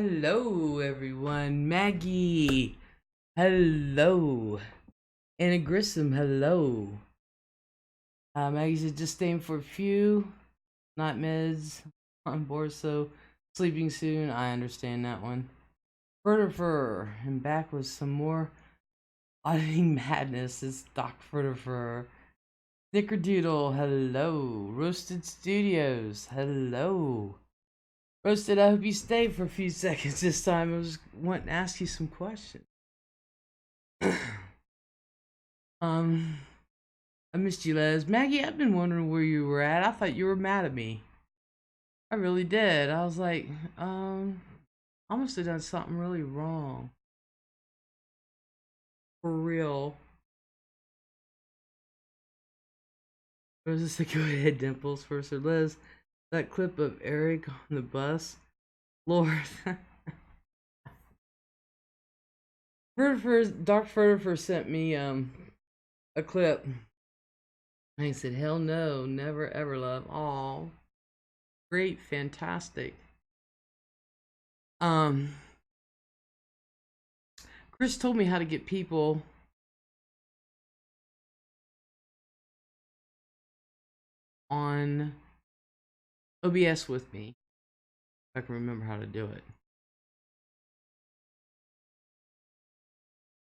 Hello, everyone. Maggie. Hello. Anna Grissom. Hello. Maggie said just staying for a few, not meds on board, so sleeping soon. I understand that one. Fur and back with some more auditing madness. It's Doc Fur. Snickerdoodle. Hello. Roasted Studios. Hello. Roasted, I hope you stayed for a few seconds this time. I was wanting to ask you some questions. um, I missed you, Les. Maggie, I've been wondering where you were at. I thought you were mad at me. I really did. I was like, I must have done something really wrong. For real. Was this a go ahead, Dimples first or Les? That clip of Eric on the bus? Lord. Dark Furtifer sent me a clip. And he said, hell no, never ever love. Aw. Great, fantastic. Um Chris told me how to get people on OBS with me. If I can remember how to do it.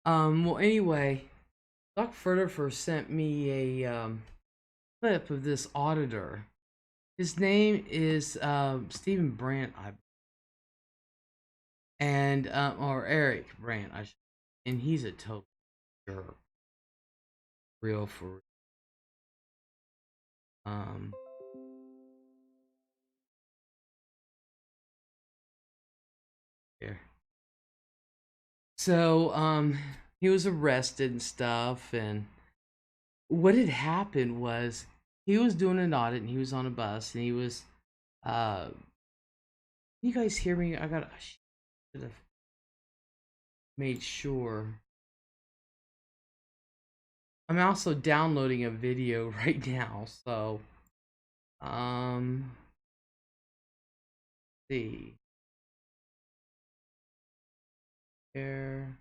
Well, anyway, Doc Furtifer sent me a clip of this auditor. His name is Stephen Brandt, and or Eric Brandt, and he's a total jerk, real for real. Here. So he was arrested and stuff, and what had happened was he was doing an audit and he was on a bus and he was you guys hear me? I should have made sure. I'm also downloading a video right now, so see here.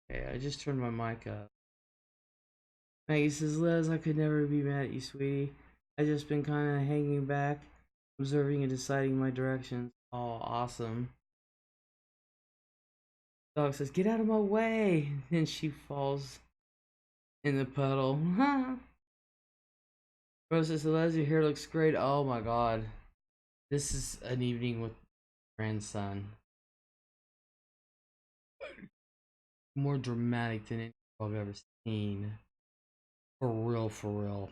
Okay, I just turned my mic up. Maggie says, Les, I could never be mad at you, sweetie. I just been kind of hanging back, observing and deciding my directions. Oh, awesome. Dog says, get out of my way. And she falls in the puddle. Rose says, Les, your hair looks great. Oh my god. This is an evening with grandson. More dramatic than anything I've ever seen. For real, for real.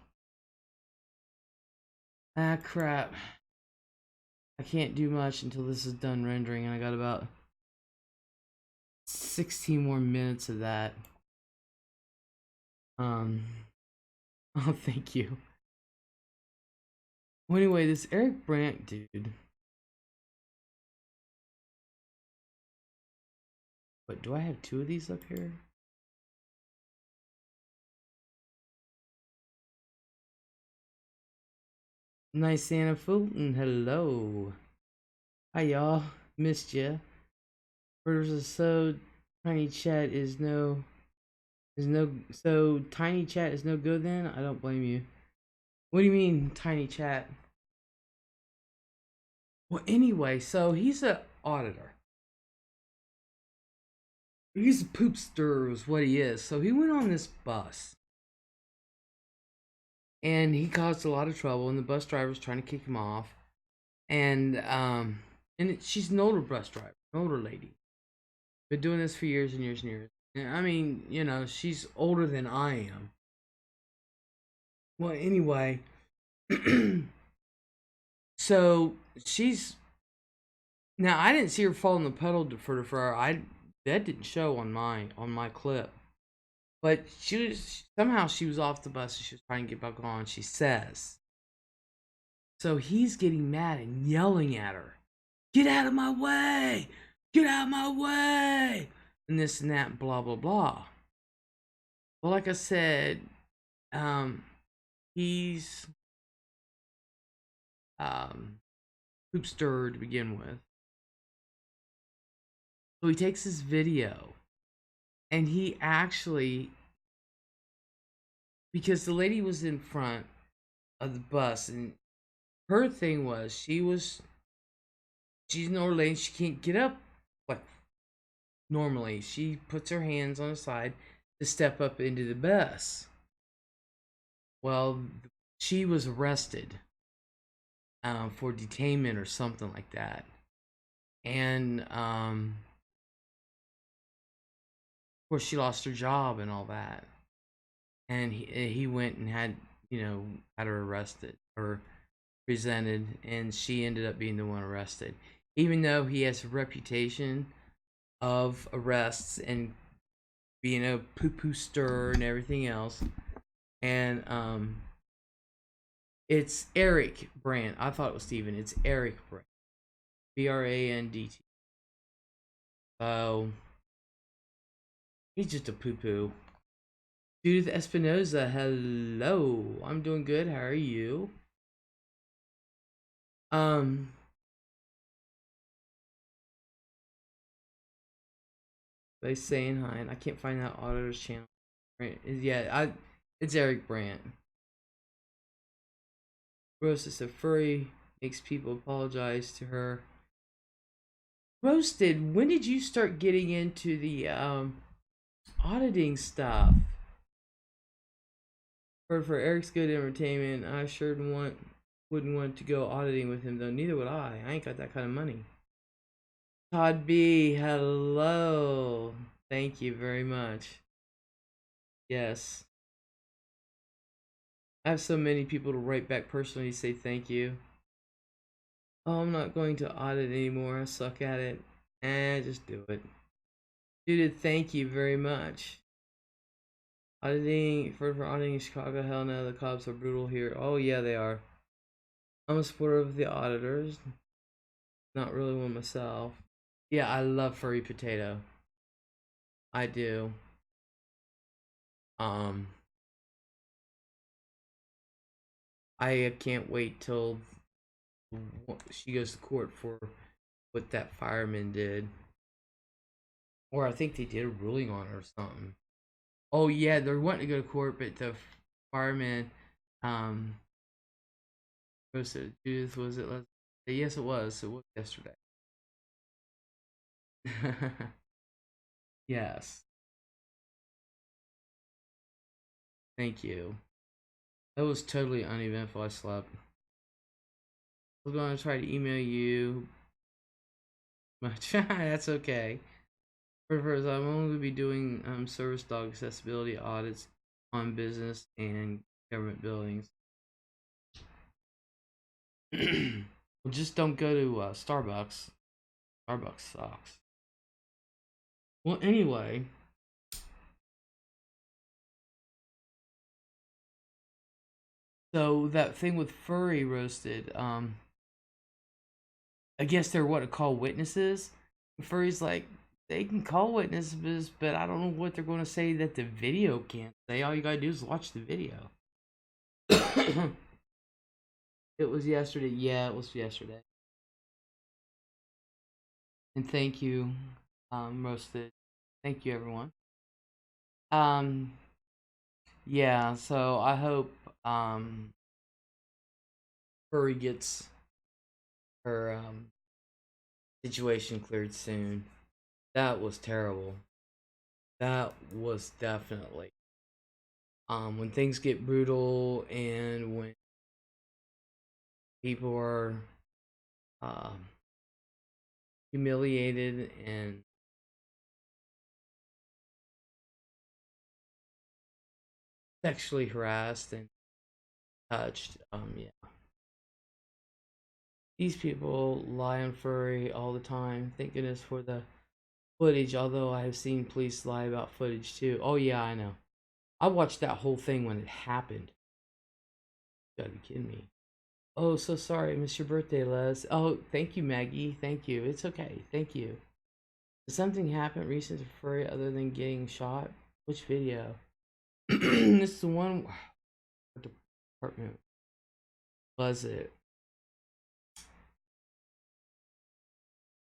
Ah, crap. I can't do much until this is done rendering, and I got about 16 more minutes of that. Oh, thank you. Well, anyway, this Eric Brandt dude. But do I have two of these up here? Nice Santa Fulton, hello. Hi y'all, missed ya. Birders are so tiny chat is no so tiny chat is no good then? I don't blame you. What do you mean tiny chat? Well, anyway, so he's an auditor. He's a poopster is what he is. So he went on this bus. And he caused a lot of trouble, and the bus driver was trying to kick him off. And she's an older bus driver, an older lady. Been doing this for years and years and years. And I mean, you know, she's older than I am. Well, anyway, so she's now I didn't see her fall in the puddle for her. That didn't show on my clip, but somehow she was off the bus and she was trying to get back on. She says, so he's getting mad and yelling at her, "Get out of my way! Get out of my way!" And this and that, blah blah blah. Well, like I said, he's poopster to begin with. So he takes this video, and he actually, because the lady was in front of the bus, and her thing was she's in her lane, she can't get up like normally. She puts her hands on the side to step up into the bus. Well, she was arrested for detainment or something like that, and of course she lost her job and all that. And he went and had had her arrested or presented, and she ended up being the one arrested, even though he has a reputation of arrests and being a poo-poo stir and everything else. And it's Eric Brandt. I thought it was Steven. It's Eric Brandt. Brandt. So he's just a poo-poo. Judith Espinoza, hello. I'm doing good. How are you? They saying hi, and I can't find that auditor's channel. Right? Yeah, it's Eric Brandt. Roasted said furry makes people apologize to her. Roasted, when did you start getting into the auditing stuff? For Eric's good entertainment, I sure wouldn't want to go auditing with him though. Neither would I. I ain't got that kind of money. Todd B, hello. Thank you very much. Yes. I have so many people to write back personally to say thank you. Oh, I'm not going to audit anymore. I suck at it. Just do it. Dude, thank you very much. Auditing for auditing in Chicago. Hell no, the cops are brutal here. Oh yeah, they are. I'm a supporter of the auditors. Not really one myself. Yeah, I love furry potato. I do. I can't wait till she goes to court for what that fireman did. Or I think they did a ruling on her or something. Oh yeah, they're wanting to go to court, but the fireman, was it Judith? Was it? Yes, it was. It was yesterday. Yes. Thank you. That was totally uneventful. I slept. I was going to try to email you. Much. That's okay. First, I'm only going to be doing service dog accessibility audits on business and government buildings. Well, just don't go to Starbucks. Starbucks sucks. Well, anyway. So that thing with furry roasted, I guess they're what to call witnesses. Furry's like, they can call witnesses, but I don't know what they're going to say that the video can't say. All you gotta do is watch the video. It was yesterday. Yeah, it was yesterday. And thank you, roasted. Thank you, everyone. Yeah. So I hope furry gets her situation cleared soon. That was terrible. That was definitely when things get brutal and when people are um, humiliated and sexually harassed and touched. Yeah. These people lie on furry all the time. Thank goodness for the footage, although I have seen police lie about footage too. Oh yeah, I know. I watched that whole thing when it happened. You gotta be kidding me. Oh, so sorry, I missed your birthday, Les. Oh, thank you, Maggie. Thank you. It's okay. Thank you. Did something happen recently to furry other than getting shot? Which video? This is the one. What department was it?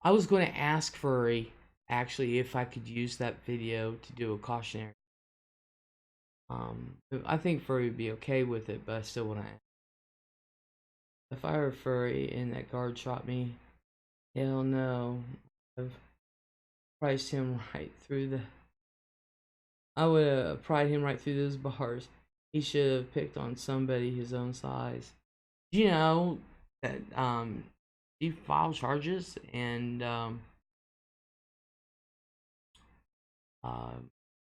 I was going to ask Furry actually if I could use that video to do a cautionary. I think Furry would be okay with it, but I still want to ask. If I were Furry and that guard shot me, hell no. I've priced him right through the. I would have pried him right through those bars. He should have picked on somebody his own size. You know that he filed charges and uh,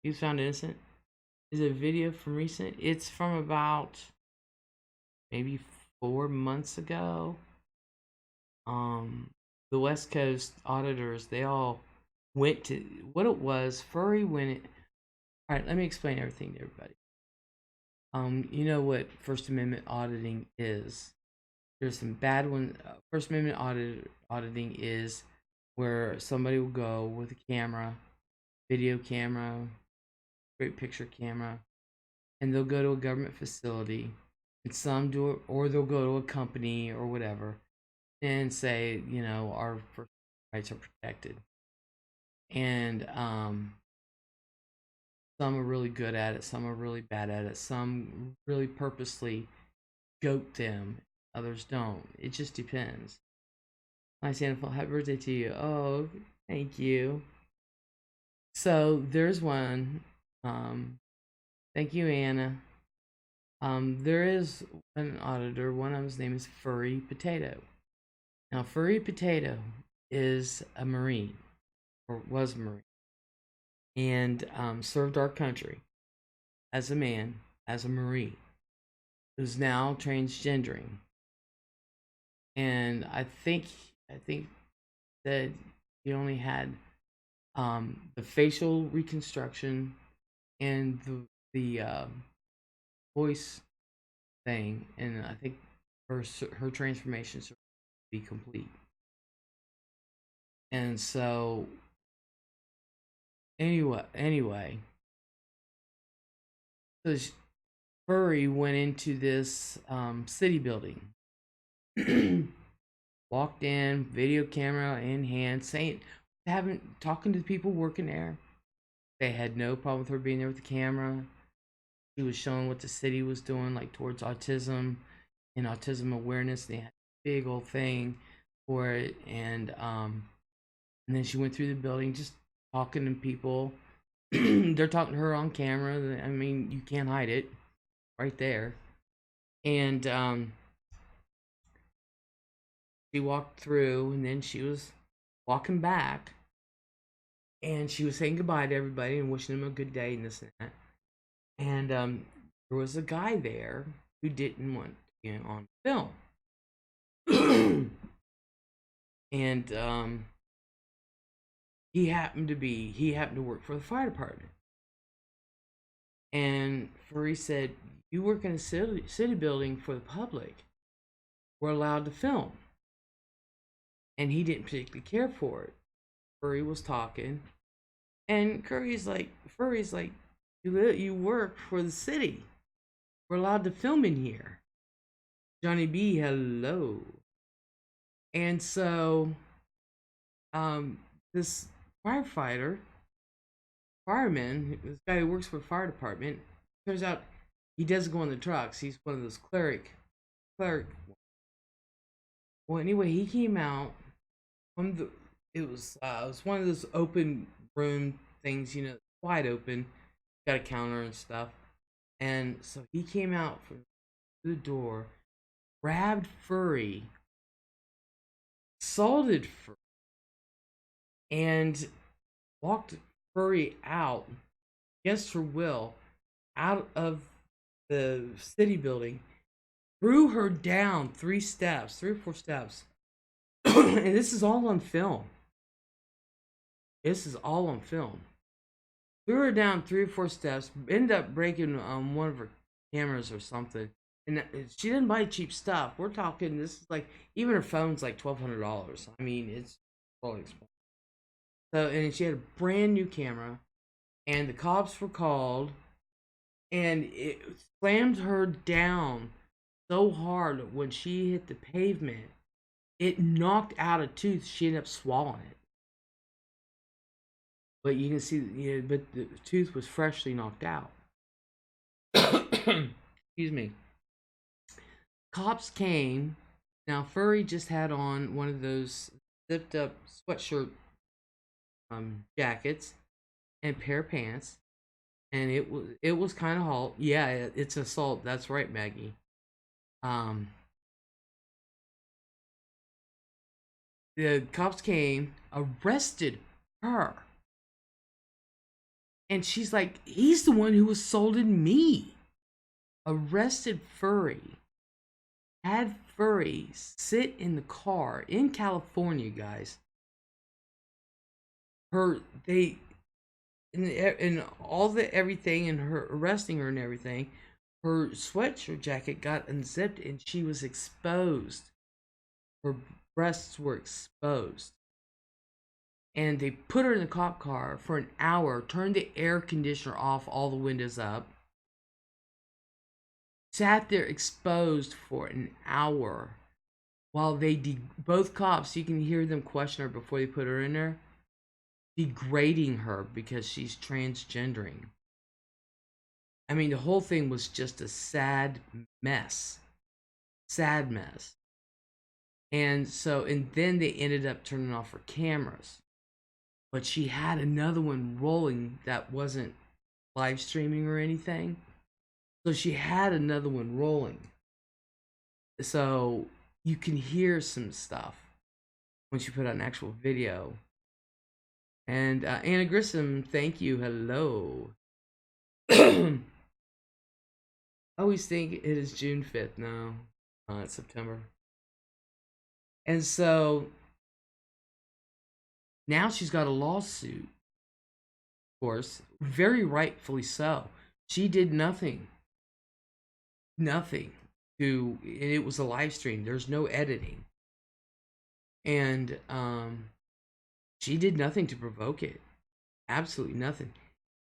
he was found innocent. Is a video from recent. It's from about maybe 4 months ago. The West Coast auditors, they all went to what it was. Furry went. All right, let me explain everything to everybody. You know what First Amendment auditing is. There's some bad ones. First Amendment auditing is where somebody will go with a camera, video camera, great picture camera, and they'll go to a government facility, and some do it, or they'll go to a company or whatever, and say, you know, our first rights are protected. And some are really good at it, some are really bad at it, some really purposely goat them, others don't. It just depends. Hi Santa, happy birthday to you. Oh, thank you. So there's one. Thank you, Anna. There is an auditor. One of his name is Furry Potato. Now, Furry Potato is a Marine, or was a Marine, and served our country as a man, as a Marine, who's now transgendering. And I think that he only had the facial reconstruction and the voice thing, and I think her transformation should be complete. And so anyway, so Furry went into this city building, walked in, video camera in hand, saying, talking to the people working there. They had no problem with her being there with the camera. She was showing what the city was doing, like towards autism and autism awareness. They had a big old thing for it, and then she went through the building, just talking to people. They're talking to her on camera. I mean, you can't hide it, right there. And she walked through, and then she was walking back, and she was saying goodbye to everybody and wishing them a good day and this and that. And there was a guy there who didn't want to be on film. And he happened to work for the fire department. And Furry said, "You work in a city building for the public. We're allowed to film." And he didn't particularly care for it. Furry was talking, and Furry's like, you work for the city. We're allowed to film in here. Johnny B, hello. And so, this fireman, this guy who works for the fire department, turns out he doesn't go in the trucks. He's one of those cleric. Well, anyway, he came out from it was one of those open room things, you know, wide open, got a counter and stuff. And so he came out from the door, grabbed Furry, assaulted Furry, and walked Furry out against her will, out of the city building, threw her down 3 or 4 steps. And this is all on film. Threw her down 3 or 4 steps, ended up breaking one of her cameras or something. And she didn't buy cheap stuff. We're talking, this is like, even her phone's like $1,200. I mean, it's probably expensive. So, and she had a brand new camera, and the cops were called, and it slammed her down so hard when she hit the pavement. it knocked out a tooth. She ended up swallowing it. But you can see, but the tooth was freshly knocked out. Excuse me. Cops came. Now, Furry just had on one of those zipped up sweatshirt jackets and pair of pants, and it was kind of hot. Yeah, it's assault. That's right, Maggie. Um, the cops came, arrested her, and she's like, "He's the one who assaulted me." Arrested Furry, had Furry sit in the car in California, guys. They and all the everything and her arresting her and everything, her sweatshirt jacket got unzipped and she was exposed. Her breasts were exposed. And they put her in the cop car for an hour, turned the air conditioner off, all the windows up, sat there exposed for an hour while both cops, you can hear them question her before they put her in there, degrading her because she's transgendering. I mean, the whole thing was just a sad mess. Sad mess. And then they ended up turning off her cameras. But she had another one rolling that wasn't live streaming or anything. So she had another one rolling. So you can hear some stuff when she put out an actual video. And Anna Grissom, thank you. Hello. I always think it is June 5th. No, it's September. And so now she's got a lawsuit. Of course, very rightfully so. She did nothing. Nothing. It was a live stream. There's no editing. And she did nothing to provoke it. Absolutely nothing.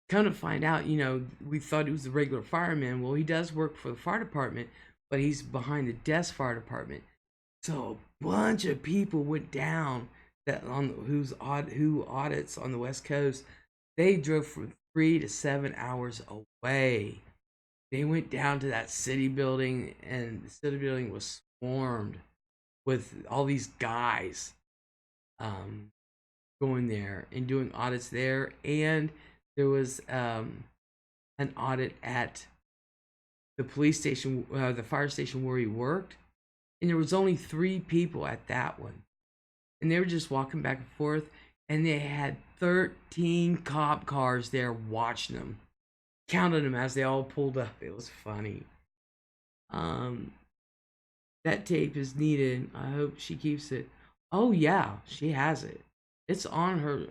Come to find out, we thought he was a regular fireman. Well, he does work for the fire department, but he's behind the desk fire department. So a bunch of people went down who audits on the West Coast. They drove from 3 to 7 hours away. They went down to that city building, and the city building was swarmed with all these guys going there and doing audits there. And there was an audit at the police station, the fire station where he worked, and there was only 3 people at that one, and they were just walking back and forth, and they had 13 cop cars there watching them, counted them as they all pulled up. It was funny. That tape is needed. I hope she keeps it. Oh yeah, she has it. It's on her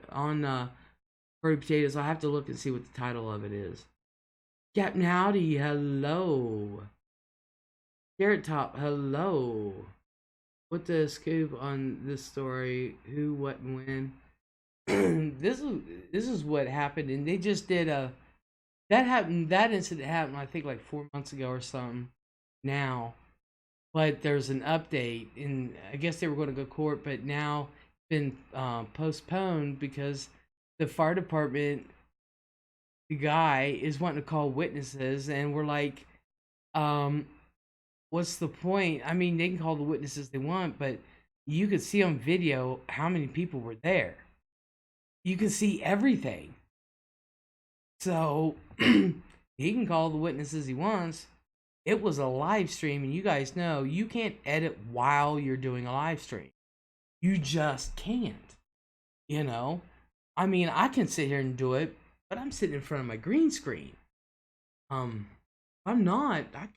Furry Potatoes. I'll have to look and see what the title of it is. Captain Howdy, hello. Carrot Top, hello. What the scoop on this story? Who, what, and when? This is what happened, and they just did that incident happened, I think, like 4 months ago or something. Now, but there's an update, and I guess they were going to go to court, but now it's been postponed because the fire department, the guy is wanting to call witnesses, and we're like, what's the point? I mean, they can call the witnesses they want, but you could see on video how many people were there. You can see everything. So he can call the witnesses he wants. It was a live stream, and you guys know you can't edit while you're doing a live stream. You just can't. I mean, I can sit here and do it, but I'm sitting in front of my green screen. I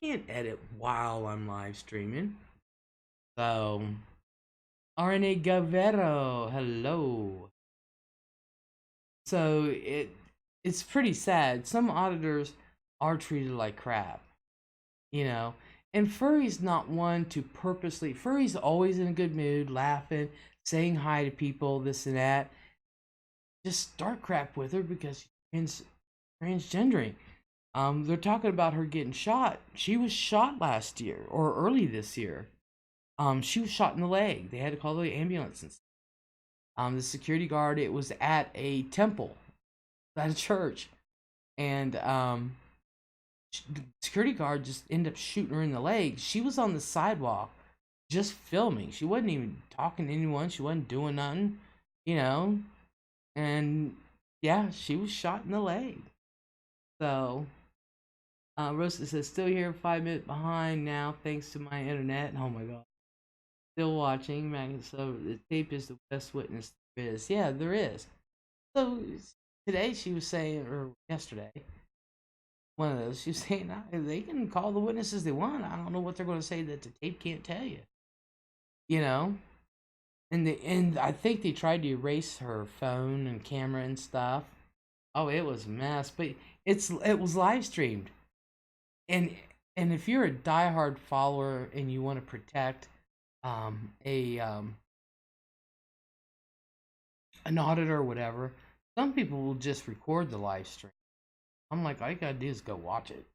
can't edit while I'm live streaming. So, RNA Gavero, hello. So, it's pretty sad. Some auditors are treated like crap, And Furry's not one to purposely. Furry's always in a good mood, laughing, saying hi to people, this and that. Just start crap with her because she's transgendering. They're talking about her getting shot. She was shot last year or early this year. She was shot in the leg. They had to call the ambulance. The security guard, it was at a temple, at a church, and the security guard just ended up shooting her in the leg. She was on the sidewalk just filming. She wasn't even talking to anyone. She wasn't doing nothing, you know. And yeah, she was shot in the leg. So, Rosa says, still here, 5 minutes behind now, thanks to my internet. Oh my god. Still watching. Maggie, so the tape is the best witness there is. Yeah, there is. So, today she was saying, or yesterday, one of those, she was saying, they can call the witnesses they want. I don't know what they're going to say that the tape can't tell you. You know? And I think they tried to erase her phone and camera and stuff. Oh, it was a mess, but it was live streamed. And if you're a diehard follower and you want to protect a an auditor or whatever, some people will just record the live stream. I'm like, all you gotta do is go watch it.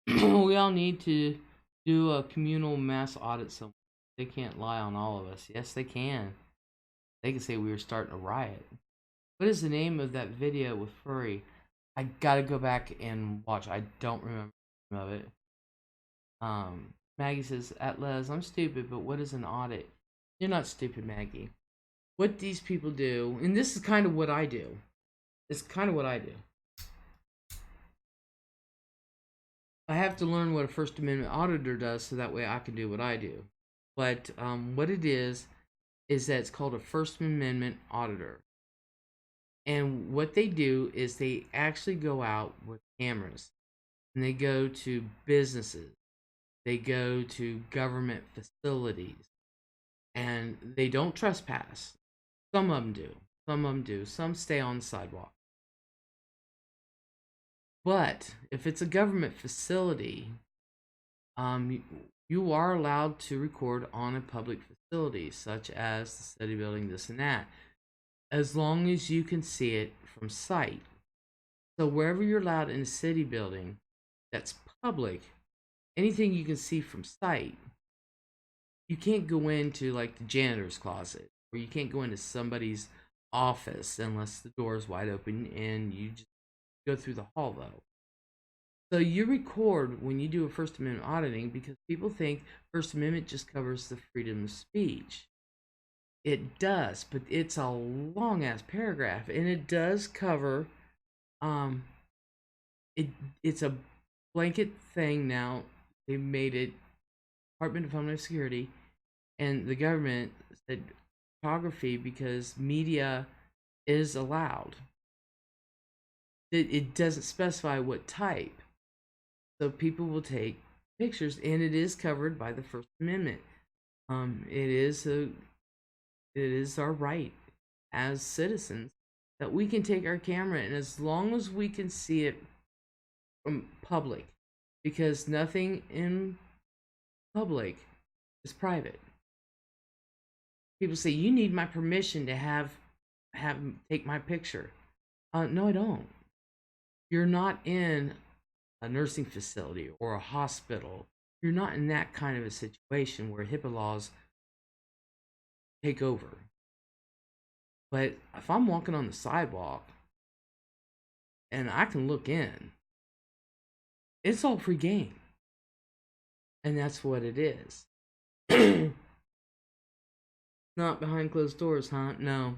We all need to do a communal mass audit somewhere. They can't lie on all of us. Yes, they can. They can say we were starting a riot. What is the name of that video with Furry? I gotta go back and watch. I don't remember the name of it. Maggie says, at Les, I'm stupid, but what is an audit? You're not stupid, Maggie. What these people do, and this is kind of what I do. It's kind of what I do. I have to learn what a First Amendment auditor does so that way I can do what I do. But what it is that it's called a First Amendment auditor. And what they do is they actually go out with cameras and they go to businesses, they go to government facilities, and they don't trespass. Some of them do. Some of them do. Some stay on the sidewalk. But if it's a government facility, you are allowed to record on a public facility, such as the city building, this and that, as long as you can see it from sight. So wherever you're allowed in a city building that's public, anything you can see from sight, you can't go into like the janitor's closet, or you can't go into somebody's office unless the door is wide open and you just go through the hall though. So you record when you do a First Amendment auditing because people think First Amendment just covers the freedom of speech. It does, but it's a long ass paragraph, and it does cover it's a blanket thing now. They made it Department of Homeland Security and the government said photography because media is allowed. It doesn't specify what type. So people will take pictures, and it is covered by the First Amendment. It is our right as citizens that we can take our camera, and as long as we can see it from public, because nothing in public is private. People say you need my permission to have take my picture. No, I don't. You're not in a nursing facility or a hospital. You're not in that kind of a situation where HIPAA laws take over. But if I'm walking on the sidewalk and I can look in, it's all free game. And that's what it is. Not behind closed doors, huh? No.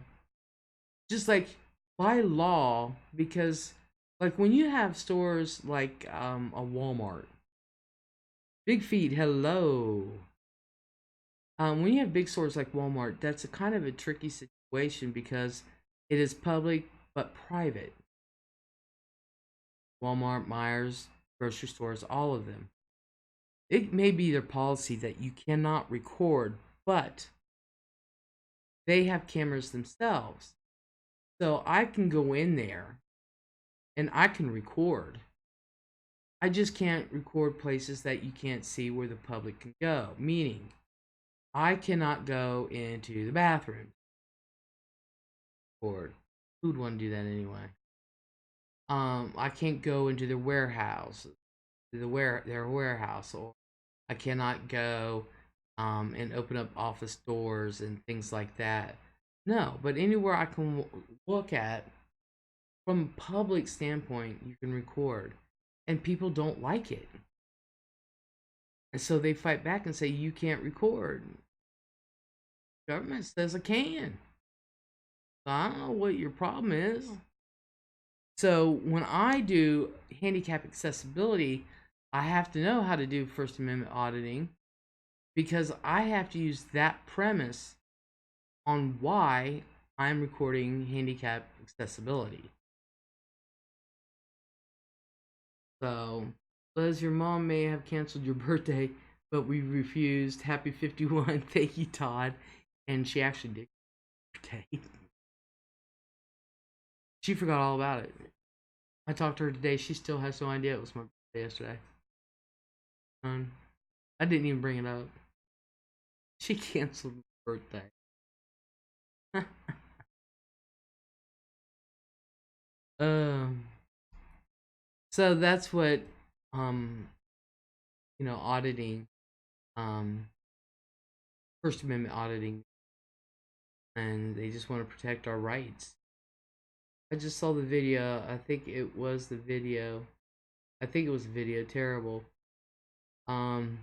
Just like by law, because like when you have stores like a Walmart, Big Feet, hello. When you have big stores like Walmart, that's a kind of a tricky situation because it is public but private. Walmart, Myers, grocery stores, all of them. It may be their policy that you cannot record, but they have cameras themselves. So I can go in there and I can record. I just can't record places that you can't see where the public can go. Meaning, I cannot go into the bathroom. Or who'd want to do that anyway? I can't go into their warehouse, their warehouse, or I cannot go and open up office doors and things like that. No, but anywhere I can look at from a public standpoint, you can record, and people don't like it, and so they fight back and say you can't record. Government says I can. So I don't know what your problem is. So when I do handicap accessibility, I have to know how to do First Amendment auditing because I have to use that premise on why I'm recording handicap accessibility. So, Liz, your mom may have canceled your birthday, but we refused. Happy 51. Thank you, Todd. And she actually did birthday. She forgot all about it. I talked to her today. She still has no idea it was my birthday yesterday. I didn't even bring it up. She canceled my birthday. um, so that's what um, auditing, um, First Amendment auditing, and they just want to protect our rights. I just saw the video. I think it was the video. I think it was the video. Terrible. Um,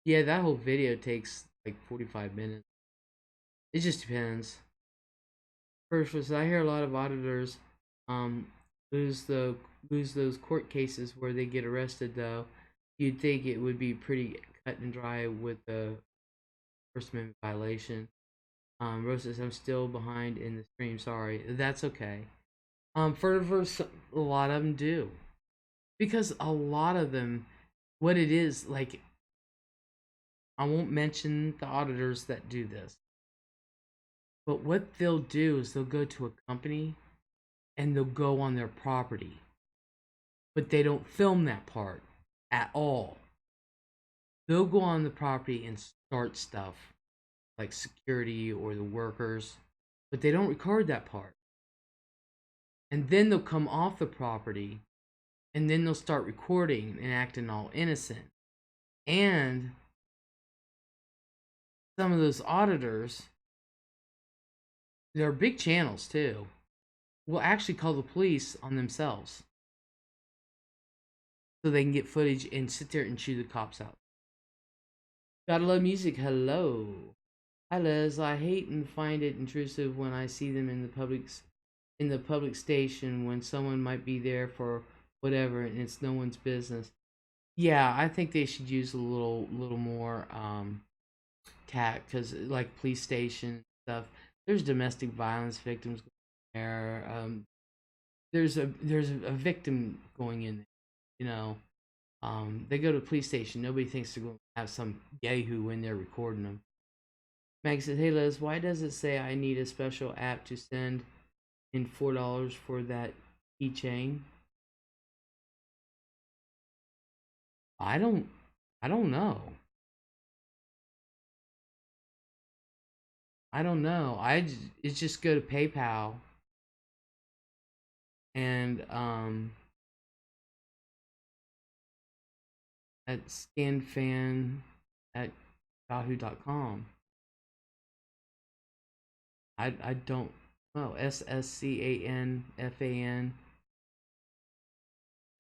yeah, that whole video takes like 45 minutes. It just depends. First, I hear a lot of auditors um lose the lose those court cases where they get arrested. Though you'd think it would be pretty cut and dry with the First Amendment violation. Rose says I'm still behind in the stream. Sorry, that's okay. First, a lot of them do because a lot of them, what it is like. I won't mention the auditors that do this, but what they'll do is they'll go to a company and they'll go on their property, but they don't film that part at all. They'll go on the property and start stuff like security or the workers, but they don't record that part. And then they'll come off the property and then they'll start recording and acting all innocent. And some of those auditors, they're big channels too, will actually call the police on themselves so they can get footage and sit there and chew the cops out. Gotta love music. Hello. Hi Les. I hate and find it intrusive when I see them in the public station when someone might be there for whatever and it's no one's business. Yeah, I think they should use a little more tact because like police station stuff, there's domestic violence victims there. There's a victim going in there, you know. They go to a police station. Nobody thinks they're going to have some yahoo in there recording them. Meg says, "Hey Liz, why does it say I need a special app to send in $4 for that keychain?" I don't, I don't know. I don't know. It's just go to PayPal and at scanfan at yahoo.com. I don't know. SSCANFAN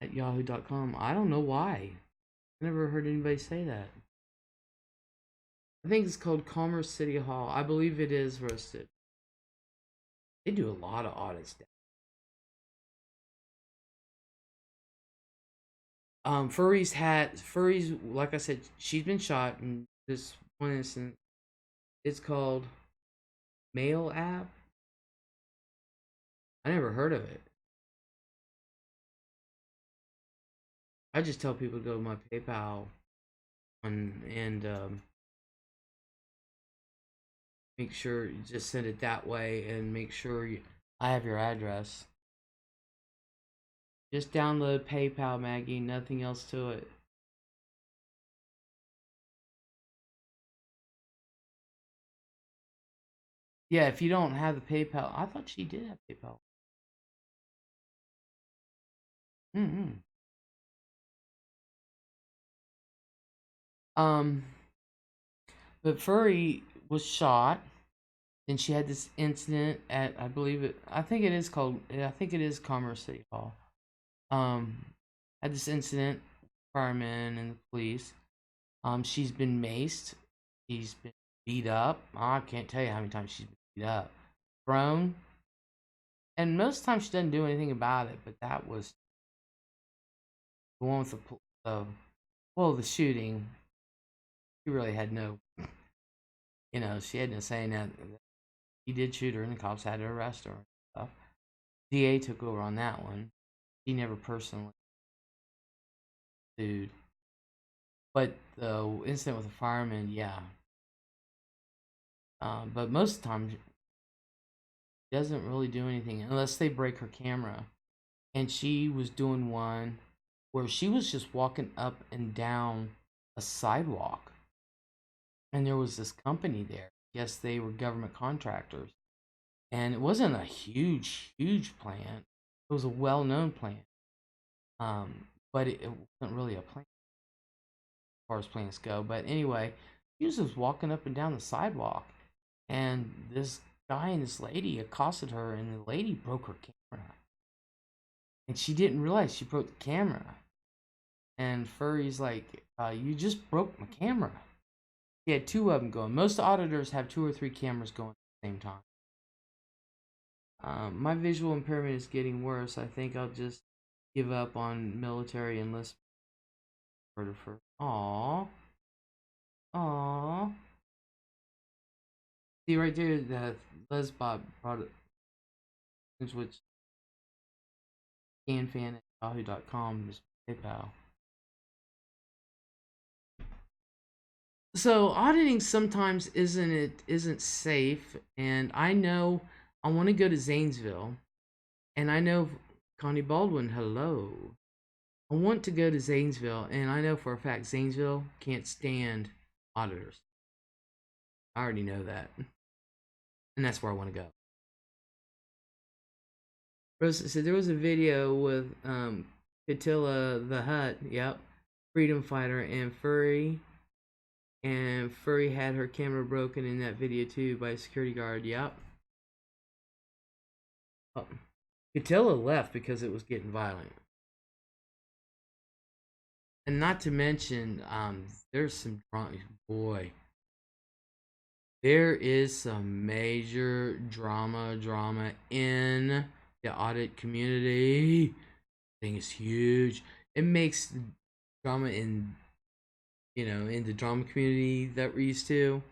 at yahoo.com. I don't know why. I never heard anybody say that. I think it's called Commerce City Hall. I believe it is Roasted. They do a lot of audits. Furries, like I said, she's been shot in this one instance. It's called Mail App. I never heard of it. I just tell people to go to my PayPal and make sure you just send it that way and make sure I have your address. Just download PayPal, Maggie. Nothing else to it. Yeah, if you don't have the PayPal, I thought she did have PayPal. Mm-hmm. Um, but Furry was shot, and she had this incident at, I believe it, I think it is called, I think it is Commerce City Hall. Um, had this incident, firemen and the police. She's been maced. She's been beat up. I can't tell you how many times she's been beat up, thrown, and most times she doesn't do anything about it. But that was the one with the well, the shooting. She really had no, she had no saying that he did shoot her, and the cops had to arrest her and stuff. DA took over on that one. He never personally sued, but the incident with the fireman, yeah. But most of the time, she doesn't really do anything unless they break her camera. And she was doing one where she was just walking up and down a sidewalk, and there was this company there. Yes, they were government contractors, and it wasn't a huge plant. It was a well-known plant, but it wasn't really a plant as far as plants go. But anyway, she was just walking up and down the sidewalk, and this guy and this lady accosted her, and the lady broke her camera, and she didn't realize she broke the camera. And Furry's like, you just broke my camera. He had two of them going. Most auditors have 2 or 3 cameras going at the same time. My visual impairment is getting worse. I think I'll just give up on military enlistment. For Aww. Aww. See right there, the LEZ'S product, which scanfan at yahoo.com is PayPal. So auditing sometimes isn't safe, and I know I want to go to Zanesville, and I know Connie Baldwin, hello. I want to go to Zanesville, and I know for a fact Zanesville can't stand auditors. I already know that, and that's where I want to go. Rosa said there was a video with Catilla the Hut, yep, freedom fighter, and Furry had her camera broken in that video too by a security guard. Yep. Oh. Catilla left because it was getting violent. And not to mention, there's some drama. Boy, there is some major drama in the audit community. I think it's huge. It makes drama in the drama community that we're used to,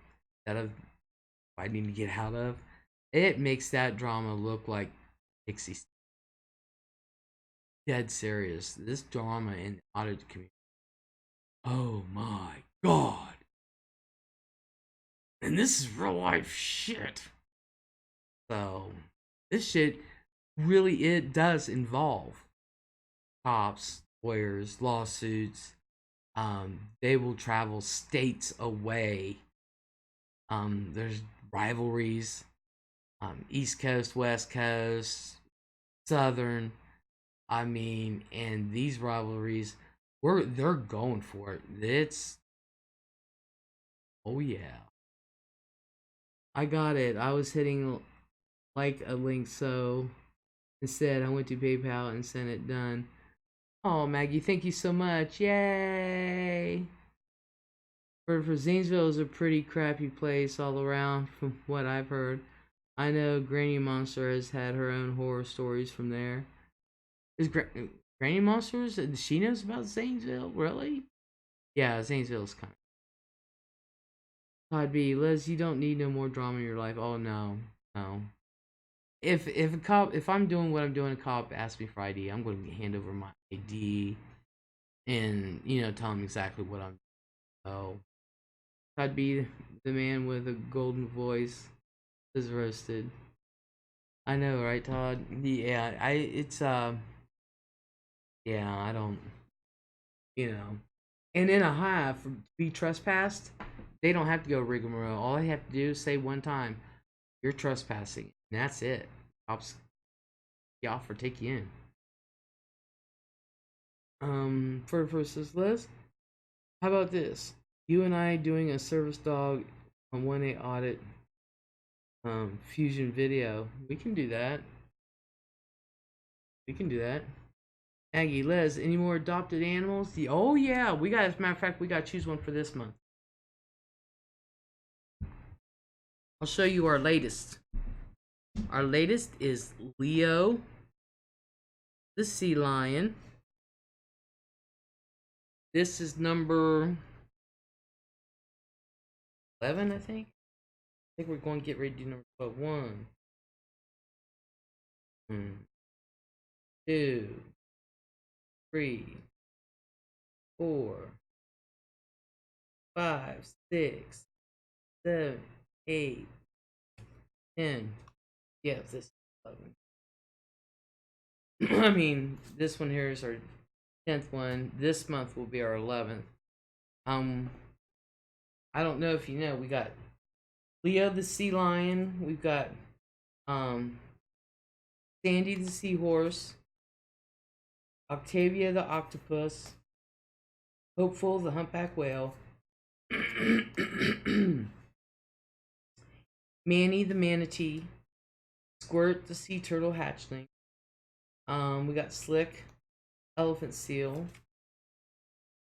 that I need to get out of. It makes that drama look like Dixie. Dead serious. This drama in the audit community. Oh my god. And this is real life shit. So this shit really, it does involve cops, lawyers, lawsuits. They will travel states away. There's rivalries. East Coast, West Coast, Southern. I mean, and these rivalries, they're going for it. It's, oh yeah. I got it. I was hitting like a link, so instead I went to PayPal and sent it done. Oh, Maggie, thank you so much. Yay! For Zanesville is a pretty crappy place all around from what I've heard. I know Granny Monster has had her own horror stories from there. Is Granny Monsters? She knows about Zanesville? Really? Yeah, Zanesville's kind of. Todd B. Les, you don't need no more drama in your life. Oh no, no. If I'm doing what I'm doing, a cop asks me for ID, I'm going to hand over my ID, and tell him exactly what I'm doing. Oh, Todd B, the man with a golden voice, is roasted. I know, right, Todd? Yeah, yeah, I don't, you know. And in a hive, to be trespassed, they don't have to go rigmarole. All they have to do is say one time, "You're trespassing," and that's it. Cops get off or take you in. For says Liz, how about this? You and I doing a service dog on 1A audit fusion video. We can do that. We can do that. Aggie, Les, any more adopted animals? Oh yeah, we got. As a matter of fact, we got to choose one for this month. I'll show you our latest. Our latest is Leo, the sea lion. This is number 11, I think. I think we're going to get ready to do number 12. 1, 2, 3, 4, 5, 6, 7, 8, 10. Yeah, this is 11. I mean, this one here is our 10th one. This month will be our 11th. I don't know if you know, we got Leo the sea lion. We've got Sandy the seahorse, Octavia the octopus, Hopeful the humpback whale, Manny the manatee, Squirt the sea turtle hatchling. We got Slick, elephant seal.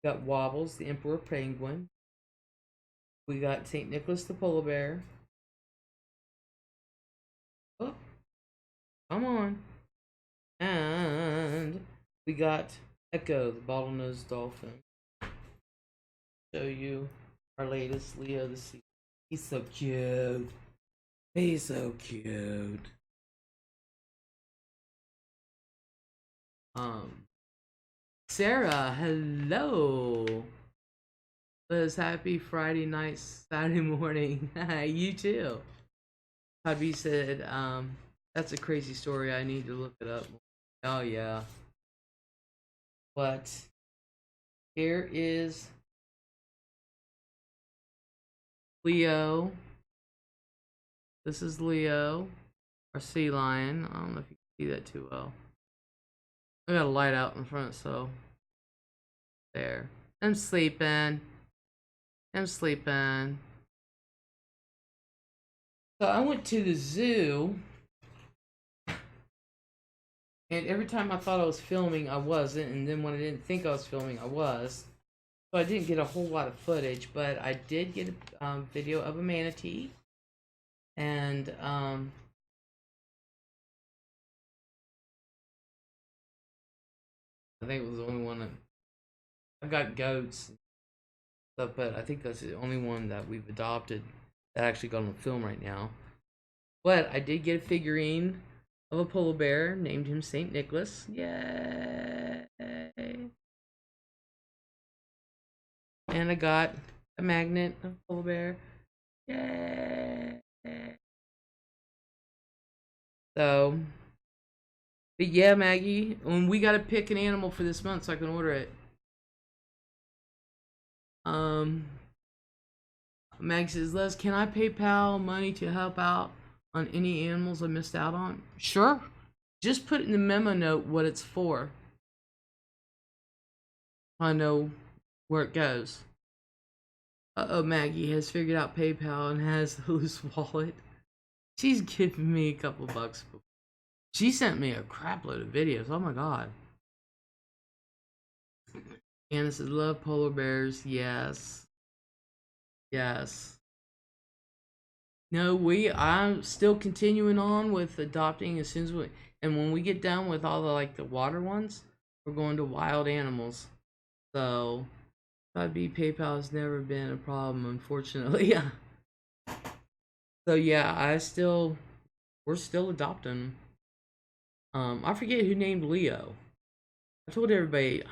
We got Wobbles, the emperor penguin. We got St. Nicholas the polar bear. Oh, come on. And we got Echo, the bottlenose dolphin. Show you our latest Leo the sea. He's so cute. He's so cute. Sarah, hello. Liz, happy Friday night, Saturday morning. You too. Hubby said, that's a crazy story. I need to look it up. Oh yeah. But here is Leo. This is Leo, our sea lion. I don't know if you can see that too well. I got a light out in front, so there. I'm sleeping. I'm sleeping. So I went to the zoo, and every time I thought I was filming, I wasn't, and then when I didn't think I was filming, I was. So I didn't get a whole lot of footage, but I did get a video of a manatee, and I think it was the only one. I've got goats and stuff, but I think that's the only one that we've adopted that actually got on film right now. But I did get a figurine of a polar bear, named him St. Nicholas. Yay! And I got a magnet of a polar bear. Yay! So, but yeah, Maggie, when we gotta pick an animal for this month so I can order it. Mag says, Les, can I PayPal money to help out on any animals I missed out on? Sure. Just put in the memo note what it's for. I know where it goes. Uh-oh, Maggie has figured out PayPal and has a loose wallet. She's given me a couple bucks. She sent me a crap load of videos. Oh my god. Anna says, love polar bears. Yes. Yes. No, I'm still continuing on with adopting as soon as and when we get done with all the like the water ones, we're going to wild animals. So PayPal has never been a problem, unfortunately. So yeah, we're still adopting. I forget who named Leo. I told everybody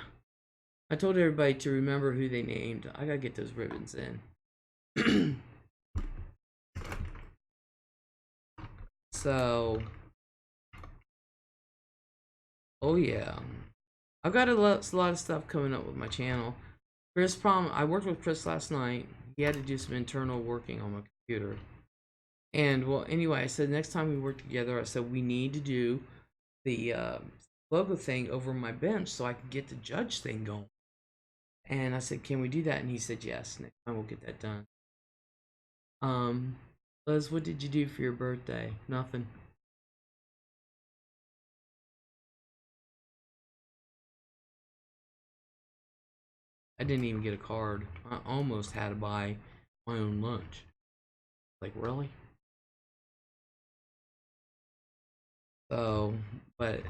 to remember who they named. I gotta get those ribbons in. So, oh yeah, I've got a lot of stuff coming up with my channel. I worked with Chris last night. He had to do some internal working on my computer. And well, anyway, I said next time we work together, I said we need to do the logo thing over my bench so I can get the judge thing going. And I said, "Can we do that?" And he said, "Yes. Next time we'll get that done." Um, Les, what did you do for your birthday? Nothing. I didn't even get a card. I almost had to buy my own lunch. Like, really? So, but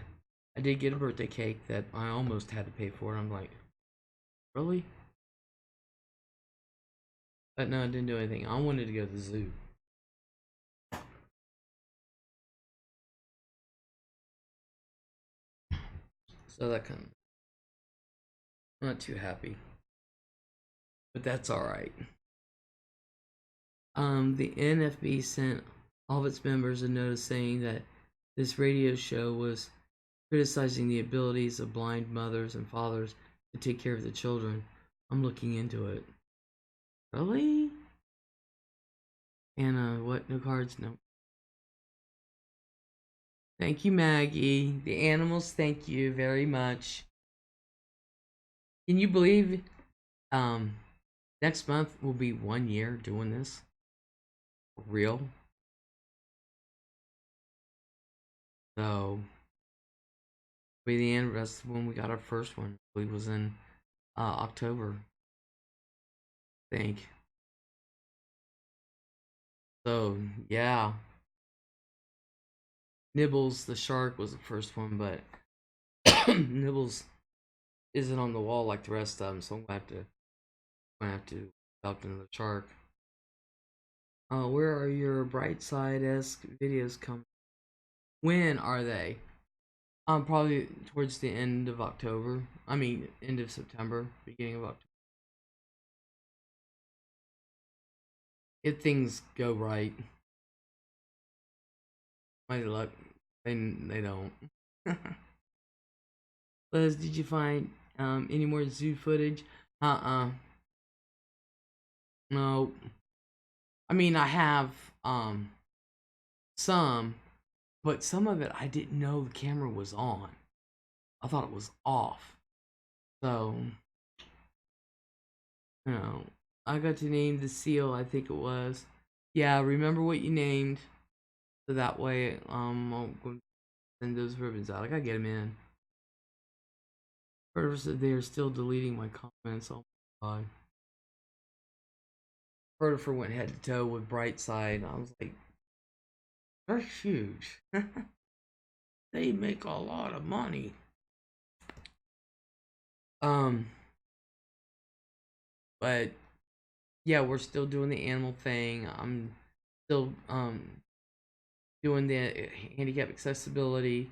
I did get a birthday cake that I almost had to pay for. I'm like, really? But no, I didn't do anything. I wanted to go to the zoo. So that kind of, I'm not too happy. But that's alright. The NFB sent all of its members a notice saying that this radio show was criticizing the abilities of blind mothers and fathers to take care of the children. I'm looking into it. Really? And what? No cards? No. Thank you, Maggie. The animals, thank you very much. Can you believe um next month will be 1 year doing this? For real? So be the end. That's when we got our first one. It was in October, I think. So yeah, Nibbles the shark was the first one, but Nibbles isn't on the wall like the rest of them, so I'm gonna have to adopt another shark. Where are your bright side-esque videos coming? When are they? Probably towards the end of October. I mean, end of September, beginning of October. If things go right, my luck, they don't. Liz, did you find any more zoo footage? No. I mean, I have some, but some of it I didn't know the camera was on. I thought it was off. So, you know, I got to name the seal, I think it was. Yeah, remember what you named. So that way, I'll go send those ribbons out. I gotta get them in. First, they are still deleting my comments. Oh my god. Fertifer went head to toe with Brightside. I was like, they're huge. They make a lot of money. Um, but yeah, we're still doing the animal thing. I'm still doing the handicap accessibility.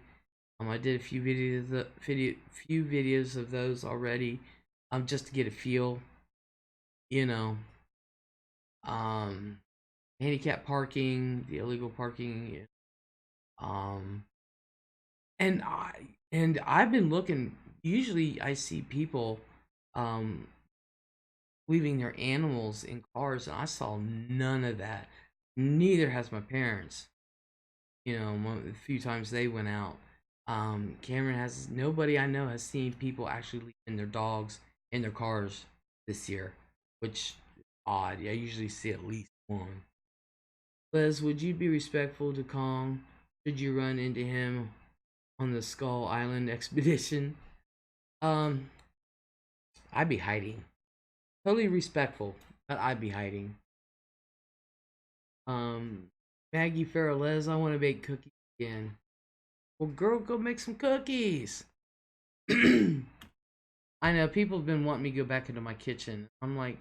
I did a few videos of those already, just to get a feel, you know, um, handicap parking, the illegal parking, um, and I've been looking. Usually, I see people, um, leaving their animals in cars, and I saw none of that. Neither has my parents. You know, a few times they went out. Cameron has nobody I know has seen people actually leaving their dogs in their cars this year, which is odd. I usually see at least one. Les, would you be respectful to Kong should you run into him on the Skull Island expedition? Um, I'd be hiding. Totally respectful, but I'd be hiding. Um, Maggie Farrell, Les, I want to bake cookies again. Well, girl, go make some cookies. I know people have been wanting me to go back into my kitchen. I'm like,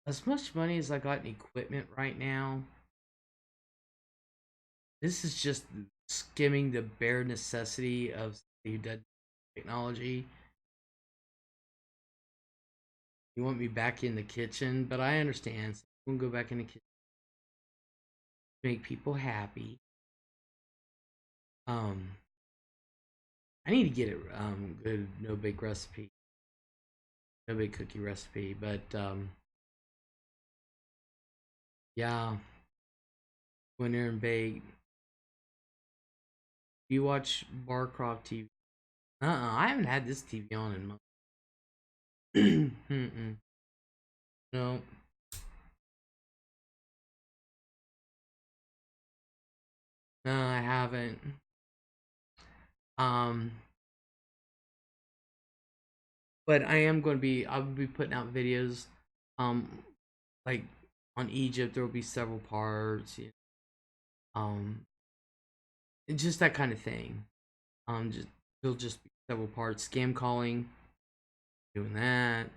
as much money as I got in equipment right now, this is just skimming the bare necessity of somebody who does technology. You want me back in the kitchen, but I understand. So I'm gonna go back in the kitchen, make people happy. Um, I need to get it good no bake recipe, no bake cookie recipe, but yeah, go in there and bake. You watch Barcroft TV? I haven't had this TV on in months. Mm-mm. No. No, I haven't. Um, but I'll be putting out videos, um, like on Egypt. There will be several parts, um, just that kind of thing. Just there'll just be several parts. Scam calling, doing that.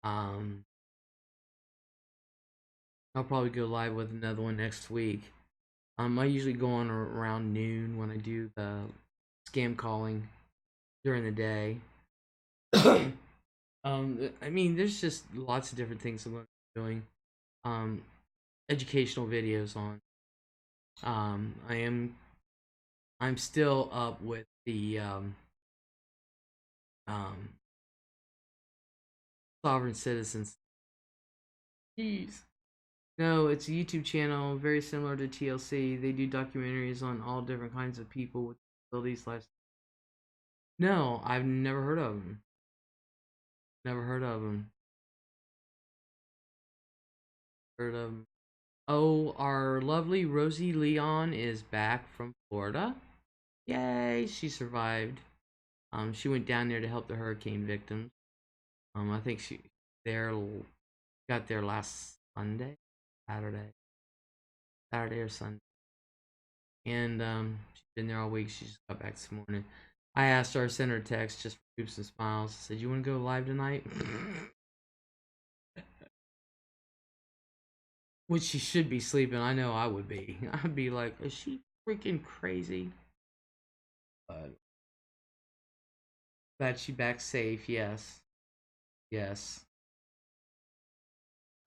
Um, I'll probably go live with another one next week. I usually go on around noon when I do the scam calling during the day. I mean, there's just lots of different things I'm going to be doing. Um, educational videos on. I am. I'm still up with the um, sovereign citizens. Jeez. No, it's a YouTube channel very similar to TLC. They do documentaries on all different kinds of people with disabilities. Lives. No, I've never heard of them. Never heard of them. Heard of 'em. Oh, our lovely Rosie Leon is back from Florida. Yay, she survived. She went down there to help the hurricane victims. I think she there got there last Sunday, Saturday, Saturday or Sunday, and she's been there all week. She just got back this morning. I asked her, I sent her a text just for oops and smiles. I said, "You want to go live tonight?" Which she should be sleeping. I know I would be. I'd be like, "Is she freaking crazy?" But glad she back safe. Yes, yes.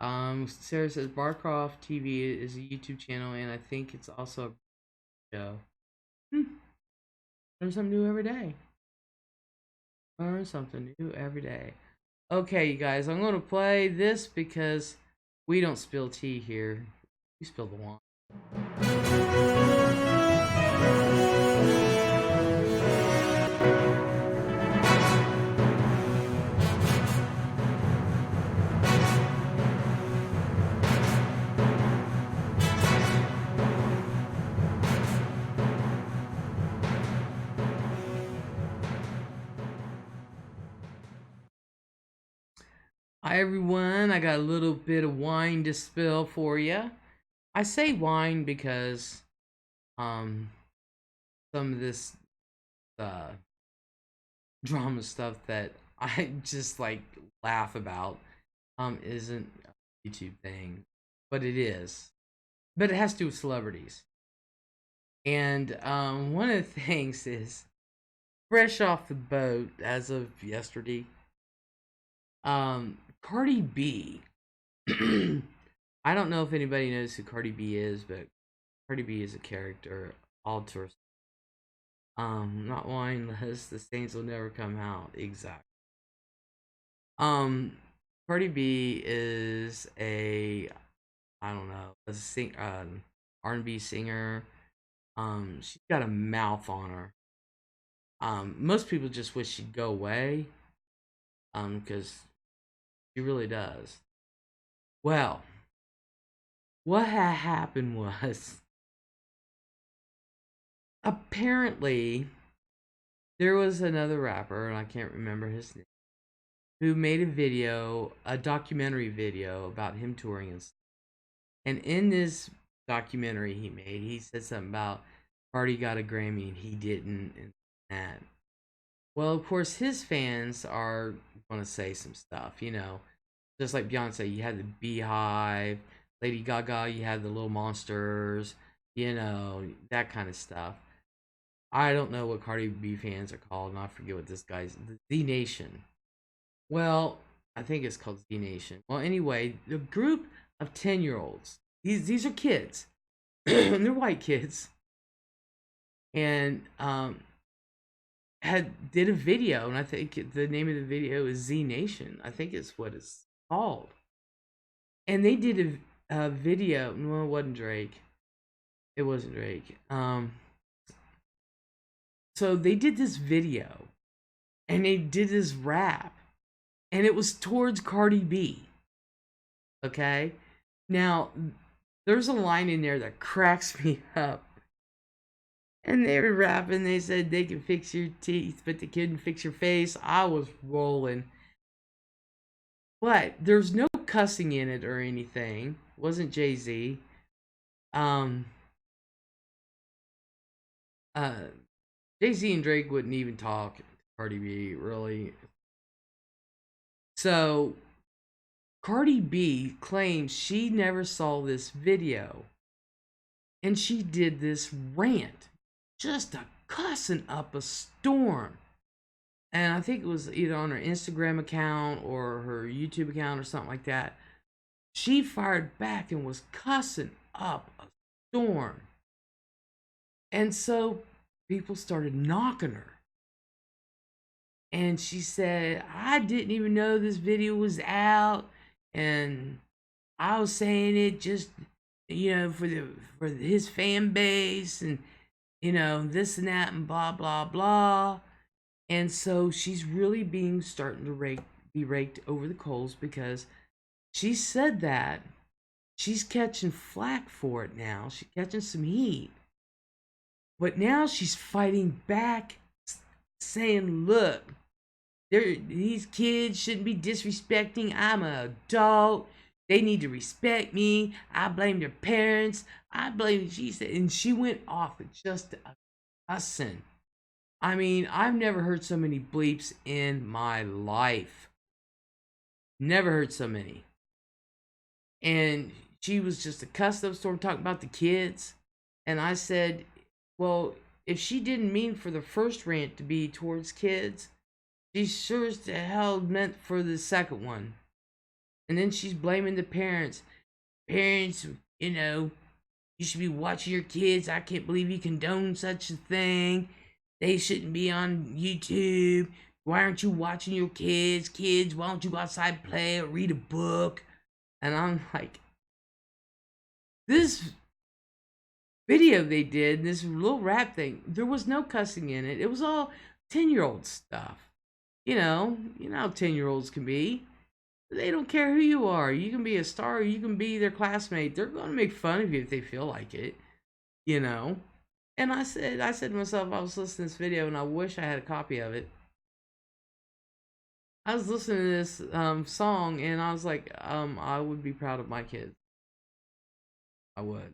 Sarah says Barcroft TV is a YouTube channel, and I think it's also a show. Hmm. Learn something new every day. Learn something new every day. Okay, you guys, I'm going to play this because we don't spill tea here. We spill the wine. Hi, everyone. I got a little bit of wine to spill for you. I say wine because um, some of this uh, drama stuff that I just like laugh about isn't a YouTube thing, but it is. But it has to do with celebrities. And one of the things is fresh off the boat as of yesterday. Cardi B. I don't know if anybody knows who Cardi B is, but Cardi B is a character all to not wine, Les. The stains will never come out. Exactly. Um, Cardi B is a I don't know R&B singer. She's got a mouth on her. Most people just wish she'd go away. Because she really does. Well, what had happened was apparently there was another rapper, and I can't remember his name, who made a documentary video about him touring and stuff. And in this documentary he made, he said something about Cardi got a Grammy and he didn't, and that. Well, of course, his fans are going to say some stuff, just like Beyonce, you had the Beehive, Lady Gaga, you had the Little Monsters, that kind of stuff. I don't know what Cardi B fans are called, and I forget what this guy's Z Nation. Well, I think it's called Z Nation. Well, anyway, the group of 10-year-olds. These are kids, and they're white kids, and had did a video, and I think the name of the video is Z Nation. I think it's what it's called. And they did a video. No, it wasn't Drake. It wasn't Drake. So they did this video, and they did this rap, and it was towards Cardi B. Okay? Now, there's a line in there that cracks me up. And they were rapping, they said they can fix your teeth, but they couldn't fix your face. I was rolling. But there's no cussing in it or anything. It wasn't Jay-Z. Um uh Jay-Z and Drake wouldn't even talk to Cardi B, really. So Cardi B claims she never saw this video. And she did this rant. Just a cussing up a storm. And I think it was either on her Instagram account or her YouTube account or something like that. She fired back and was cussing up a storm. And so people started knocking her. And she said, I didn't even know this video was out. And I was saying it just, for his fan base and, this and that and blah, blah, blah. And so she's really starting to be raked over the coals because she said that. She's catching flack for it now. She's catching some heat. But now she's fighting back, saying, look, these kids shouldn't be disrespecting. I'm an adult. They need to respect me. I blame their parents. I blame, she said, and she went off at just a cussing. I mean, I've never heard so many bleeps in my life. Never heard so many. And she was just a cuss up storm talking about the kids. And I said, well, if she didn't mean for the first rant to be towards kids, she sure as the hell meant for the second one. And then she's blaming the parents. Parents, you should be watching your kids. I can't believe you condone such a thing. They shouldn't be on YouTube. Why aren't you watching your kids? Kids, why don't you go outside, play, or read a book? And I'm like, this video they did, this little rap thing, there was no cussing in it. It was all 10-year-old stuff. You know how 10-year-olds can be. They don't care who you are. You can be a star, or you can be their classmate. They're going to make fun of you if they feel like it, And I said to myself, I was listening to this video, and I wish I had a copy of it. I was listening to this song, and I was like, I would be proud of my kids. I would.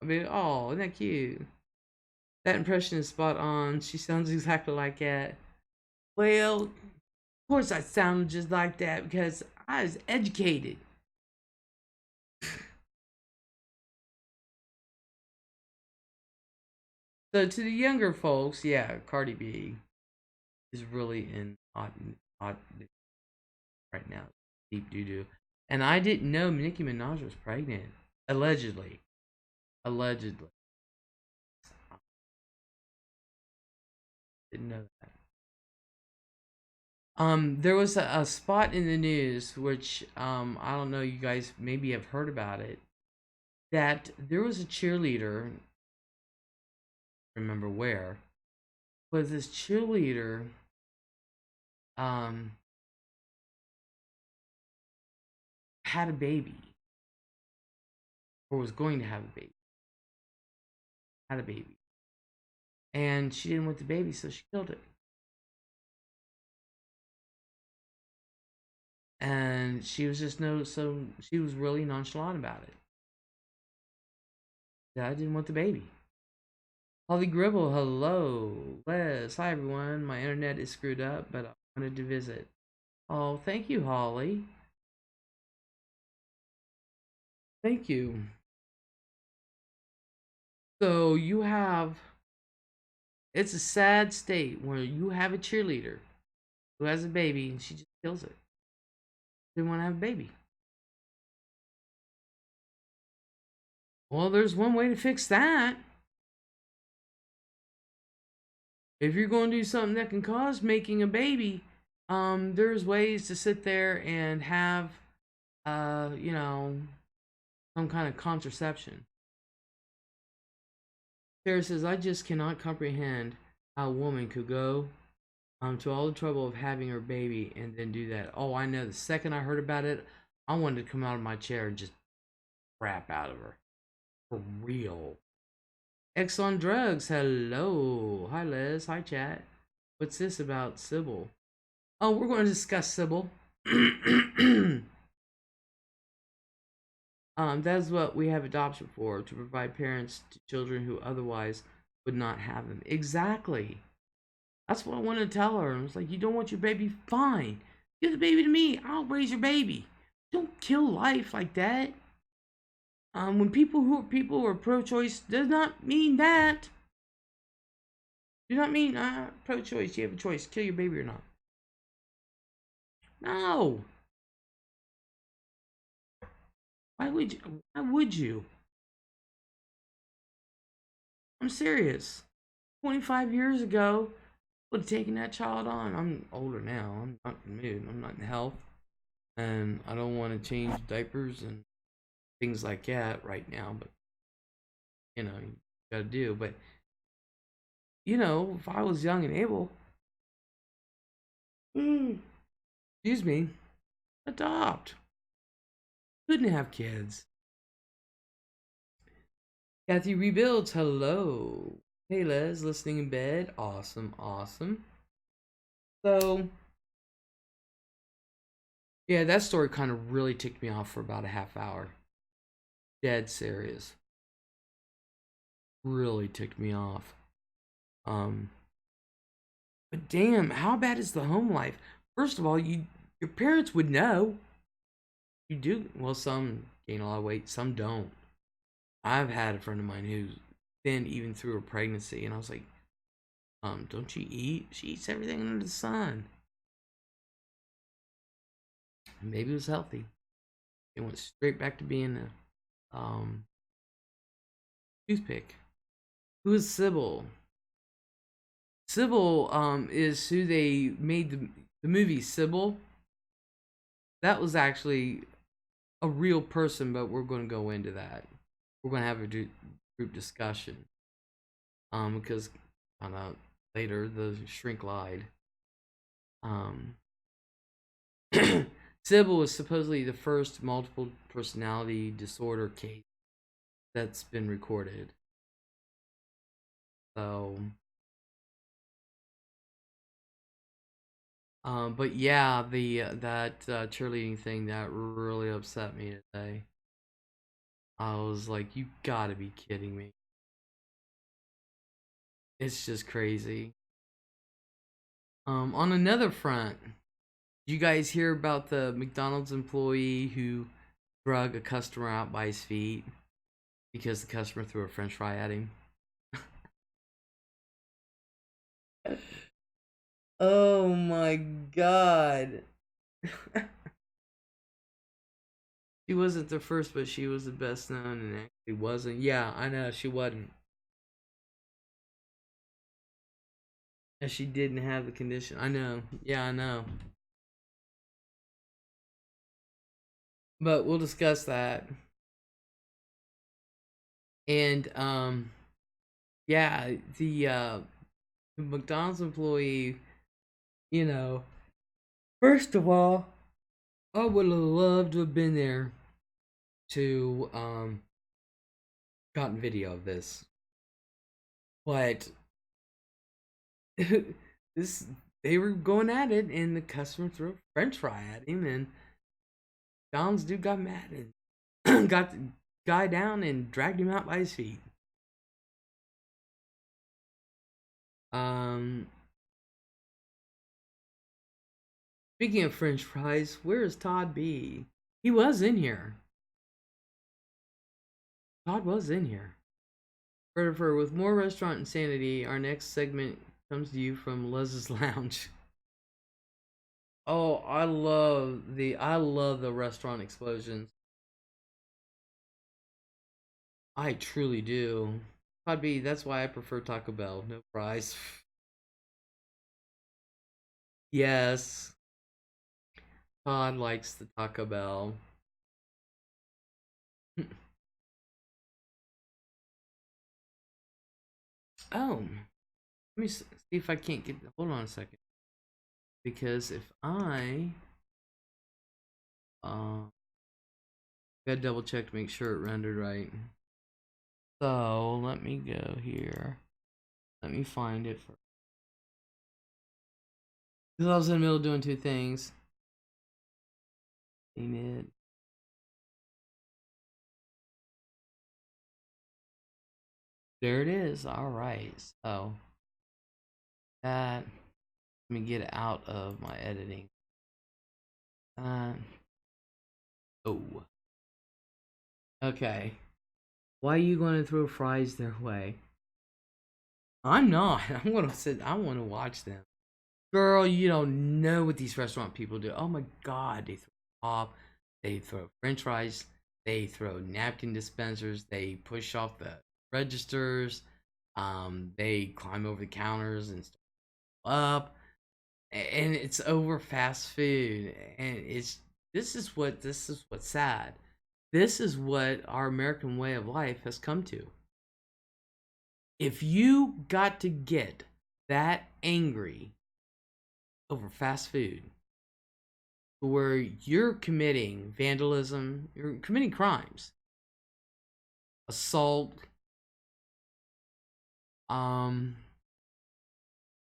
I mean, oh, isn't that cute? That impression is spot on. She sounds exactly like that. Well, of course I sounded just like that because I was educated. So to the younger folks, yeah, Cardi B is really in hot right now. Deep doo doo. And I didn't know Nicki Minaj was pregnant. Allegedly. Allegedly. Didn't know that. There was a spot in the news which I don't know, you guys maybe have heard about it. That there was a cheerleader, I don't remember where, but this cheerleader um had a baby, or was going to have a baby. Had a baby. And she didn't want the baby, so she killed it. And she was just she was really nonchalant about it. Yeah, I didn't want the baby. Holly Gribble, hello. Les, hi everyone. My internet is screwed up, but I wanted to visit. Oh, thank you, Holly. Thank you. So it's a sad state where you have a cheerleader who has a baby and she just kills it. Didn't want to have a baby. Well, there's one way to fix that. If you're going to do something that can cause making a baby, there's ways to sit there and have, some kind of contraception. Sarah says, I just cannot comprehend how a woman could go To all the trouble of having her baby and then do that. Oh, I know. The second I heard about it, I wanted to come out of my chair and just crap out of her. For real. X on drugs. Hello. Hi, Les. Hi, chat. What's this about Sybill? Oh, we're going to discuss Sybill. That's what we have adoption for, to provide parents to children who otherwise would not have them. Exactly. That's what I wanted to tell her. I was like, you don't want your baby? Fine. Give the baby to me. I'll raise your baby. Don't kill life like that. When people are pro-choice, does not mean that. Do not mean pro-choice. You have a choice, kill your baby or not. No. Why would you? Why would you? I'm serious. 25 years ago, would have taken that child on. I'm older now. I'm not in the mood. I'm not in health, and I don't want to change diapers and things like that right now. But you gotta do. But if I was young and able, excuse me, adopt. Couldn't have kids. Kathy Rebuilds, hello. Hey Les, listening in bed. Awesome, awesome. So, yeah, that story kind of really ticked me off for about a half hour. Dead serious. Really ticked me off. But damn, how bad is the home life? First of all, your parents would know. You do. Well, some gain a lot of weight, some don't. I've had a friend of mine who's thin even through her pregnancy, and I was like, don't you eat? She eats everything under the sun. Maybe it was healthy. It went straight back to being a toothpick. Who is Sybill? Sybill is who they made the movie Sybill. That was actually a real person, but we're going to go into that. We're going to have a group discussion. Because found out later the shrink lied. Sybill was supposedly the first multiple personality disorder case that's been recorded. So, but yeah, that cheerleading thing that really upset me today. I was like, you gotta be kidding me. It's just crazy. On another front, did you guys hear about the McDonald's employee who drug a customer out by his feet because the customer threw a French fry at him? Oh my god. She wasn't the first, but she was the best known and actually wasn't. Yeah, I know, she wasn't. And she didn't have the condition. I know. Yeah, I know. But we'll discuss that. And yeah, the McDonald's employee, you know, first of all, I would have loved to have been there to gotten video of this. But this they were going at it and the customer threw a French fry at him and John's dude got mad and got the guy down and dragged him out by his feet. Um Speaking of French fries, where is Todd B? He was in here. Todd was in here. For with more restaurant insanity, our next segment comes to you from LEZ'S Lounge. Oh, I love the restaurant explosions. I truly do. Todd B, that's why I prefer Taco Bell. No fries. Yes. Todd likes the Taco Bell. Oh, let me see if I can't get. Hold on a second. because if I gotta double check to make sure it rendered right. So let me go here. Let me find it for. Because I was in the middle of doing two things. Ain't it? There it is. All right. So that. Let me get it out of my editing. Oh. Okay. Why are you going to throw fries their way? I'm not. I'm gonna sit. I want to watch them. Girl, you don't know what these restaurant people do. Oh my god, they throw pop, they throw French fries, they throw napkin dispensers, they push off the registers, they climb over the counters and stuff up, and it's over fast food, and this is what's sad. This is what our American way of life has come to. If you got to get that angry over fast food, where you're committing vandalism, you're committing crimes, assault, um,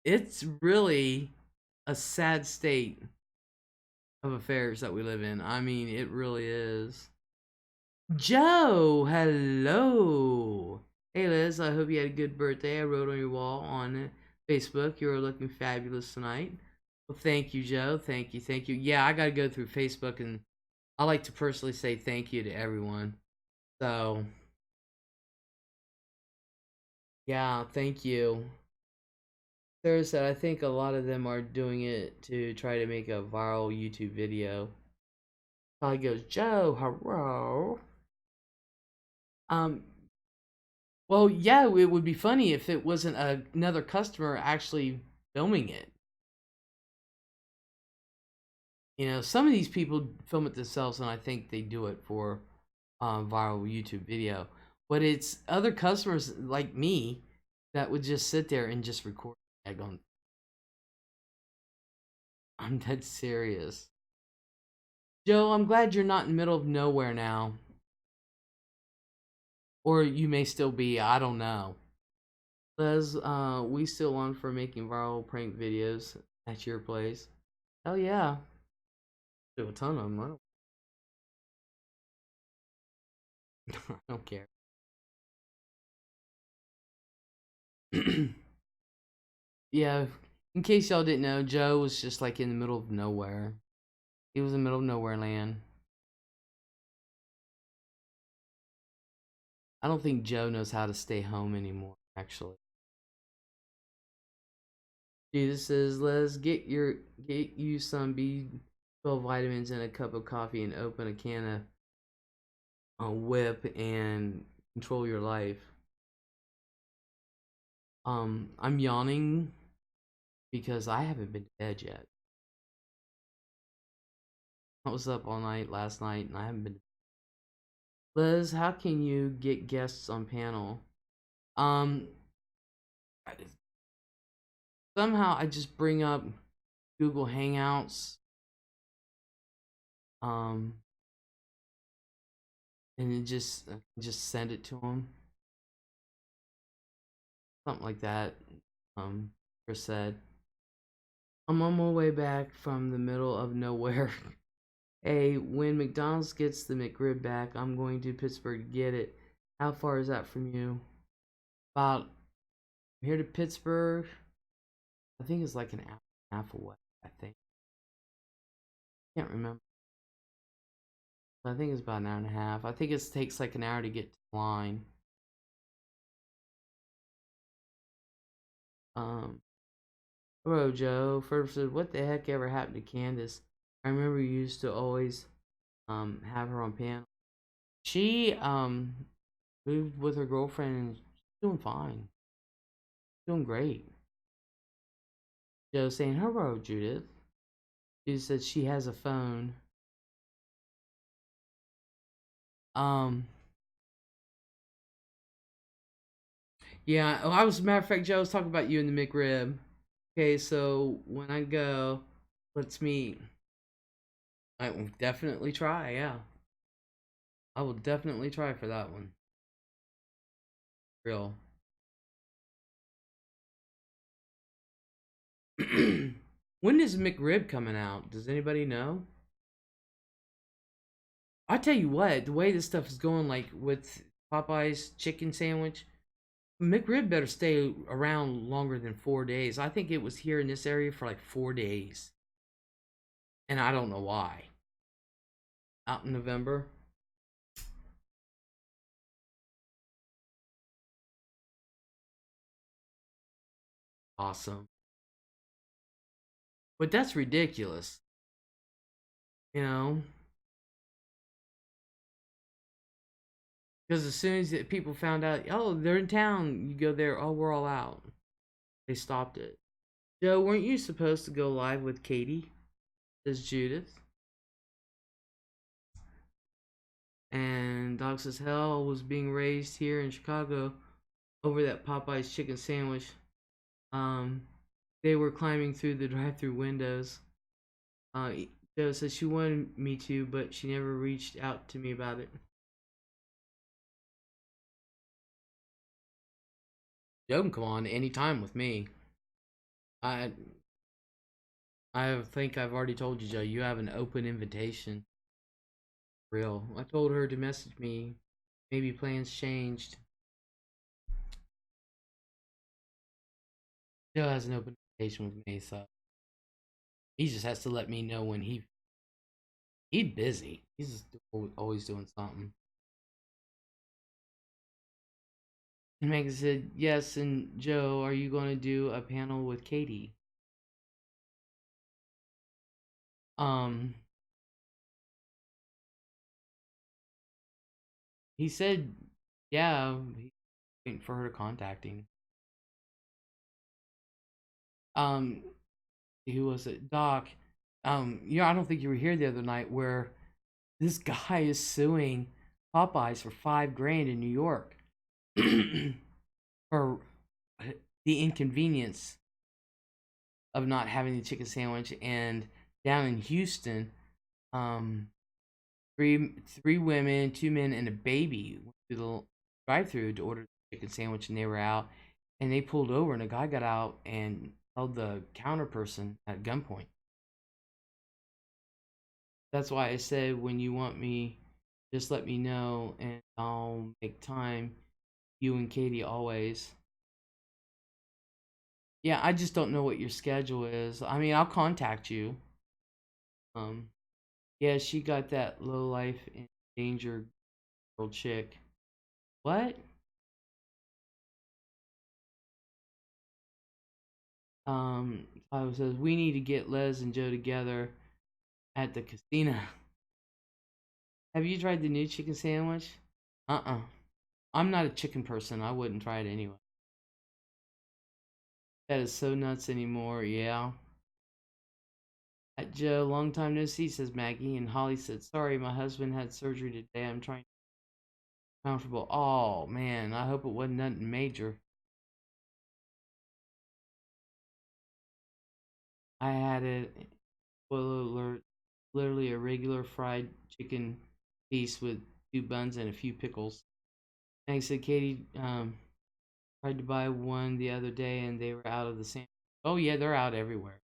it's really a sad state of affairs that we live in. I mean, it really is. Joe, hello. Hey Liz, I hope you had a good birthday. I wrote on your wall on Facebook, you were looking fabulous tonight. Well, thank you, Joe. Thank you, thank you. Yeah, I gotta go through Facebook, and I like to personally say thank you to everyone. So, yeah, thank you. Sarah said, I think a lot of them are doing it to try to make a viral YouTube video. Holly goes, Joe, hello. Um, well, yeah, it would be funny if it wasn't another customer actually filming it. You know, some of these people film it themselves, and I think they do it for viral YouTube video. But it's other customers like me that would just sit there and just record. Going, I'm dead serious. Joe, I'm glad you're not in the middle of nowhere now. Or you may still be, I don't know. Les, we still on for making viral prank videos at your place. Hell yeah. Do a ton of them. I don't care. Yeah, in case y'all didn't know, Joe was just like in the middle of nowhere. He was in the middle of nowhere land. I don't think Joe knows how to stay home anymore, actually. Jesus says, "Let's get you some B12 vitamins and a cup of coffee and open a can of whip and control your life." I'm yawning because I haven't been to bed yet. I was up all night last night and I haven't been. Liz, how can you get guests on panel? Um, somehow I just bring up Google Hangouts. Um, and it just send it to them. Something like that. Chris said. I'm on my way back from the middle of nowhere. Hey, when McDonald's gets the McRib back, I'm going to Pittsburgh to get it. How far is that from you? About here to Pittsburgh, I think it's like an hour and a half away. I think. Can't remember. I think it's about an hour and a half. I think it takes like an hour to get to the line. Hello, Joe. First said, what the heck ever happened to Candace? I remember you used to always have her on panel. She moved with her girlfriend and she's doing fine. Doing great. Joe saying, hello, Judith. She said she has a phone. Yeah, oh, I was, matter of fact, Joe, I was talking about you in the McRib. Okay, so when I go, lets me. I will definitely try. Yeah, I will definitely try for that one. Real. When is McRib coming out? Does anybody know? I tell you what, the way this stuff is going, like with Popeye's chicken sandwich, McRib better stay around longer than 4 days. I think it was here in this area for like 4 days, and I don't know why. Out in November. Awesome. But that's ridiculous. You know, because as soon as people found out, oh, they're in town, you go there, oh, we're all out. They stopped it. Joe, weren't you supposed to go live with Katie as Judith? And Dog Says Hell was being raised here in Chicago over that Popeye's chicken sandwich. Um, they were climbing through the drive-through windows. Joe says she wanted me to, but she never reached out to me about it. Joe can come on anytime with me. I I think I've already told you, Joe. You have an open invitation. Real. I told her to message me. Maybe plans changed. Joe has an open invitation with me, so he just has to let me know when he's busy. He's just always doing something. And Megan said, yes, and Joe, are you going to do a panel with Katie? Um, he said, yeah, he's waiting for her to contact him. Um, who was it? Doc. I don't think you were here the other night where this guy is suing Popeyes for 5 grand in New York for the inconvenience of not having the chicken sandwich. And down in Houston, um, three women, 2 men, and a baby went through the drive-through to order the chicken sandwich, and they were out, and they pulled over, and a guy got out and held the counter person at gunpoint. That's why I said when you want me, just let me know, and I'll make time. You and Katie always. Yeah, I just don't know what your schedule is. I mean, I'll contact you. Um, yeah, she got that low life in danger girl chick. What? I says we need to get Les and Joe together at the casino. Have you tried the new chicken sandwich? Uh-uh. I'm not a chicken person. I wouldn't try it anyway. That is so nuts anymore. Yeah. At Joe, long time no see, says Maggie. And Holly said, sorry, my husband had surgery today. I'm trying to be comfortable. Oh, man. I hope it wasn't nothing major. I had it, spoiler alert, literally a regular fried chicken piece with 2 buns and a few pickles. And he said, Katie tried to buy one the other day and they were out of the same. Oh, yeah, they're out everywhere.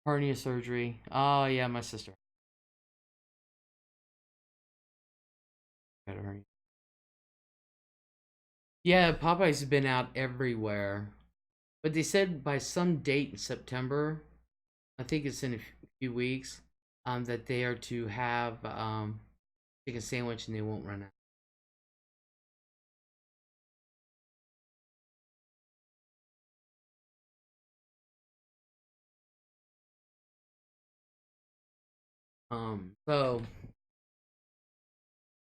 Hernia surgery. Oh, yeah, my sister had a hernia. Yeah, Popeye's has been out everywhere. But they said by some date in September, I think it's in a few weeks, that they are to have chicken sandwich and they won't run out. So,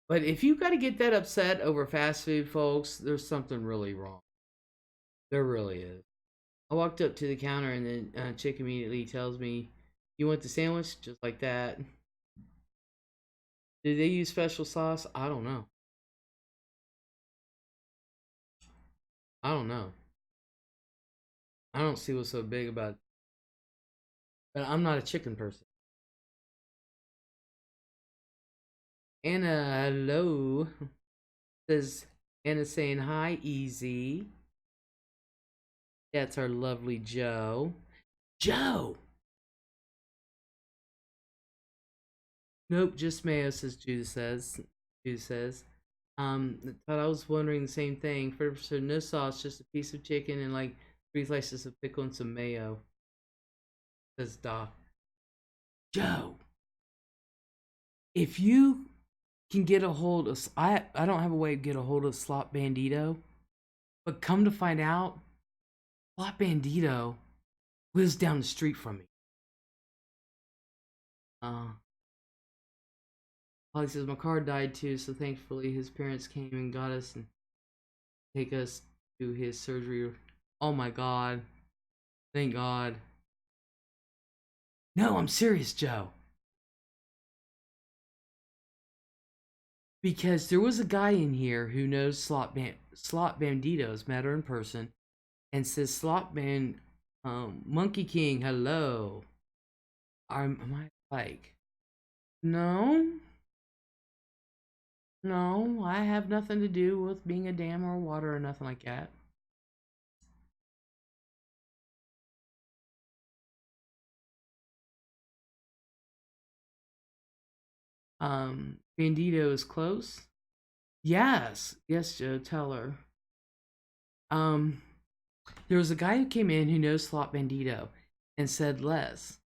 but if you got to get that upset over fast food, folks, there's something really wrong. There really is. I walked up to the counter and then chick immediately tells me, "You want the sandwich?" Just like that. Did they use special sauce? I don't know. I don't know. I don't see what's so big about it. but I'm not a chicken person. Anna, hello. Says Anna saying hi, Easy. That's our lovely Joe. Joe! Nope, just mayo, says Judah says. Judah says. Thought I was wondering the same thing. For no sauce, just a piece of chicken and like 3 slices of pickle and some mayo. Says Doc. Joe, if you can get a hold of, I don't have a way to get a hold of Slot Bandito, but come to find out, Slot Bandito lives down the street from me. Holly says my car died too, so thankfully his parents came and got us and take us to his surgery. Oh my god. Thank God. No, I'm serious, Joe. Because there was a guy in here who knows Slot Banditos, met her in person, and says Monkey King, hello. Am I like, no, no, I have nothing to do with being a dam or water or nothing like that. Bandito is close. Yes, yes, Joe, tell her. There was a guy who came in who knows Slot Bandito and said, Les,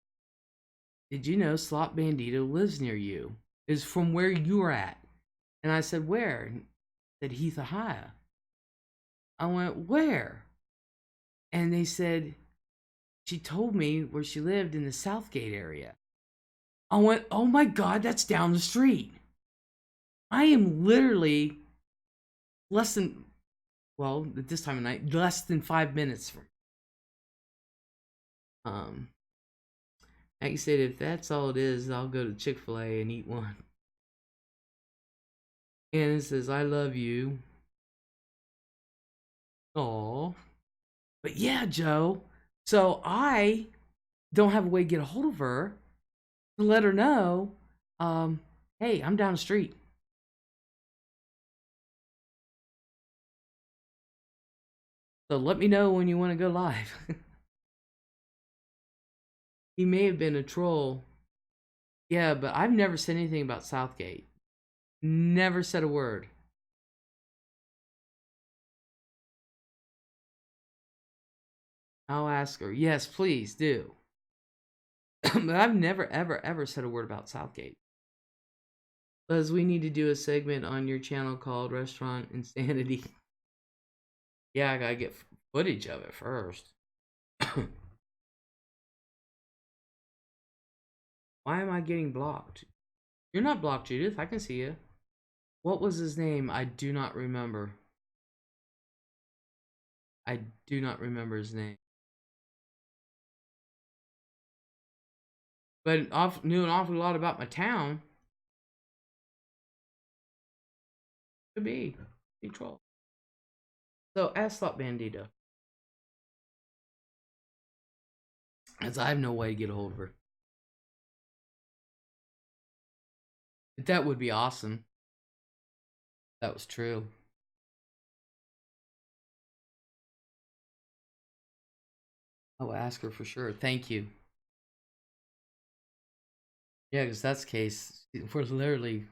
did you know Slot Bandito lives near you? Is from where you are at. And I said, where? He said, Heath, Ohio. I went, where? And they said, she told me where she lived in the Southgate area. I went, oh my God, that's down the street. I am literally less than, well, at this time of night, less than 5 minutes from. Like you said, if that's all it is, I'll go to Chick-fil-A and eat one. And it says, I love you. Aw. But yeah, Joe. So I don't have a way to get a hold of her to let her know, hey, I'm down the street. So let me know when you want to go live. He may have been a troll. Yeah, but I've never said anything about Southgate. Never said a word. I'll ask her. Yes, please do. But I've never, ever, ever said a word about Southgate. Les, we need to do a segment on your channel called Restaurant Insanity. Yeah, I gotta get footage of it first. Why am I getting blocked? You're not blocked, Judith. I can see you. What was his name? I do not remember. I do not remember his name. But knew an awful lot about my town. Could be. Be troll. So, ask Slot Bandito. As I have no way to get a hold of her. But that would be awesome. That was true. I will ask her for sure. Thank you. Yeah, because that's the case. We're literally,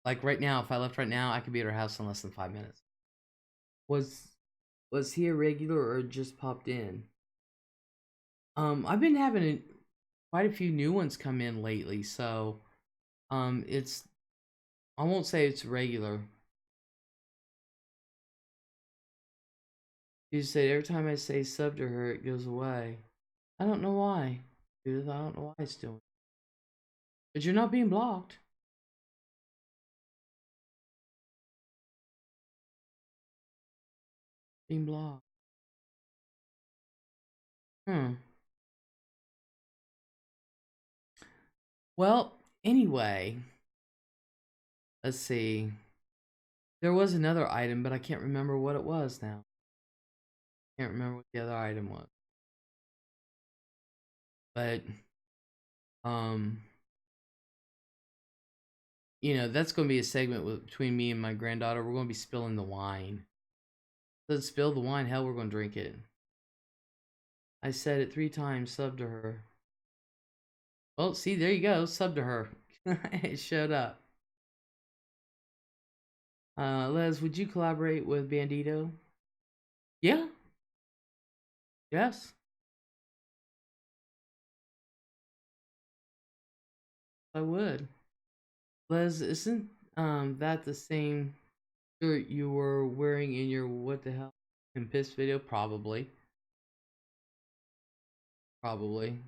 like right now, if I left right now, I could be at her house in less than 5 minutes. Was he a regular or just popped in? I've been having quite a few new ones come in lately, so it's, I won't say it's regular. You said every time I say sub to her, it goes away. I don't know why, Judith. I don't know why it's doing. But you're not being blocked. Being blocked. Well, anyway, let's see. There was another item, but I can't remember what it was now. Can't remember what the other item was. But um, you know, that's going to be a segment between me and my granddaughter. We're going to be spilling the wine. Let's spill the wine. Hell, we're going to drink it. I said it 3 times. Sub to her. Well, see, there you go. Sub to her. It showed up. Les, would you collaborate with Bandito? Yeah. Yes. I would. Les, isn't that the same shirt you were wearing in your what the hell and piss video? Probably. Probably.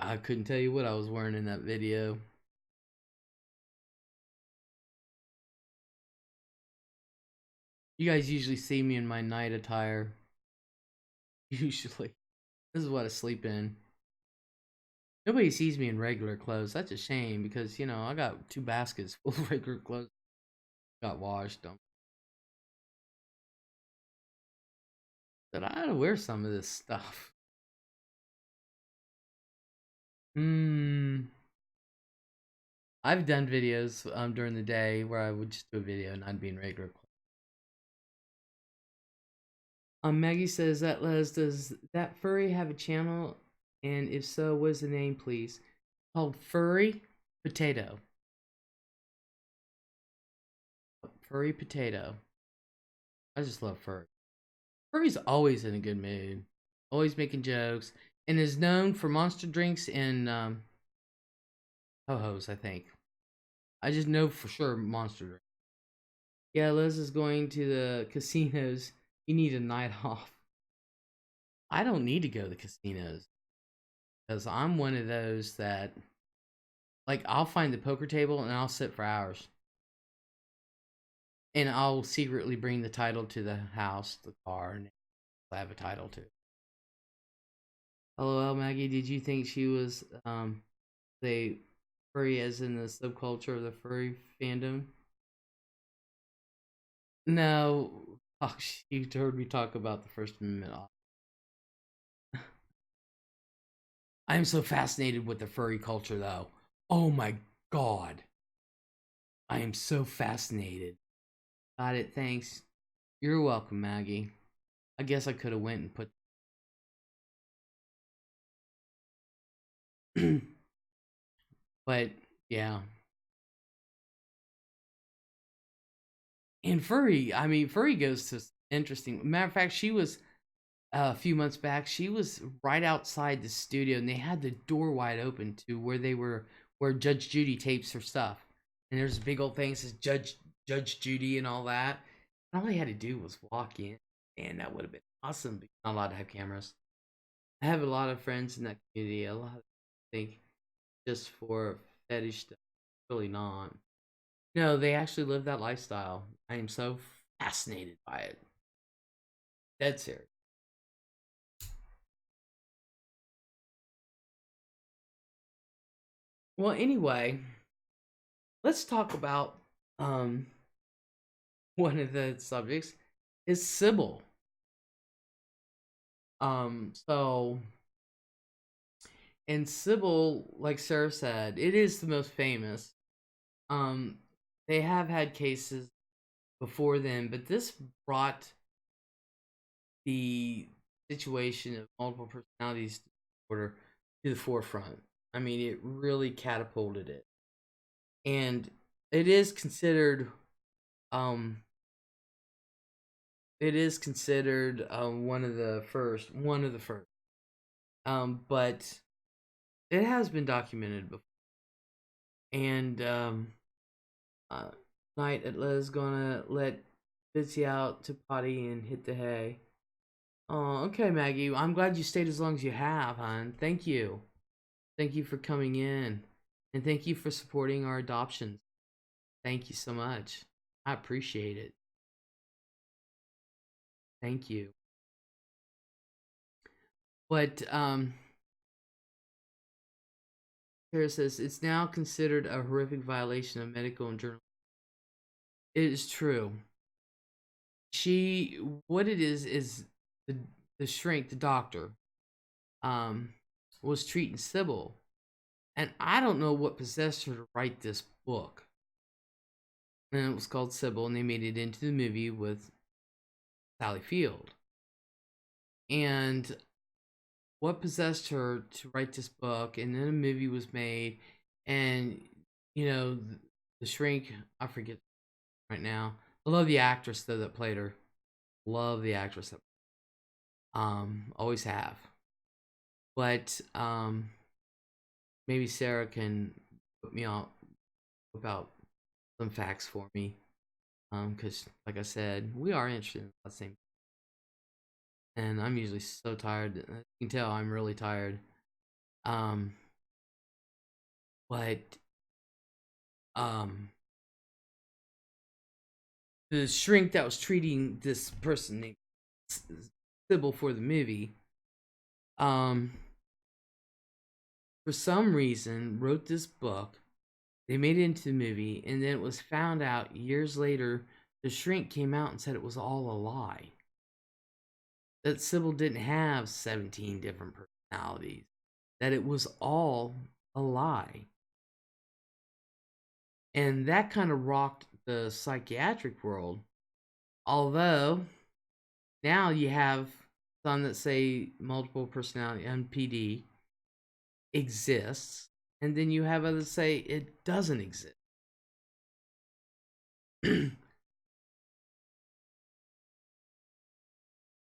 I couldn't tell you what I was wearing in that video. You guys usually see me in my night attire. Usually. This is what I sleep in. Nobody sees me in regular clothes. That's a shame because, you know, I got 2 baskets full of regular clothes. Got washed. But I gotta wear some of this stuff. I've done videos during the day where I would just do a video and I'd be in regular clothes. Maggie says that Les, does that furry have a channel? And if so, what is the name, please? Called Furry Potato. Furry Potato. I just love furry. Furry's always in a good mood, always making jokes, and is known for monster drinks and ho-hos, I think. I just know for sure monster drinks. Yeah, Liz is going to the casinos. You need a night off. I don't need to go to the casinos because I'm one of those that, like, I'll find the poker table and I'll sit for hours. And I'll secretly bring the title to the house, the car, and I have a title to it. LOL, Maggie, did you think she was the furry as in the subculture of the furry fandom? No. Oh, you heard me talk about the First Amendment. I am so fascinated with the furry culture, though. Oh my god. I am so fascinated. Got it, thanks. You're welcome, Maggie. I guess I could have went and put... But, yeah. And furry, I mean, furry goes to interesting. Matter of fact, she was a few months back. She was right outside the studio, and they had the door wide open to where they were, where Judge Judy tapes her stuff. And there's a big old thing that says Judge Judy and all that. And all they had to do was walk in, and that would have been awesome. But not allowed to have cameras. I have a lot of friends in that community. A lot of think just for fetish stuff. Really not. No, they actually live that lifestyle. I am so fascinated by it. Dead serious. Well, anyway, let's talk about um one of the subjects is Sybill. So and Sybill, like Sarah said, it is the most famous. Um, they have had cases before then, but this brought the situation of multiple personalities disorder to the forefront. I mean, it really catapulted it, and it is considered um one of the first. But it has been documented before, and night at Les gonna let Bitsy out to potty and hit the hay. Oh, okay, Maggie. I'm glad you stayed as long as you have, hon. Thank you. Thank you for coming in. And thank you for supporting our adoptions. Thank you so much. I appreciate it. Thank you. But Sarah says it's now considered a horrific violation of medical and journal. It is true. she what it is the the shrink, the doctor, um, was treating Sybil, and I don't know what possessed her to write this book. And it was called Sybil, and they made it into the movie with Sally Field. And what possessed her to write this book? And then a movie was made, and you know, the shrink, I forget right now. I love the actress though that played her. Love the actress that always have. But maybe Sarah can put me on about some facts for me. Because like I said, we are interested in the same. And I'm usually so tired. You can tell I'm really tired. Um, but um, the shrink that was treating this person named Sybil for the movie, um, for some reason wrote this book. They made it into the movie, and then it was found out years later. The shrink came out and said it was all a lie. That Sybil didn't have 17 different personalities. That it was all a lie. And that kind of rocked the psychiatric world. Although, now you have some that say multiple personality, MPD, exists. And then you have others say it doesn't exist.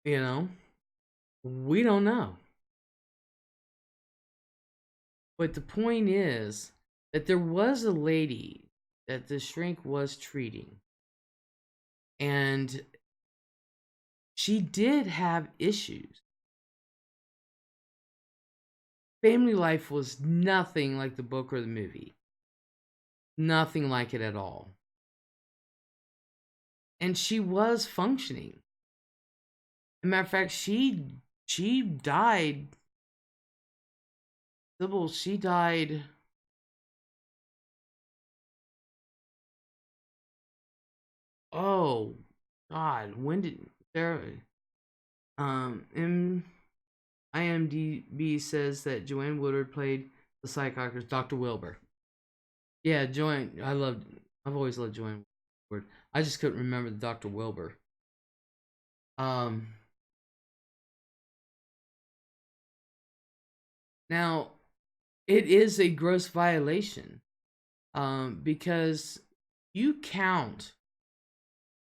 You know, we don't know. But the point is that there was a lady that the shrink was treating. And she did have issues. Family life was nothing like the book or the movie. Nothing like it at all. And she was functioning. As a matter of fact, she died. Sybil, she died. Oh God, when did there? In IMDb says that Joanne Woodward played the psychiatrist Dr. Wilbur. Yeah, Joanne. I've always loved Joanne Woodward. I just couldn't remember the Dr. Wilbur. Um. Now, it is a gross violation. Because you count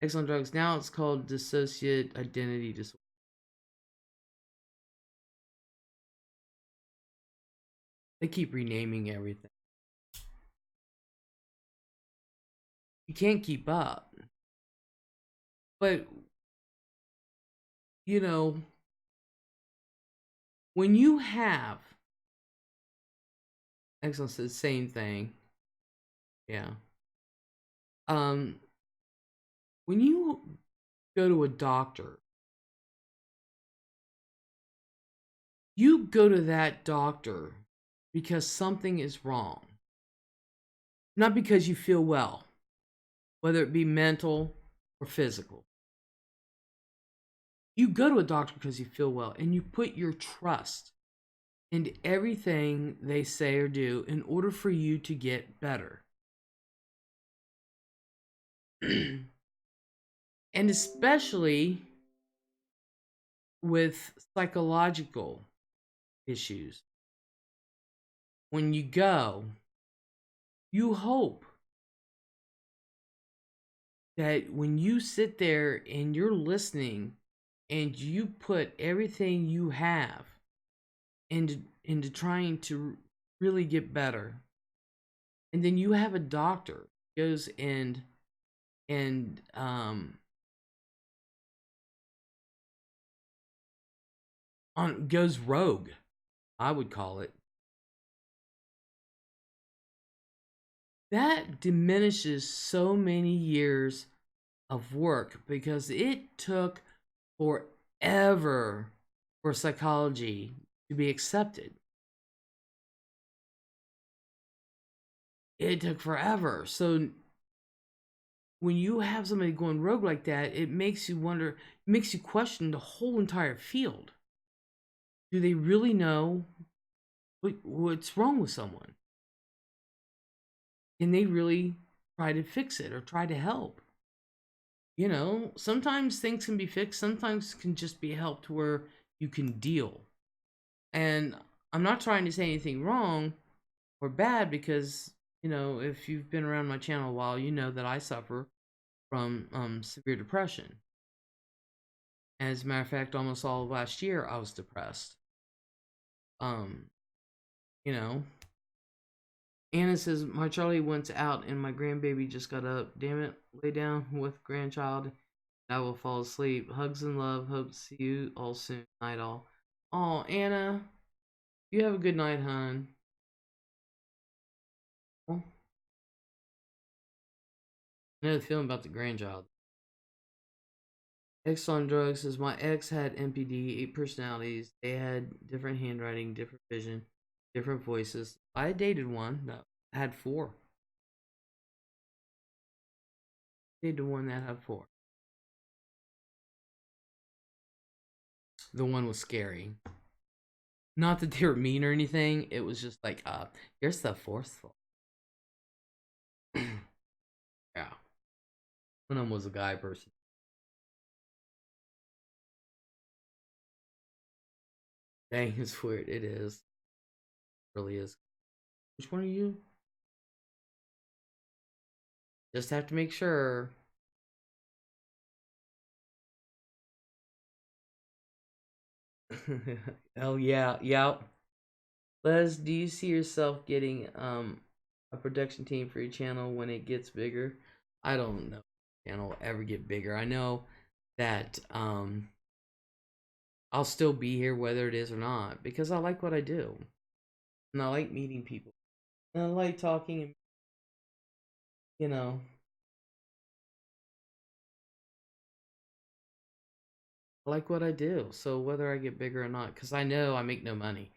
X on drugs. Now it's called dissociate identity disorder. They keep renaming everything. You can't keep up. But, you know, when you have, Exxon says same thing. Yeah. Um, when you go to a doctor, you go to that doctor because something is wrong. Not because you feel well, whether it be mental or physical. You go to a doctor because you feel well, and you put your trust into everything they say or do in order for you to get better. And especially with psychological issues. When you go, you hope that when you sit there and you're listening and you put everything you have into trying to really get better, and then you have a doctor goes and goes rogue, I would call it. That diminishes so many years of work because it took forever for psychology to be accepted. It took forever. So when you have somebody going rogue like that, it makes you wonder, it makes you question the whole entire field. Do they really know what's wrong with someone? Can they really try to fix it or try to help? You know, sometimes things can be fixed, sometimes can just be helped where you can deal. And I'm not trying to say anything wrong or bad because, you know, if you've been around my channel a while, you know that I suffer from severe depression. As a matter of fact, almost all of last year I was depressed. Um, you know, Anna says my Charlie went out and my grandbaby just got up. Damn it, lay down with grandchild. I will fall asleep. Hugs and love. Hope to see you all soon. Night all. Oh, Anna, you have a good night, hon. Well, I know the feeling about the grandchild. Ex on drugs says my ex had MPD, 8 personalities. They had different handwriting, different vision, different voices. I dated one that had 4. Dated one that had 4. The one was scary. Not that they were mean or anything. It was just like, you're so forceful. Yeah. One of them was a guy person. Dang, it's weird. It is. It really is. Which one are you? Just have to make sure. Oh yeah, yeah. Les, do you see yourself getting a production team for your channel when it gets bigger? I don't know if the channel will ever get bigger. I know that I'll still be here whether it is or not because I like what I do. And I like meeting people. And I like talking and you know, I like what I do. So whether I get bigger or not, because I know I make no money.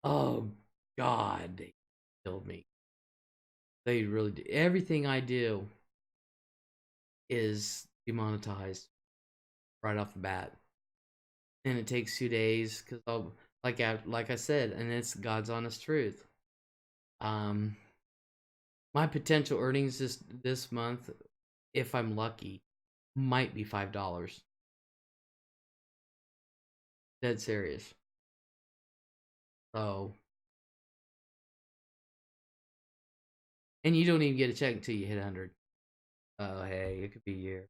Oh God, they killed me. They really do. Everything I do is demonetized right off the bat, and it takes 2 days because I'll like I said, and it's God's honest truth. Um, my potential earnings this month, if I'm lucky, might be $5. Dead serious. So, and you don't even get a check until you hit 100. Oh, hey, it could be a year.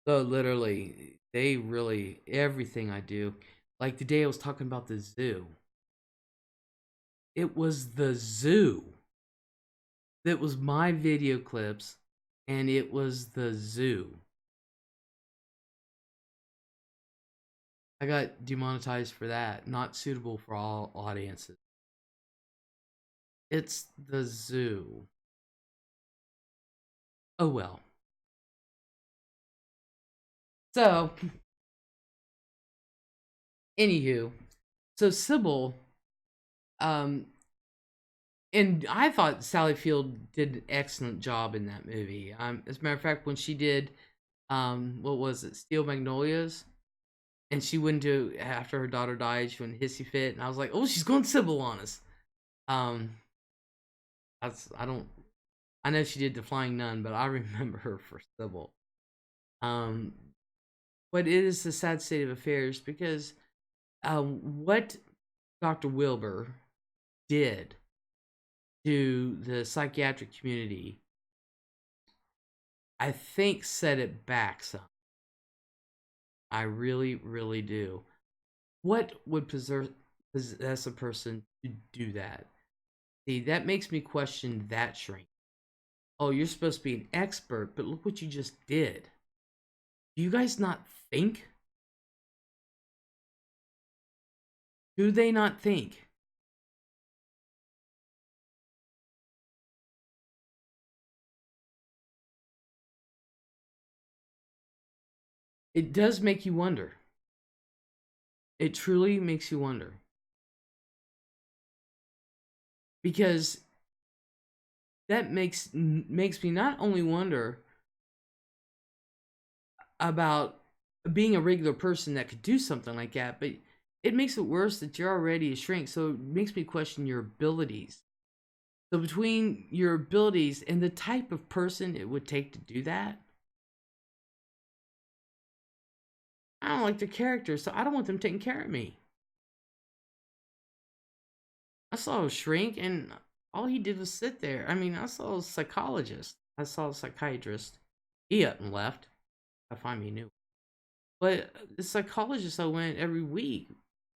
So literally, they really everything I do. Like the day I was talking about the zoo, it was the zoo that was my video clips, and it was the zoo. I got demonetized for that. Not suitable for all audiences. It's the zoo. Oh well. So, anywho, so Sybill, um, and I thought Sally Field did an excellent job in that movie. As a matter of fact, when she did, what was it, Steel Magnolias, and she went to after her daughter died, she went hissy fit, and I was like, oh, she's going Sybill on us. Um, I don't. I know she did The Flying Nun, but I remember her for Sybill. Um, but it is a sad state of affairs because what Dr. Wilbur did to the psychiatric community, I think, set it back some. I really, really do. What would possess a person to do that? See, that makes me question that shrink. Oh, you're supposed to be an expert, but look what you just did. Do you guys not think? Do they not think? It does make you wonder. It truly makes you wonder. Because that makes me not only wonder about being a regular person that could do something like that, but it makes it worse that you're already a shrink. So it makes me question your abilities. So between your abilities and the type of person it would take to do that, I don't like their character, so I don't want them taking care of me. I saw a shrink and all he did was sit there. I mean, I saw a psychologist. I saw a psychiatrist. He up and left. I find me new. But the psychologist, I went every week,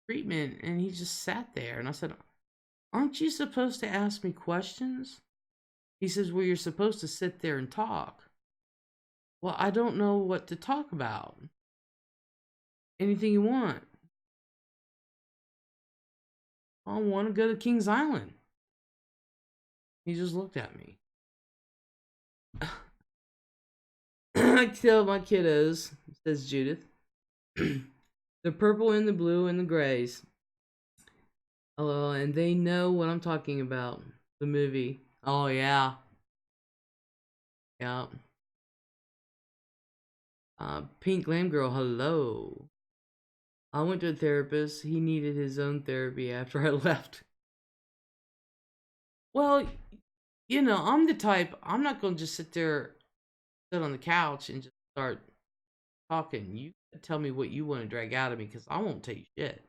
treatment, and he just sat there. And I said, aren't you supposed to ask me questions? He says, well, you're supposed to sit there and talk. Well, I don't know what to talk about. Anything you want. I want to go to Kings Island. He just looked at me. I tell my kiddos, says Judith, the purple and the blue and the grays. Oh, and they know what I'm talking about. The movie. Oh, yeah. Yeah. Pink Glam Girl, hello. I went to a therapist. He needed his own therapy after I left. Well, you know, I'm the type, I'm not going to just sit on the couch and just start talking. You tell me what you want to drag out of me because I won't tell you shit.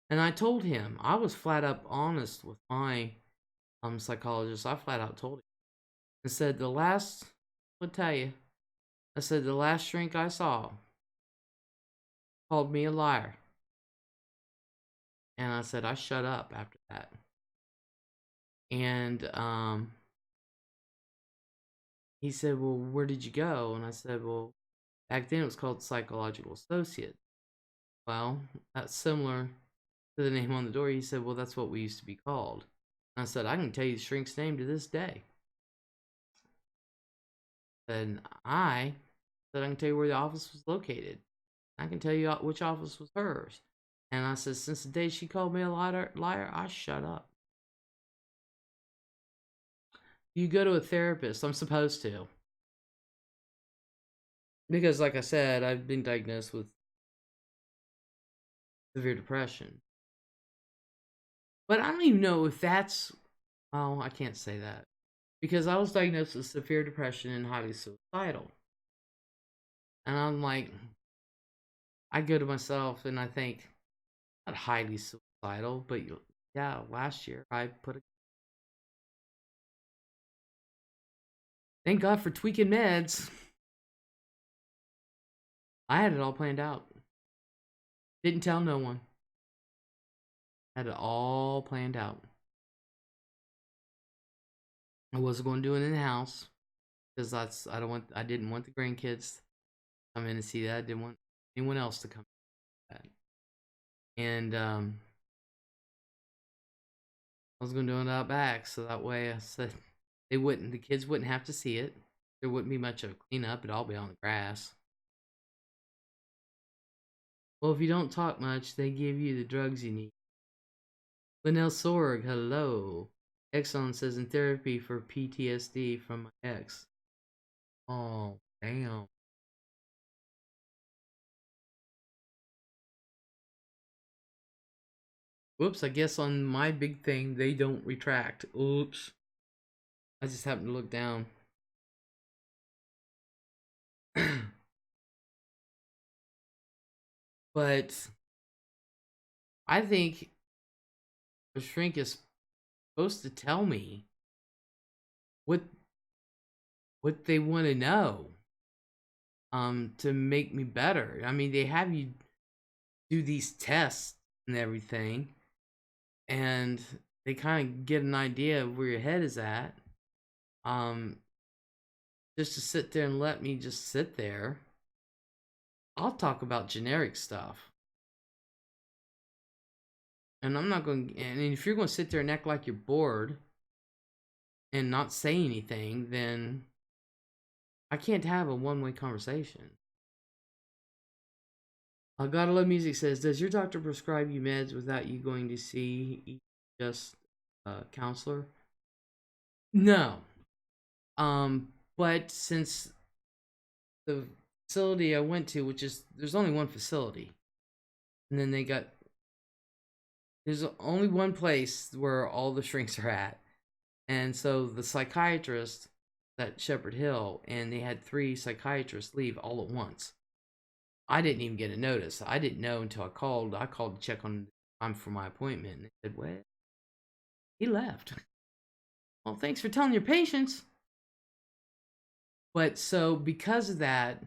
And I told him, I was flat up honest with my psychologist. I flat out told him. I said, I'll tell you, I said, the last shrink I saw called me a liar. And I said, I shut up after that. And he said, well, where did you go? And I said, well, back then it was called Psychological Associate. Well, that's similar to the name on the door. He said, well, that's what we used to be called. And I said, I can tell you the shrink's name to this day. And I said, I can tell you where the office was located. I can tell you which office was hers. And I said, since the day she called me a liar, I shut up. You go to a therapist. I'm supposed to. Because, like I said, I've been diagnosed with severe depression. But I don't even know if that's... Oh, I can't say that. Because I was diagnosed with severe depression and highly suicidal. And I'm like... I go to myself and I think... Not highly suicidal, but yeah, last year I put a... Thank God for tweaking meds. I had it all planned out. Didn't tell no one. Had it all planned out. I wasn't going to do it in the house because I didn't want the grandkids to come in and see that. I didn't want anyone else to come to that. And I was going to do it out back so that way I said the kids wouldn't have to see it. There wouldn't be much of a cleanup. It'd all be on the grass. Well, if you don't talk much, they give you the drugs you need. Linnell Sorg, hello. Exxon says in therapy for PTSD from my ex. Oh, damn. Whoops, I guess on my big thing, they don't retract. Oops. I just happened to look down. But I think the shrink is supposed to tell me what they want to know to make me better. I mean, they have you do these tests and everything, and they kind of get an idea of where your head is at. Just to sit there and let me just sit there. I'll talk about generic stuff. And I'm not going to, and if you're going to sit there and act like you're bored and not say anything, then I can't have a one-way conversation. Gotta Love Music says, does your doctor prescribe you meds without you going to see just a counselor? No. But since the facility I went to, which is there's only one facility, and then there's only one place where all the shrinks are at, and so the psychiatrist at Shepherd Hill, and they had 3 psychiatrists leave all at once. I didn't even get a notice. I didn't know until I called. I called to check on time for my appointment, and they said, "Well, he left." Well, thanks for telling your patients. But so because of that,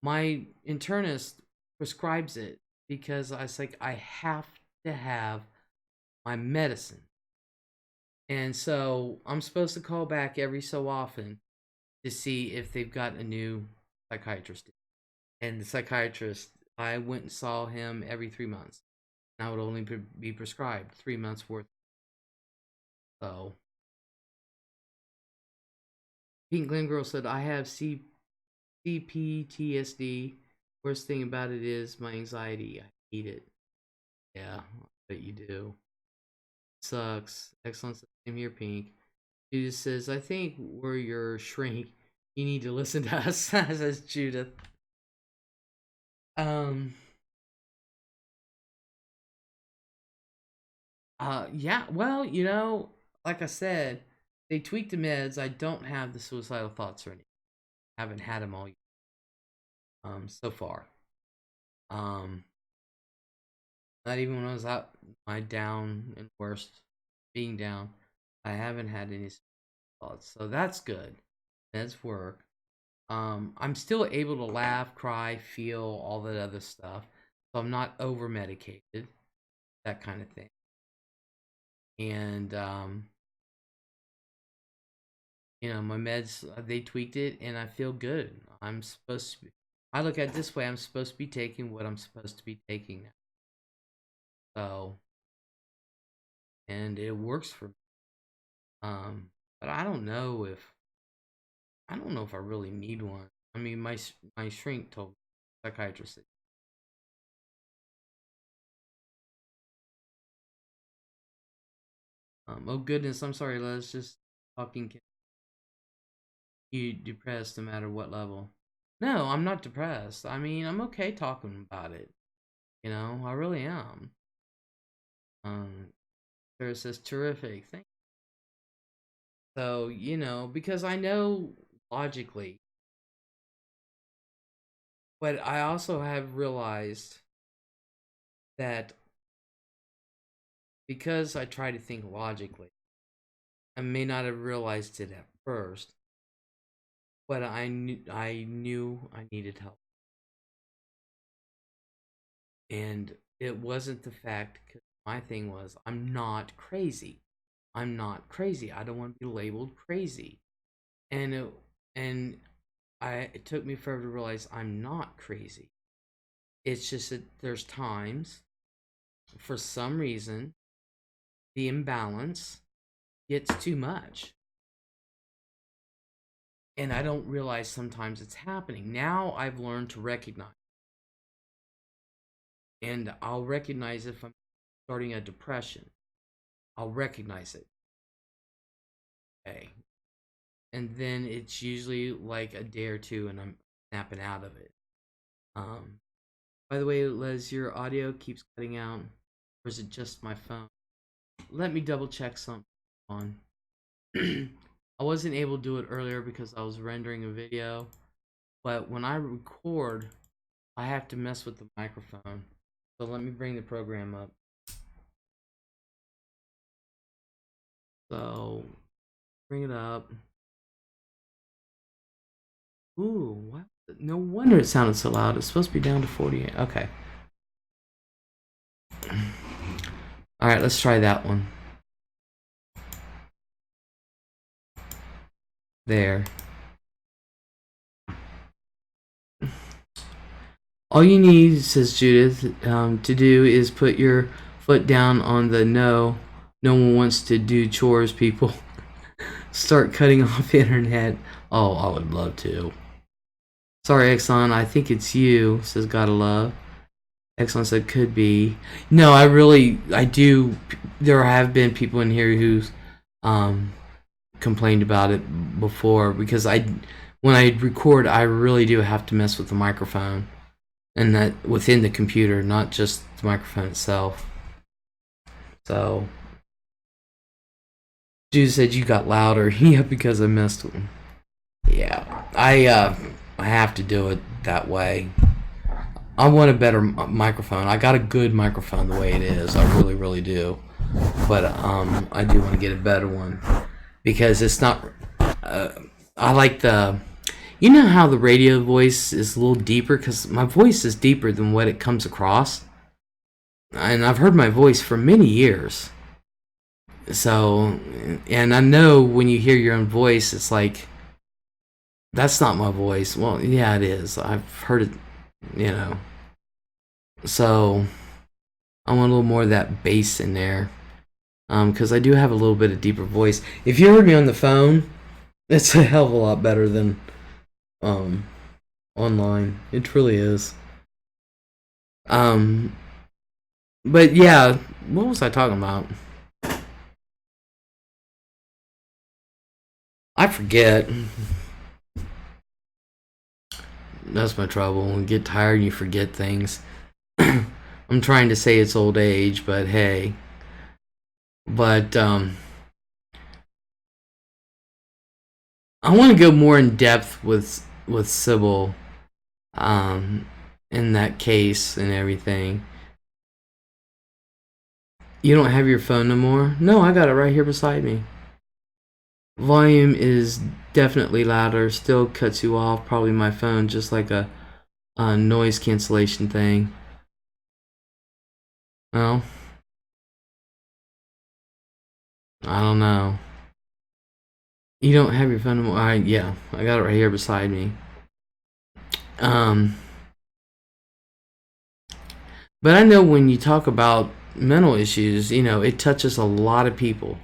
my internist prescribes it because I was like, I have to have my medicine. And so I'm supposed to call back every so often to see if they've got a new psychiatrist. And the psychiatrist, I went and saw him every 3 months. And I would only be prescribed 3 months worth. So Pink Glen Girl said, I have CPTSD. Worst thing about it is my anxiety. I hate it. Yeah, I bet you do. Sucks. Excellent. Same here, Pink. Judith says, I think we're your shrink. You need to listen to us, says Judith. Um, yeah, well, like I said, they tweaked the meds. I don't have the suicidal thoughts or anything. I haven't had them all yet, so far. Um, Not even when I was out, my down and worst, being down, I haven't had any thoughts. So that's good. Meds work. I'm still able to laugh, cry, feel all that other stuff. So I'm not over medicated, that kind of thing. And my meds, they tweaked it and I feel good. I look at it this way, I'm supposed to be taking what I'm supposed to be taking now. So, and it works for me. But I don't know if I really need one. I mean, my shrink told me, psychiatrist. Oh goodness, I'm sorry, Les. Just talking. You depressed no matter what level? No, I'm not depressed. I mean, I'm okay talking about it. I really am. Sarah says terrific. Thank you. So because I know logically, but I also have realized that because I try to think logically, I may not have realized it at first, but I knew I needed help. And it wasn't the fact, because my thing was, I'm not crazy. I'm not crazy. I don't want to be labeled crazy. And it took me forever to realize I'm not crazy. It's just that there's times, for some reason, the imbalance gets too much. And I don't realize sometimes it's happening. Now I've learned to recognize. And I'll recognize if I'm starting a depression. I'll recognize it. Okay. And then it's usually like a day or two and I'm snapping out of it. By the way, Les, your audio keeps cutting out. Or is it just my phone? Let me double check something on. I wasn't able to do it earlier because I was rendering a video. But when I record, I have to mess with the microphone. So let me bring the program up. So, bring it up. Ooh, what? No wonder it sounded so loud. It's supposed to be down to 48. Okay. Alright, let's try that one. There. All you need, says Judith, to do is put your foot down on the no one wants to do chores, people. Start cutting off internet. Oh, I would love to. Sorry, Exxon, I think it's you, says Gotta Love. Exxon said could be. No, I do. There have been people in here who's complained about it before, because when I record, I really do have to mess with the microphone, and that within the computer, not just the microphone itself. So, Jude said you got louder. Yeah, because I messed with him. Yeah, I have to do it that way. I want a better microphone. I got a good microphone the way it is. I really, really do. But I do want to get a better one, because it's not. I like the. You know how the radio voice is a little deeper, because my voice is deeper than what it comes across, and I've heard my voice for many years. So, and I know when you hear your own voice, it's like, that's not my voice. Well, yeah, it is. I've heard it, So, I want a little more of that bass in there. Because I do have a little bit of deeper voice. If you heard me on the phone, it's a hell of a lot better than online. It really is. But yeah, what was I talking about? I forget. That's my trouble. When you get tired and you forget things. I'm trying to say it's old age, but hey. But I want to go more in depth with Sybill, in that case and everything. You don't have your phone no more? No, I got it right here beside me. Volume is definitely louder. Still cuts you off. Probably my phone, just like a noise cancellation thing. Well, I don't know. You don't have your phone anymore? Yeah, I got it right here beside me. But I know when you talk about mental issues, it touches a lot of people.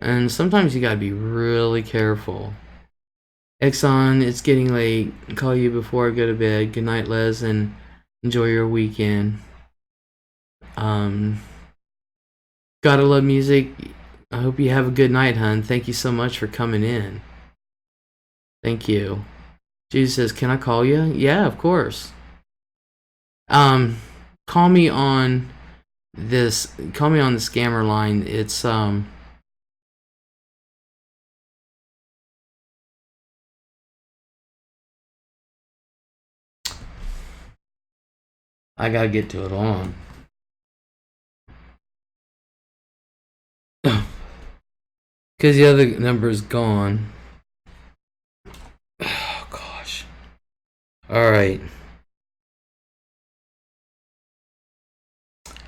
And sometimes you gotta be really careful. Exxon, it's getting late. I'll call you before I go to bed. Good night, Les, and enjoy your weekend. Gotta love music. I hope you have a good night, hun. Thank you so much for coming in. Thank you. Jesus says, can I call you? Yeah, of course. Call me on the scammer line. It's I gotta get to it on. Because the other number is gone. Oh, gosh. Alright.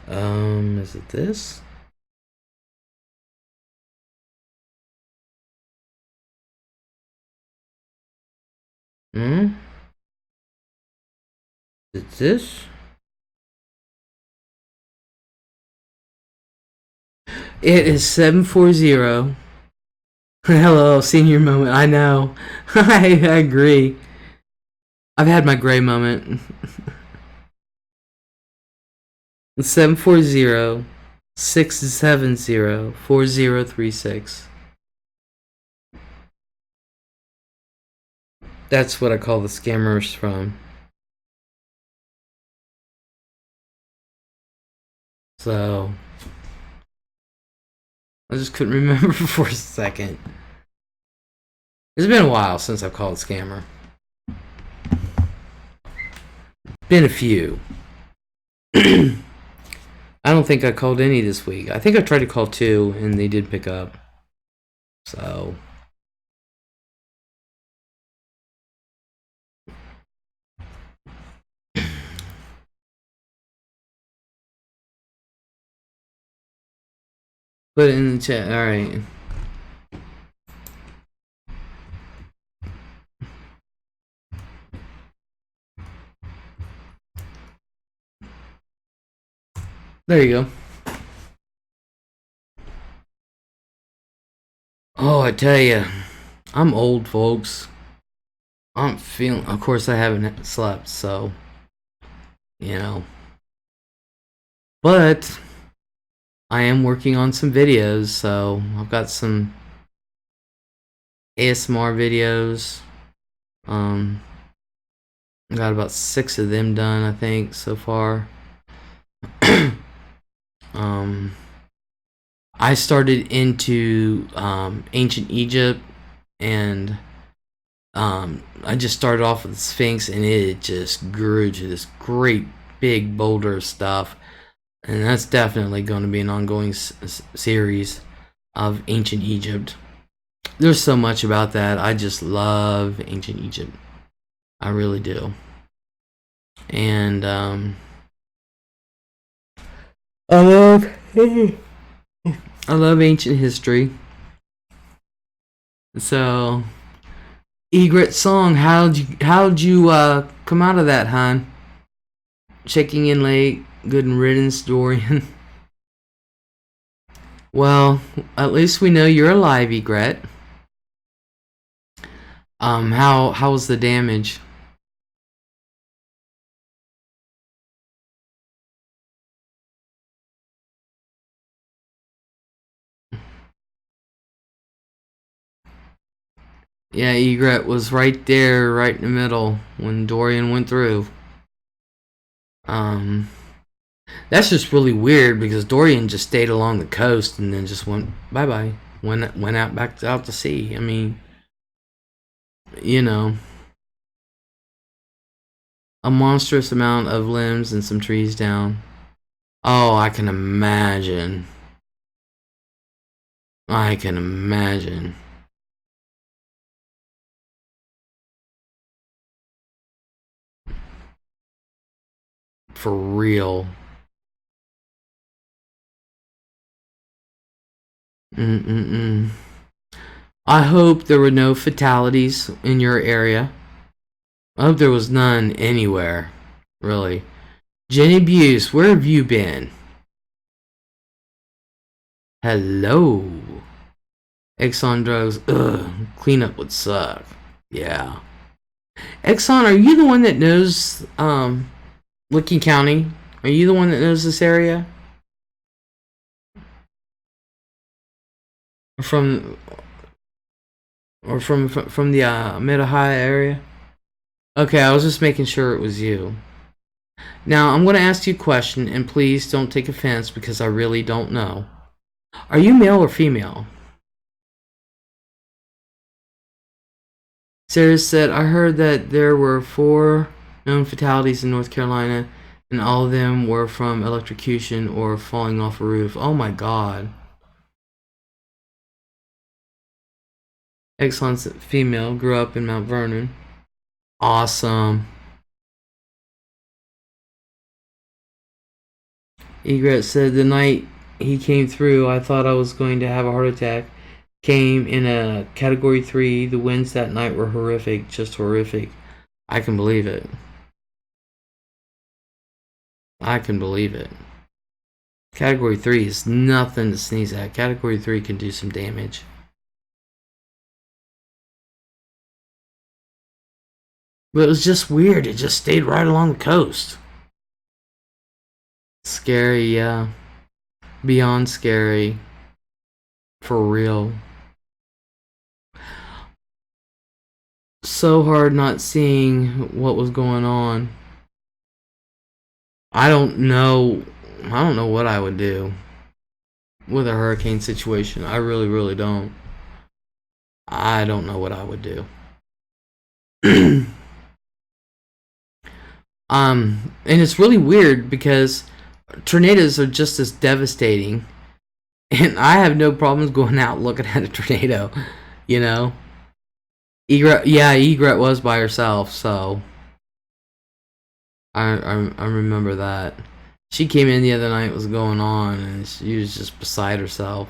Is it this? Is it this? It is 740. Hello, senior moment. I know. I agree. I've had my gray moment. 740-670-4036. That's what I call the scammers from. So I just couldn't remember for a second. It's been a while since I've called a scammer. Been a few. I don't think I called any this week. I think I tried to call 2 and they did pick up. So put it in the chat. Alright. There you go. Oh, I tell you, I'm old, folks. I'm feeling. Of course, I haven't slept, so But I am working on some videos, so I've got some ASMR videos. Got about 6 of them done, I think, so far. I started into ancient Egypt, and I just started off with the Sphinx, and it just grew to this great big boulder of stuff. And that's definitely going to be an ongoing series of ancient Egypt. There's so much about that. I just love ancient Egypt. I really do. And I love ancient history. So, Egret song, how'd you come out of that, hon? Checking in late, good and riddance, Dorian. Well, at least we know you're alive, Egret. How was the damage? Yeah, Egret was right there, right in the middle when Dorian went through. That's just really weird because Dorian just stayed along the coast and then just went bye-bye. Went out back out to sea. I mean, you know, a monstrous amount of limbs and some trees down. Oh, I can imagine. I can imagine. For real. I hope there were no fatalities in your area. I hope there was none anywhere. Really. Jenny Buse, where have you been? Hello. Exxon drugs. Ugh. Cleanup would suck. Yeah. Exxon, are you the one that knows Licking County? Are you the one that knows this area? From the Mid-Ohio area? Okay, I was just making sure it was you. Now, I'm going to ask you a question, and please don't take offense because I really don't know. Are you male or female? Sarah said, I heard that there were 4 known fatalities in North Carolina, and all of them were from electrocution or falling off a roof. Oh my god. Excellent female, grew up in Mount Vernon. Awesome. Egret said, the night he came through, I thought I was going to have a heart attack. Came in a category 3. The winds that night were horrific, just horrific. I can believe it. I can believe it. Category 3 is nothing to sneeze at. Category 3 can do some damage. But it was just weird. It just stayed right along the coast. Scary, yeah. Beyond scary. For real. So hard not seeing what was going on. I don't know what I would do with a hurricane situation. I really, really don't. I don't know what I would do. And it's really weird because tornadoes are just as devastating, and I have no problems going out looking at a tornado, you know. Egret was by herself, so I remember that. She came in the other night, was going on, and she was just beside herself.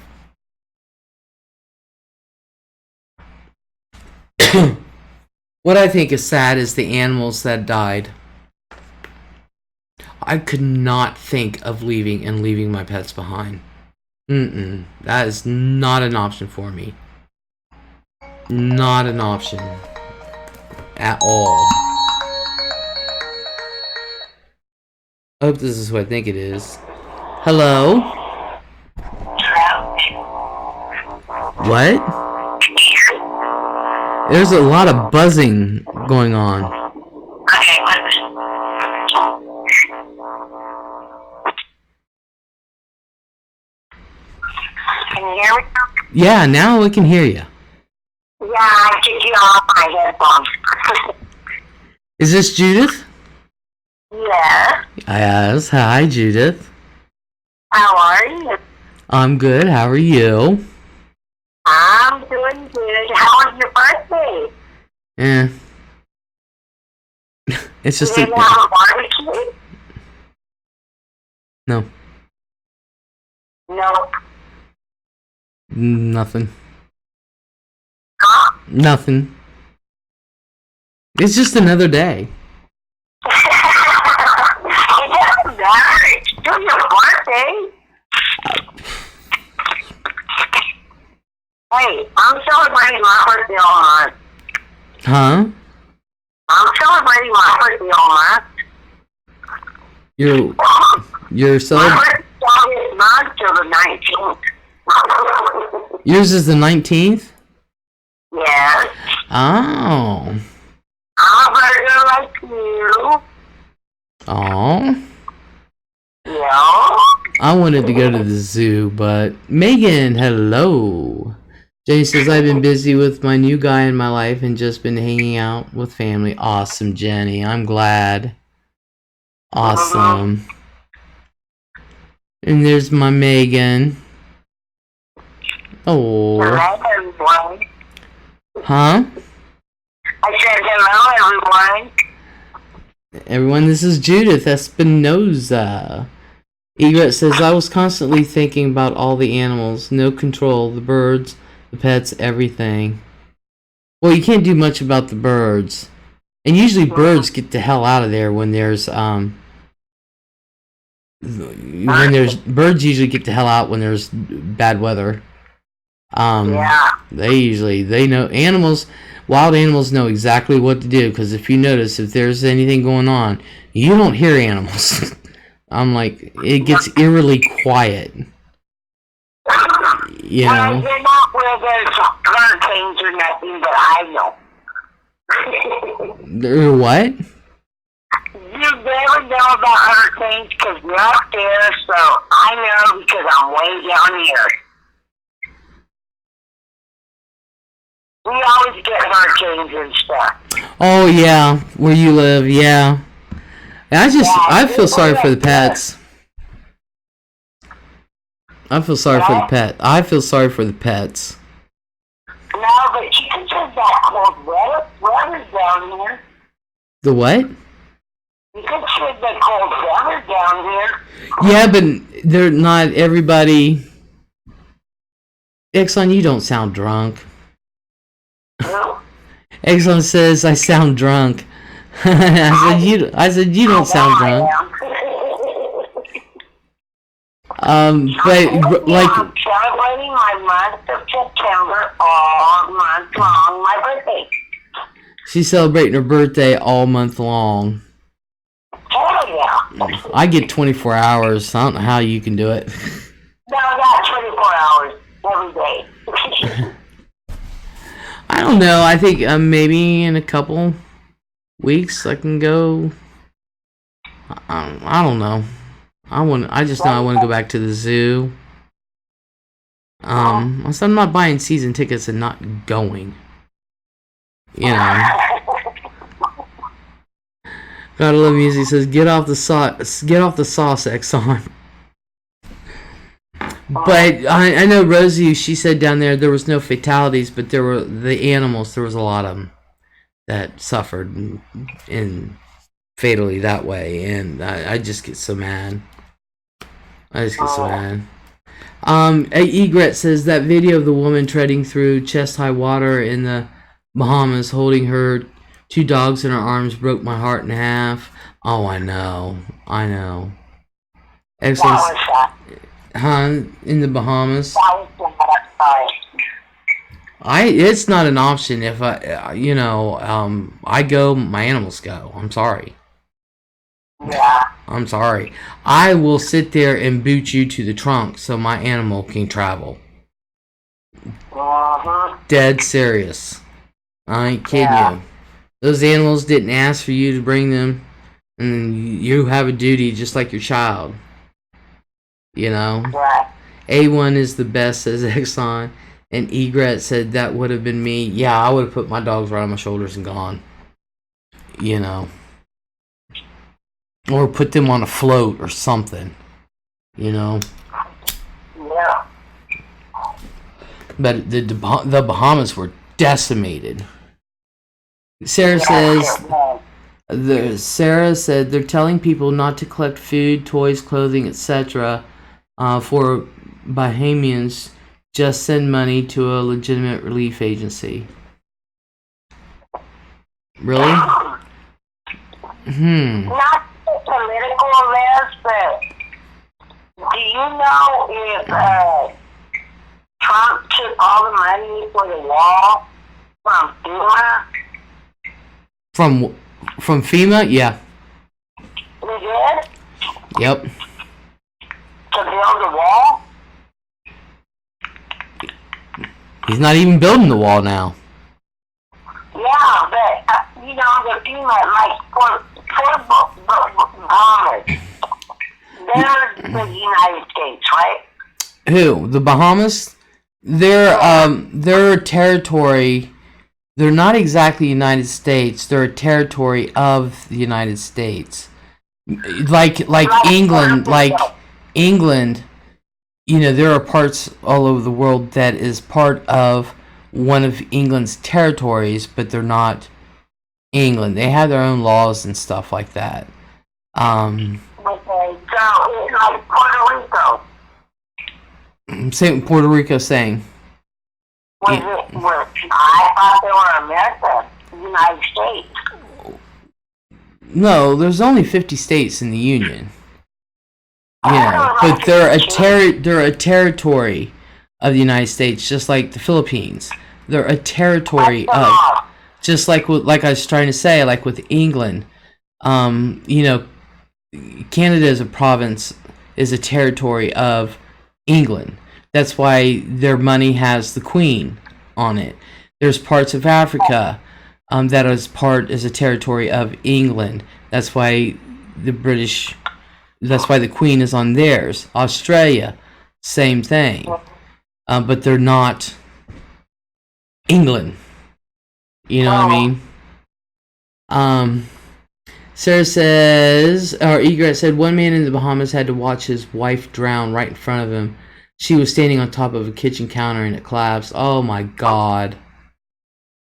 What I think is sad is the animals that died. I could not think of leaving my pets behind. That is not an option for me. Not an option. At all. I hope this is what I think it is. Hello? What? There's a lot of buzzing going on. Okay, can you hear me? Yeah, now we can hear you. Yeah, I took you off my headphones. Is this Judith? Yeah. Yes. Hi, Judith. How are you? I'm good. How are you? I'm doing good. How was your birthday? Eh. It's just Did you have a barbecue? No. No. Nothing. Huh? Nothing. It's just another day. It doesn't matter. It's still your birthday. Hey, I'm celebrating my birthday all month. Huh? I'm celebrating my birthday all month. You're My celebrating. birthday is not till the 19th. Yours is the 19th? Yes. Oh. I'm a birthday like you. Oh. Yeah. I wanted to go to the zoo, but Megan, hello. Jenny says, I've been busy with my new guy in my life and just been hanging out with family. Awesome, Jenny. I'm glad. Awesome. And there's my Megan. Oh. Hello, everyone. Huh? I said hello, everyone. Everyone, this is Judith Espinoza. Egret says, I was constantly thinking about all the animals. No control. The birds, the pets, everything. Well, you can't do much about the birds. And usually birds get the hell out of there when there's, birds usually get the hell out when there's bad weather. Yeah. They know, wild animals know exactly what to do, because if you notice, if there's anything going on, you don't hear animals. I'm like, it gets eerily quiet. You know? You're not where there's hurricanes or nothing that I know. There what? You never know about hurricanes because you're up there, so I know because I'm way down here. We always get hurricanes and stuff. Oh yeah, where you live, yeah. I feel sorry for the pets. I feel sorry for the pet. I feel sorry for the pets. No, but you can just that cold weather down here. The what? You can see the cold weather down here. Yeah, but they're not everybody. Exxon, you don't sound drunk. No. Exxon says I sound drunk. I said you don't sound drunk. But like, I'm celebrating my month of September all month long, my birthday. she's celebrating her birthday all month long. Hell yeah. I get 24 hours. I don't know how you can do it. No, I got 24 hours every day. I don't know. I think maybe in a couple weeks I can go. I don't know. I just know I want to go back to the zoo. So I'm not buying season tickets and not going. You know. Gotta love music. Says get off the sauce, Exxon. But I know Rosie. She said down there was no fatalities, but there were the animals. There was a lot of them that suffered in fatally that way, and I just get so mad. I just get so mad. Egret says that video of the woman treading through chest-high water in the Bahamas holding her 2 dogs in her arms broke my heart in half. Oh, I know. Excellent. Huh? In the Bahamas? It's not an option if I go, my animals go. I'm sorry. Yeah. I'm sorry. I will sit there and boot you to the trunk so my animal can travel. Uh-huh. Dead serious. I ain't kidding you. Those animals didn't ask for you to bring them, and you have a duty just like your child. You know? Right. A1 is the best, says Exxon. And Egret said that would have been me. Yeah, I would have put my dogs right on my shoulders and gone. You know. Or put them on a float or something. You know. Yeah. But the Bahamas were decimated. Sarah said they're telling people not to collect food, toys, clothing, etc. For Bahamians. Just send money to a legitimate relief agency. Really? Not political on this, but do you know if Trump took all the money for the wall from FEMA? From FEMA? Yeah. He did? Yep. To build the wall? He's not even building the wall now. Yeah, but, you know, the FEMA, like, for Bahamas, they're the United States, right? Who? The Bahamas? They're a territory. They're not exactly United States. They're a territory of the United States. Like England, you know, there are parts all over the world that is part of one of England's territories, but they're not England. They have their own laws and stuff like that. Okay, so it's like Puerto Rico. Same Puerto Rico saying. I thought they were America, United States. No, there's only 50 states in the Union. Yeah, but they're a territory of the United States, just like the Philippines. They're a territory of, just like I was trying to say, like with England. You know, Canada is a province, is a territory of England. That's why their money has the Queen on it. There's parts of Africa that is a territory of England. That's why the British. That's why the Queen is on theirs. Australia, same thing. But they're not England. You know what I mean? Sarah says, or Egret said, one man in the Bahamas had to watch his wife drown right in front of him. She was standing on top of a kitchen counter and it collapsed. Oh my God.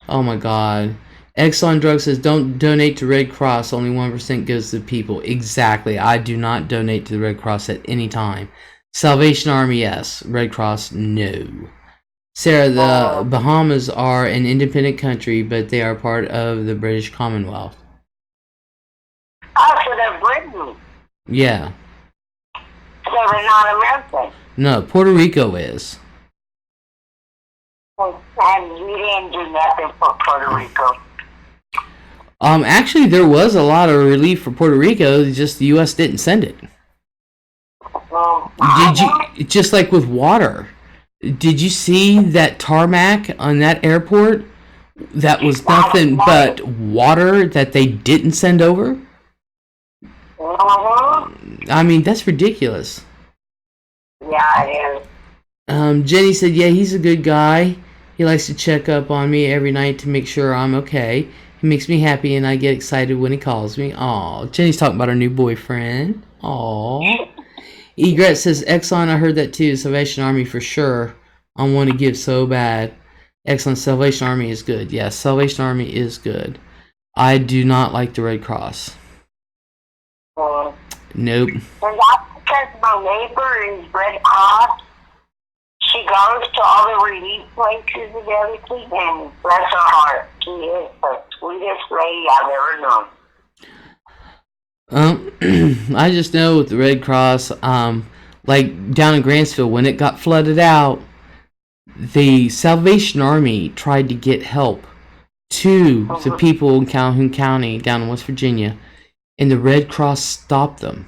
Oh my God. Exxon Drug says, don't donate to Red Cross. Only 1% goes to the people. Exactly. I do not donate to the Red Cross at any time. Salvation Army, yes. Red Cross, no. Sarah, the Bahamas are an independent country, but they are part of the British Commonwealth. Oh, so they're Britain. Yeah. So they're not American. No, Puerto Rico is. And you didn't do nothing for Puerto Rico. Actually, there was a lot of relief for Puerto Rico. Just the U.S. didn't send it. Did you? Just like with water. Did you see that tarmac on that airport? That was nothing but water that they didn't send over. I mean, that's ridiculous. Yeah, it is. Jenny said, yeah, he's a good guy. He likes to check up on me every night to make sure I'm okay. He makes me happy and I get excited when he calls me. Aw, Jenny's talking about her new boyfriend. Aw. Egret says, Exxon, I heard that too. Salvation Army for sure. I want to give so bad. Excellent. Salvation Army is good. Yes, Salvation Army is good. I do not like the Red Cross. Nope. And that's because my neighbor is Red Cross. She goes to all the relief places and everything, and bless her heart, she is the sweetest lady I've ever known. I just know with the Red Cross, like down in Grantsville, when it got flooded out, the Salvation Army tried to get help to the people in Calhoun County down in West Virginia, and the Red Cross stopped them.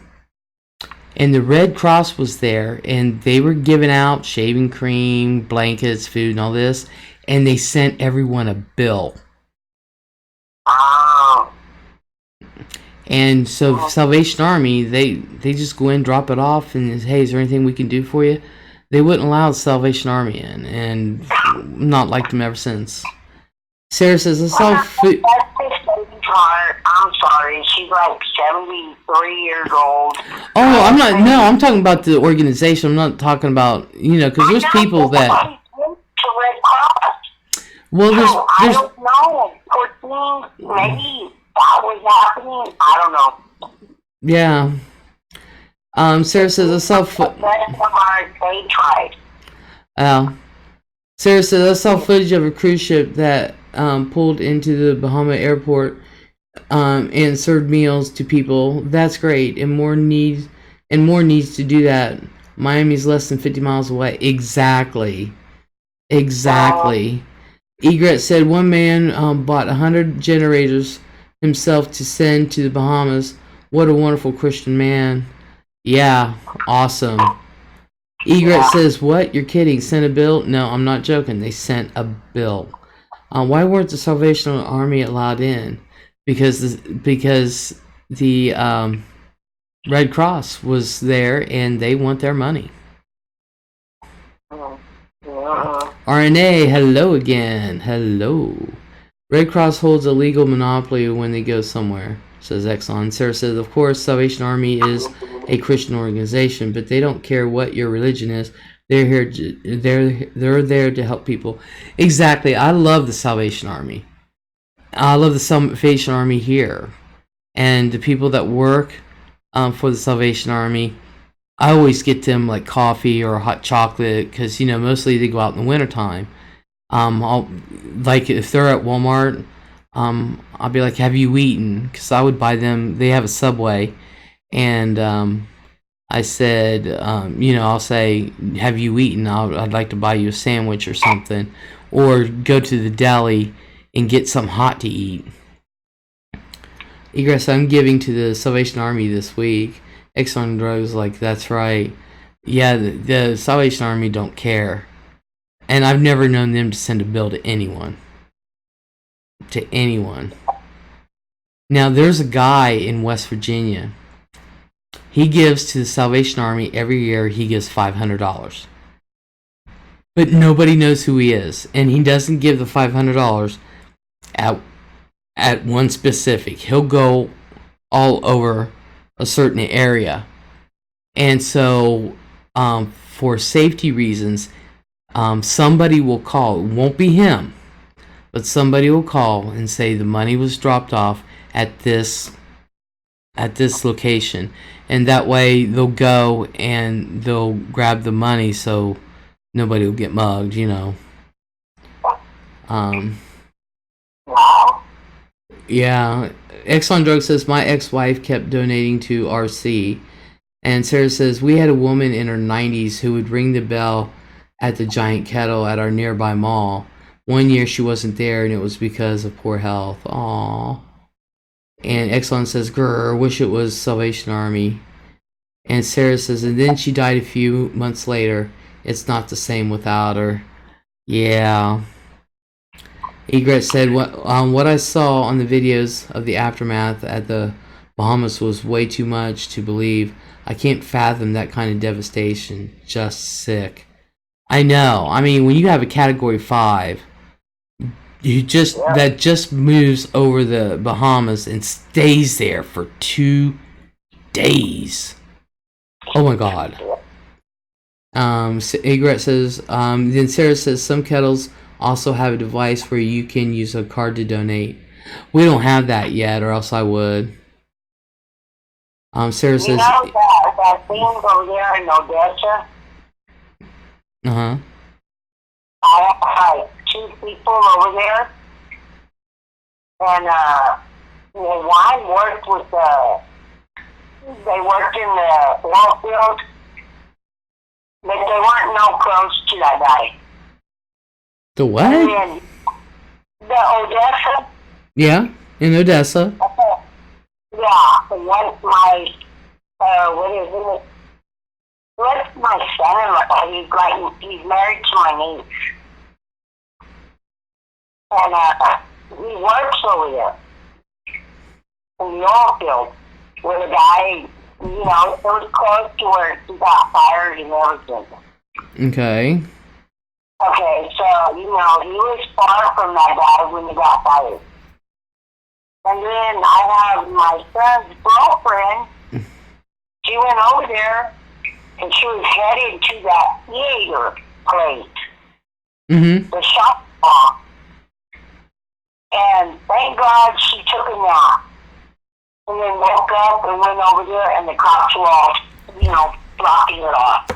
And the Red Cross was there, and they were giving out shaving cream, blankets, food, and all this, and they sent everyone a bill And so Salvation Army, they just go in, drop it off, and hey, is there anything we can do for you? They wouldn't allow the Salvation Army in, and not liked them ever since. Sarah says, I saw food. That's the same part. I'm sorry. She's like 73 years old. Oh, I'm not. No, I'm talking about the organization. I'm not talking about, because there's people that. To Red Cross. Well, I don't know. 14, maybe that was happening. I don't know. Yeah. Sarah says, I saw they tried. Sarah says, I saw footage of a cruise ship that pulled into the Bahama airport and served meals to people. That's great, and more needs to do that. Miami's less than 50 miles away. Exactly. Egret said one man bought 100 generators himself to send to the Bahamas. What a wonderful Christian man. Yeah, awesome. Egret says, what? You're kidding. Sent a bill? No, I'm not joking. They sent a bill. Why weren't the Salvation Army allowed in? Because the Red Cross was there and they want their money. RNA, hello again. Hello. Red Cross holds a legal monopoly when they go somewhere, says Exxon. Sarah says, of course, Salvation Army is a Christian organization, but they don't care what your religion is. They're there to help people. Exactly. I love the Salvation Army. I love the Salvation Army here. And the people that work for the Salvation Army, I always get them like coffee or hot chocolate because, mostly they go out in the wintertime. Like if they're at Walmart, I'll be like, have you eaten? Because I would buy them. They have a Subway. And I said, I'll say, have you eaten? I'd like to buy you a sandwich or something. Or go to the deli and get something hot to eat. Egress, I'm giving to the Salvation Army this week. Exxon Drugs, like, that's right. Yeah, the Salvation Army don't care. And I've never known them to send a bill to anyone. Now, there's a guy in West Virginia. He gives to the Salvation Army every year. He gives $500. But nobody knows who he is. And he doesn't give the $500 at one specific. He'll go all over a certain area. And so, for safety reasons, somebody will call. It won't be him. But somebody will call and say the money was dropped off at this location. And that way they'll go and they'll grab the money so nobody will get mugged, Yeah. Exxon Drug says, my ex-wife kept donating to RC. And Sarah says, we had a woman in her 90s who would ring the bell at the giant kettle at our nearby mall. One year she wasn't there and it was because of poor health. Aww. And Exxon says, grrr, wish it was Salvation Army. And Sarah says, and then she died a few months later. It's not the same without her. Yeah. Egret said, what I saw on the videos of the aftermath at the Bahamas was way too much to believe. I can't fathom that kind of devastation. Just sick. I know. I mean, when you have a Category 5, that just moves over the Bahamas and stays there for 2 days. Oh my God. Egret says, then Sarah says, some kettles also have a device where you can use a card to donate. We don't have that yet, or else I would. Sarah says, that thing over there in Odessa? Uh-huh. I have 2 people over there, and one worked with they worked in the oil field, but they weren't no close to that guy. The what? And then the Odessa. Yeah, in Odessa. Yeah, what my what is it? What's my son-in-law? He's married to my niece, and he works over there. in the oil field where the guy, you know, it was close to where he got fired and everything. Okay. Okay, so, you know, he was far from that guy when he got fired. And then I have my son's girlfriend. She went over there, and she was headed to that theater place. Mm-hmm. The shop off. And thank God she took a nap. And then woke up and went over there, and the cops were all, you know, blocking it off.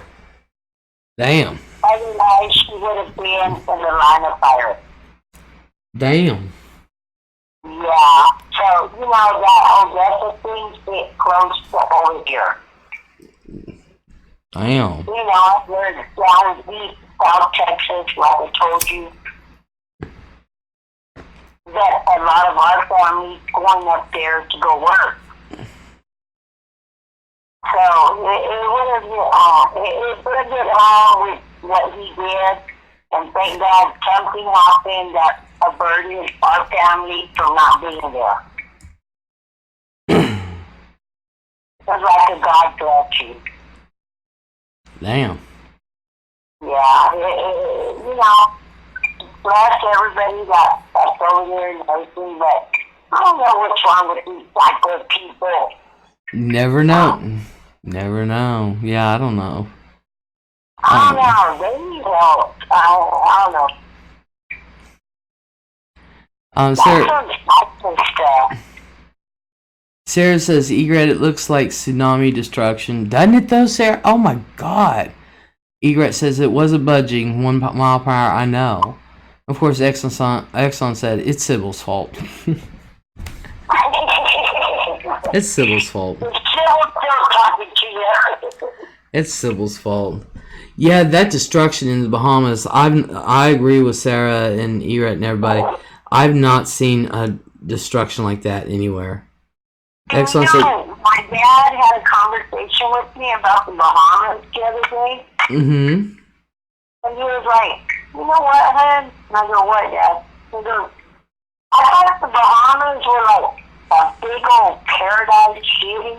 Damn. Otherwise, she would have been in the line of fire. Damn. Yeah. So, you know, that Odessa thing fit close to over here. Damn. You know, we're down east, South Texas, like I told you. That a lot of our families going up there to go work. So it would have been wrong with what he did, and thank God something happened that averted our family from not being there. It was like a God bless you. Damn. Yeah, you know, bless everybody that's over there and everything, but I don't know what's wrong with these psycho people. Never know. Never know. Yeah, I don't know. I don't know. They need help. I don't know. Sarah, Sarah says, Egret, it looks like tsunami destruction. Doesn't it though, Sarah? Oh my God. Egret says it wasn't budging 1 mile per hour. I know. Of course, Exxon said it's Sybill's fault. It's Sybill's fault. It's Sybill's fault. Yeah, that destruction in the Bahamas. I agree with Sarah and Egret and everybody. I've not seen a destruction like that anywhere. Exxon said, my dad had a conversation with me about the Bahamas the other day. Mm-hmm. And he was like, you know what, hon? And I go, what, Dad? He goes, I thought the Bahamas were like a big old paradise city,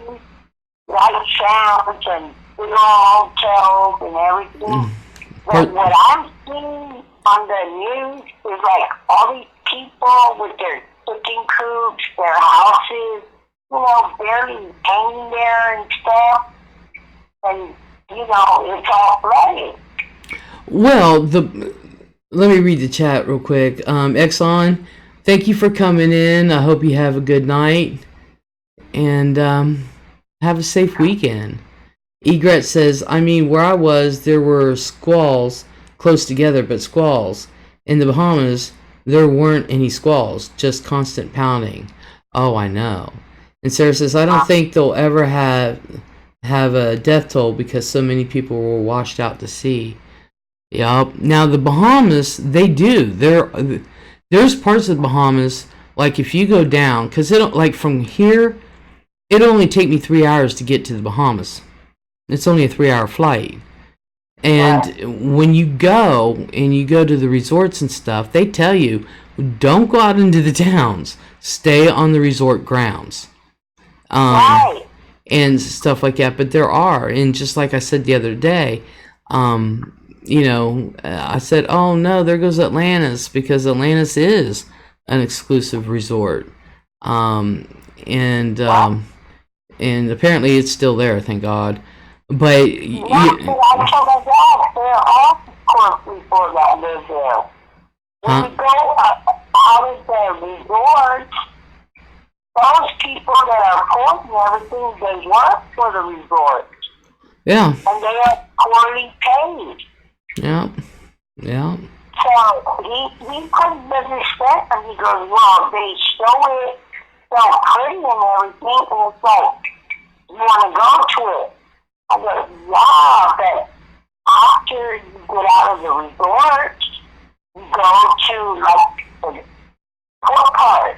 white sands and big old hotels and everything. But what I'm seeing on the news is like all these people with their cooking coops, their houses, you know, barely hanging there and stuff. And, you know, it's all flooded. Well, let me read the chat real quick. Exxon, thank you for coming in. I hope you have a good night. And have a safe weekend. Egret says, I mean, where I was, there were squalls close together, but squalls. In the Bahamas, there weren't any squalls, just constant pounding. Oh, I know. And Sarah says, I don't think they'll ever have a death toll because so many people were washed out to sea. Yup. Now, the Bahamas, they do. There's parts of the Bahamas, like if you go down, because like from here, it'll only take me 3 hours to get to the Bahamas. It's only a 3-hour flight. And when you go to the resorts and stuff, they tell you, don't go out into the towns. Stay on the resort grounds. And stuff like that. But there are, and just like I said the other day, you know, I said, oh no, there goes Atlantis, because Atlantis is an exclusive resort. And apparently it's still there, thank God. But I told my dad, there are poor people that live there. When you go out of the resorts, those people that are poor and everything, they work for the resort. Yeah. And they are poorly paid. Yeah. Yeah. So he couldn't understand, and he goes, well, they show it so pretty and everything, and it's like, you want to go to it. I go, yeah, but after you get out of the resort, you go to, like, the poor part.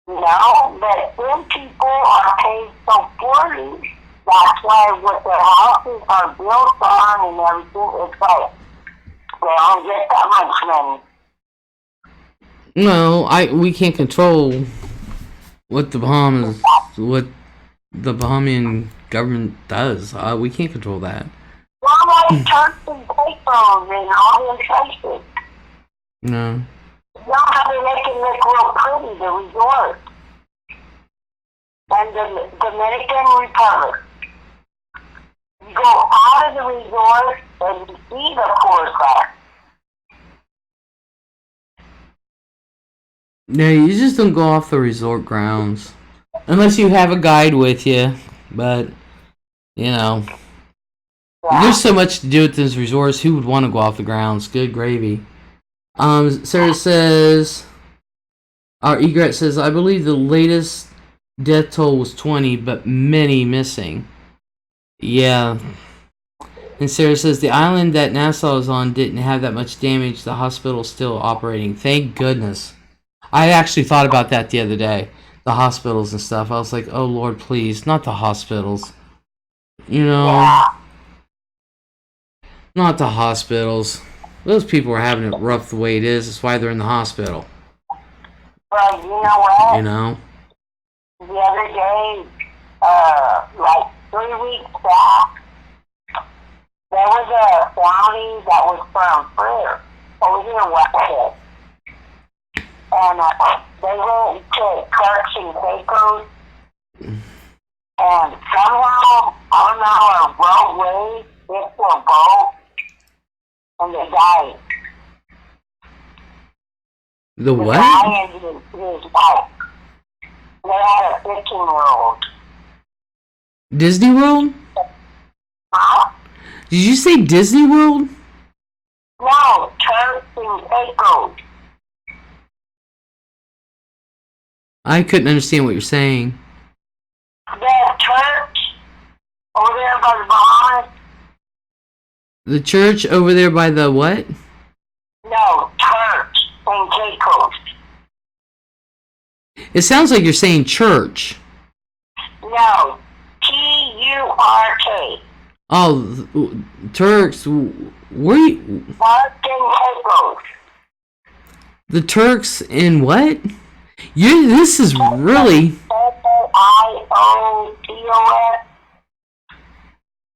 You know, but when people are paid so poorly, that's why what their houses are built on and everything, it's like, they don't get that much money. No, we can't control what the Bahamas, what the Bahamian government does. We can't control that. Why like Turks and Caicos and all these places? No. You know how they make it look real pretty, the resort. And the Dominican Republic. You go out of the resort and you see the course. No, you just don't go off the resort grounds. Unless you have a guide with you. But, you know. There's so much to do at these resorts. Who would want to go off the grounds? Good gravy. Sarah says... Our Egret says, I believe the latest death toll was 20, but many missing. Yeah. And Sarah says, the island that Nassau is on didn't have that much damage. The hospital's still operating. Thank goodness. I actually thought about that the other day. The hospitals and stuff. I was like, oh Lord, please. Not the hospitals. You know. Not the hospitals. Those people are having it rough the way it is. That's why they're in the hospital. Well, you know what? You know? The other day, like 3 weeks back, there was a family that was from Freer, over here in Westhead. And they went to Turks and Caicos, and somehow, I don't know how a roadway into a boat, and they died. The what? The guy and his wife. They had a 15-year-old. Disney World? Huh? Did you say Disney World? No, Turks and Caicos. I couldn't understand what you're saying. The church over there by the Bahamas. The church over there by the what? No, Turks and Caicos. It sounds like you're saying church. No, Turk. Oh, Turks. Where you? Turks and Caicos. The Turks in what? This is really... IOTOS.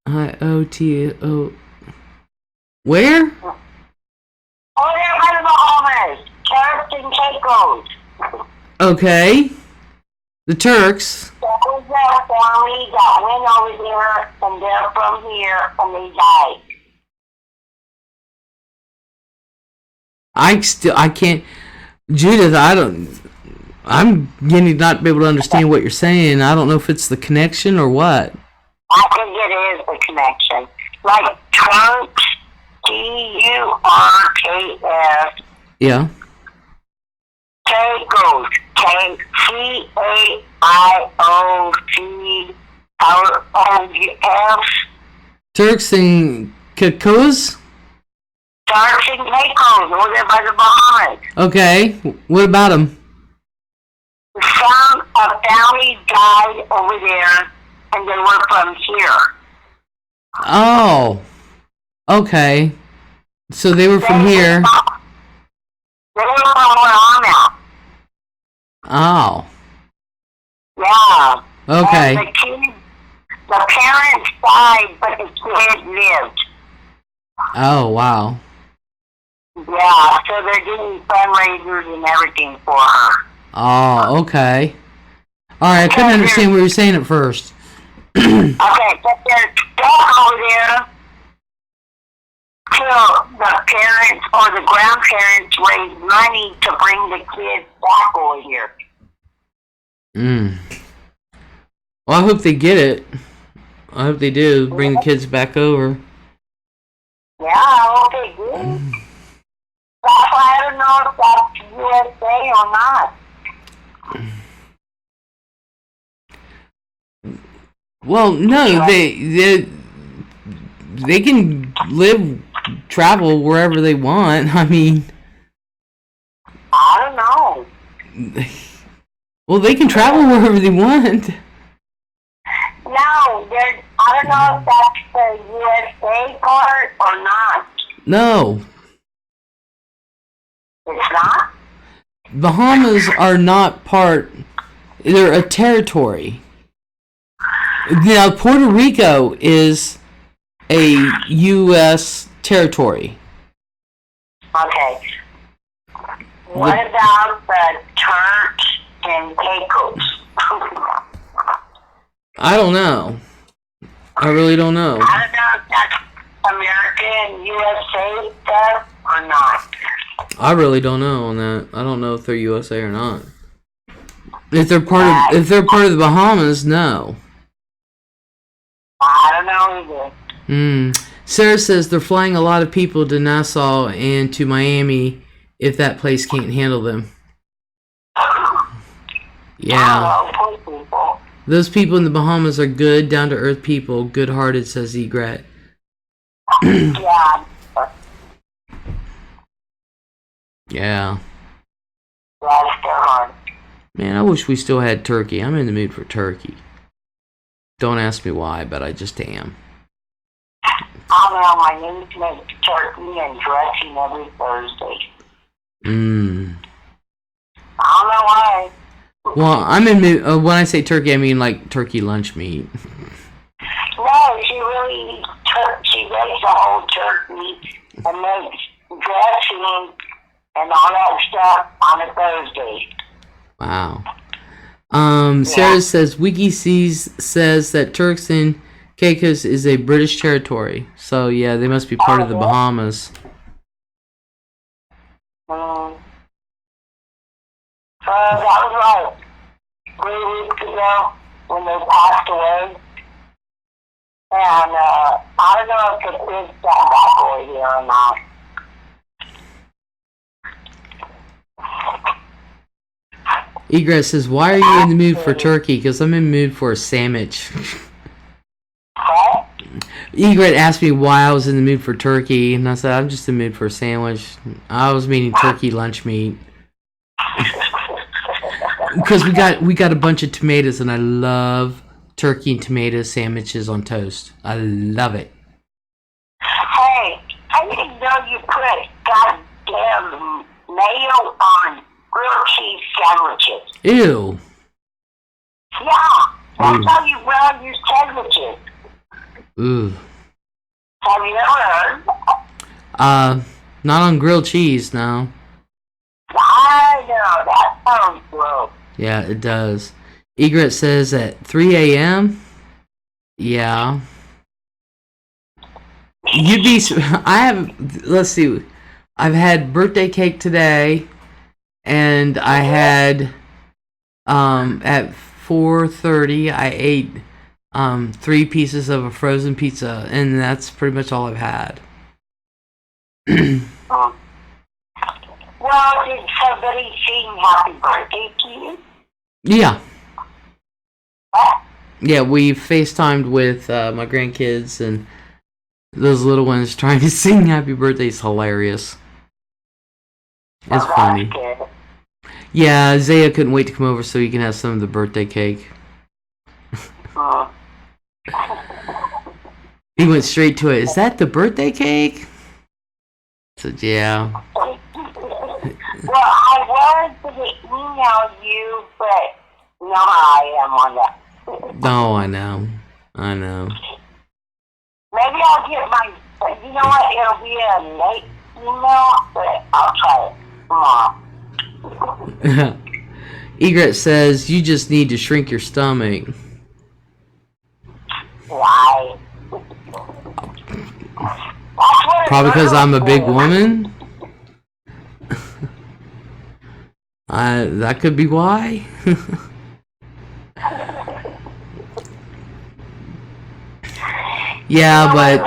IOTO. Where? Over there by the Bahamas. Turks and Caicos. Okay. The Turks. There was a family that went over there, and they're from here, and they died. I can't... Judith, I'm getting not be able to understand what you're saying. I don't know if it's the connection or what. I think it is the connection. Like Turks, Turks. Yeah. Caicos, CAIOTOS. Turks and Caicos? Turks and Caicos, over there by the Bahamas. Okay. What about them? A family died over there, and they were from here. Oh. Okay. So they were from here. They were from where I'm at. Oh. Yeah. Okay. And the parents died, but the kid lived. Oh, wow. Yeah, so they're getting fundraisers and everything for her. Oh, okay. Alright, I couldn't understand what you were saying at first. Okay, but they're stuck over there till the parents or the grandparents raise money to bring the kids back over here. Well, I hope they get it. I hope they do. Bring the kids back over. Yeah, I hope they do. That's why I don't know if that's USA or not. Well, no, they can travel wherever they want. I mean, I don't know. Well, they can travel wherever they want. No, I don't know if that's the USA part or not. No. It's not? Bahamas are not part They're a territory. Now, Puerto Rico is a U.S. territory. Okay. What about the Turks and Caicos? I don't know. I really don't know. I don't know if that's American USA stuff or not. I really don't know on that. I don't know if they're USA or not. If they're part of the Bahamas, no. I don't know either. Sarah says they're flying a lot of people to Nassau and to Miami if that place can't handle them. Yeah. Poor people. Those people in the Bahamas are good, down-to-earth people, good-hearted, says Egret. Yeah. Yeah. That's their heart. Man, I wish we still had turkey. I'm in the mood for turkey. Don't ask me why, but I just am. I don't know, my niece makes turkey and dressing every Thursday. I don't know why. Well, I'm in mood. When I say turkey, I mean like turkey lunch meat. No, she really eats she makes a whole turkey and makes dressing and all that stuff on a Thursday. Wow. Sarah says WikiSeas says that Turks and Caicos is a British territory. So yeah, they must be part of the Bahamas. That was like 3 weeks ago when they passed away. And I don't know if the kids got back over here or not. Egret says, why are you in the mood for turkey? Because I'm in the mood for a sandwich. What? Egret asked me why I was in the mood for turkey, and I said, I'm just in the mood for a sandwich. I was meaning turkey lunch meat. Because we got a bunch of tomatoes, and I love turkey and tomato sandwiches on toast. I love it. Hey, I didn't know you put goddamn mayo on grilled cheese sandwiches. Ew. Yeah, that's how you run your sandwiches. Ooh. Have you ever heard? Not on grilled cheese, no. I know, that sounds gross. Yeah, it does. Egret says at 3 a.m. Yeah. You'd be. Let's see. I've had birthday cake today, and I had at 4:30 I ate 3 pieces of a frozen pizza, and that's pretty much all I've had. Well, did somebody sing happy birthday to you? Yeah. What? Yeah, we FaceTimed with my grandkids, and those little ones trying to sing happy birthday is hilarious. It's funny. Good. Yeah, Zaya couldn't wait to come over so you can have some of the birthday cake. He went straight to it. Is that the birthday cake? I said, yeah. Well, I was going to email you, but you know how I am on that. Oh, I know. Maybe I'll get you know what, it'll be a late email, but I'll try it tomorrow. Egret says, you just need to shrink your stomach. Why? Probably because I'm a big woman? That could be why. Yeah, but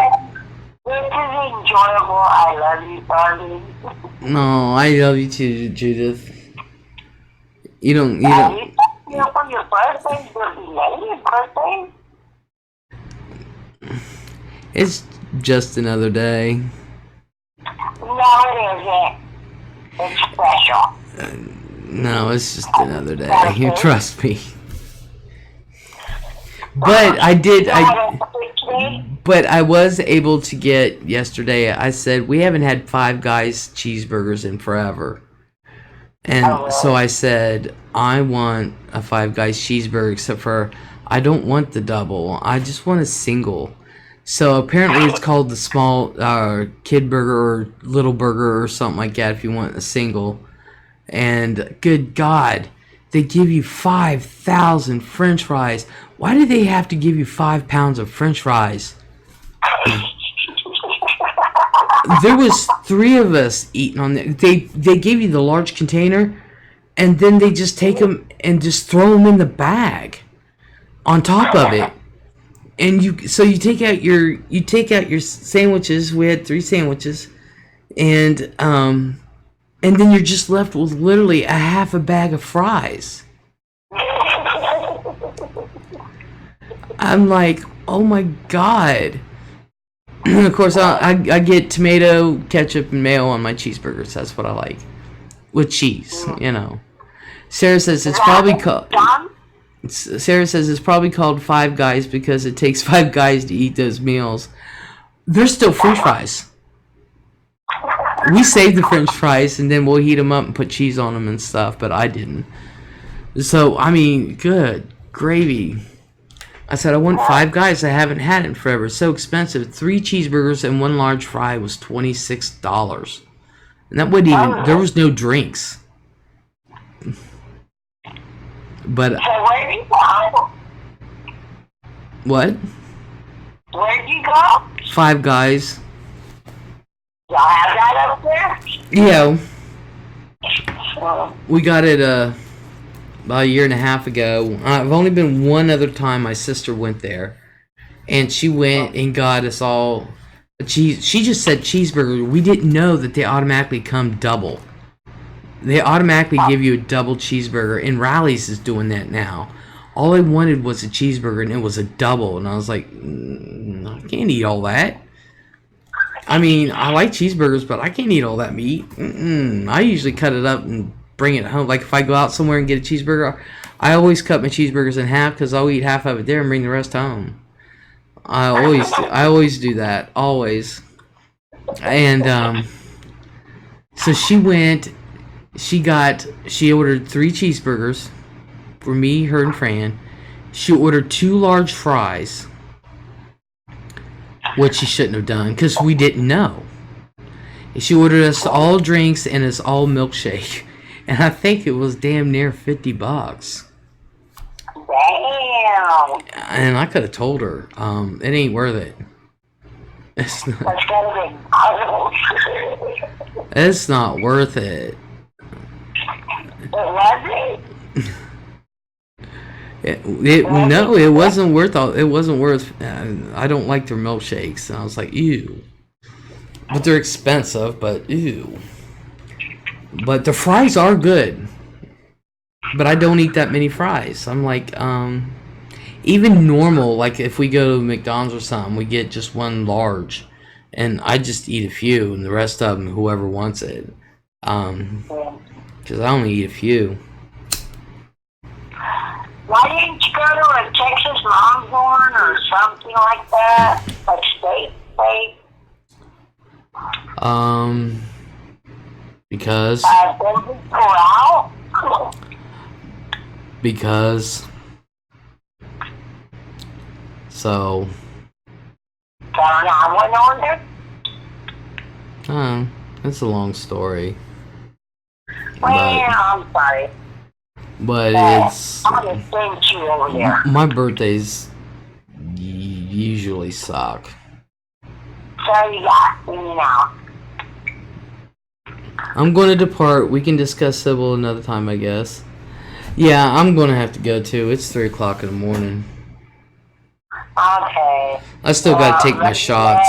this is enjoyable. I love you, darling. no, I love you too, Judith. You don't. You know, for your birthday, your belated birthday. It's just another day. No, it isn't. It's special. No, it's just another day. You trust me. But But I was able to get yesterday. I said we haven't had Five Guys cheeseburgers in forever, And Oh, so I said, I want a Five Guys cheeseburger, except for I don't want the double. I just want a single. So apparently it's called the small kid burger or little burger or something like that if you want a single. And good God, they give you 5,000 French fries. Why do they have to give you 5 pounds of French fries? There was 3 of us eating on that. They gave you the large container, and then they just take them and just throw them in the bag on top of it. And you take out your sandwiches. We had 3 sandwiches, and then you're just left with literally a half a bag of fries. I'm like, oh my God. Of course, I get tomato, ketchup, and mayo on my cheeseburgers. That's what I like. With cheese, you know. Sarah says it's probably called... Sarah says it's probably called Five Guys because it takes 5 guys to eat those meals. They're still French fries. We save the French fries and then we'll heat them up and put cheese on them and stuff, but I didn't. So, I mean, good gravy. I said, I want 5 Guys. I haven't had it in forever. It's so expensive. 3 cheeseburgers and 1 large fry was $26. And that wouldn't even... There was no drinks. But... So where did you go? What? Where'd you go? 5 Guys. Y'all have that up there? Yeah. We got it about a year and a half ago. I've only been one other time. My sister went there, and she went and got us all a cheese. She just said cheeseburger. We didn't know that they automatically come double. They automatically give you a double cheeseburger, and Rally's is doing that now. All I wanted was a cheeseburger, and it was a double, and I was like, I can't eat all that. I mean, I like cheeseburgers, but I can't eat all that meat. I usually cut it up and bring it home. Like if I go out somewhere and get a cheeseburger, I always cut my cheeseburgers in half because I'll eat half of it there and bring the rest home. I always do that, always. And so she went. She ordered 3 cheeseburgers for me, her, and Fran. She ordered 2 large fries, which she shouldn't have done because we didn't know. And she ordered us all drinks and us all milkshake, and I think it was damn near $50. Damn. And I could have told her, it ain't worth it. It's not. That's gotta be It's not worth it. Was it? No, it wasn't worth all. It wasn't worth. I don't like their milkshakes, and I was like, ew. But they're expensive. But ew. But the fries are good. But I don't eat that many fries. I'm like, even normal. Like if we go to McDonald's or something, we get just 1 large, and I just eat a few, and the rest of them, whoever wants it. Because I only eat a few. Why didn't you go to a Texas Longhorn or something like that? Like steak? Because. Golden Corral? Because. So. I went on there? That's a long story. Well, I'm sorry. But it's... I'm going to send you over there. My birthdays usually suck. So you got me now. I'm going to depart. We can discuss Sybill another time, I guess. Yeah, I'm going to have to go too. It's 3 o'clock in the morning. Okay. I still got to take my shots.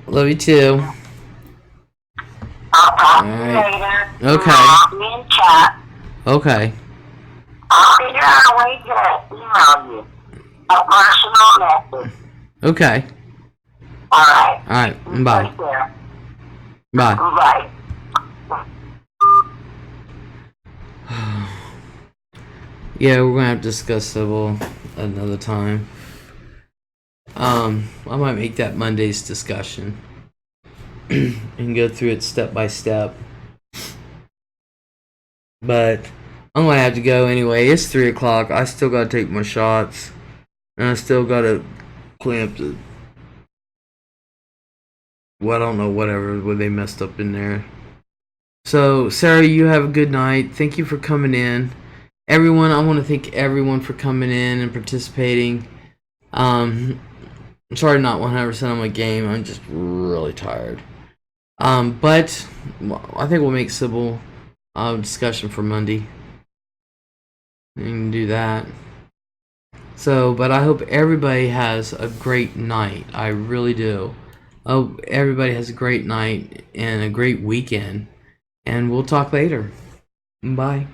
Love you too. I'll talk to you later. Okay. I'll be in chat. Okay. I'll figure out a way to email you a personal message. Okay. Alright. Alright. Bye. Take care. Bye. Bye. Yeah, we're gonna have to discuss Sybill another time. I might make that Monday's discussion and go through it step by step. But I'm gonna have to go anyway. It's 3 o'clock. I still gotta take my shots, and I still gotta clamp the. Well, I don't know, whatever, what they messed up in there. So, Sarah, you have a good night. Thank you for coming in. Everyone, I want to thank everyone for coming in and participating. I'm sorry, not 100% on my game. I'm just really tired. But I think we'll make Sybill discussion for Monday. You can do that. So, but I hope everybody has a great night. I really do. Oh, everybody has a great night and a great weekend. And we'll talk later. Bye.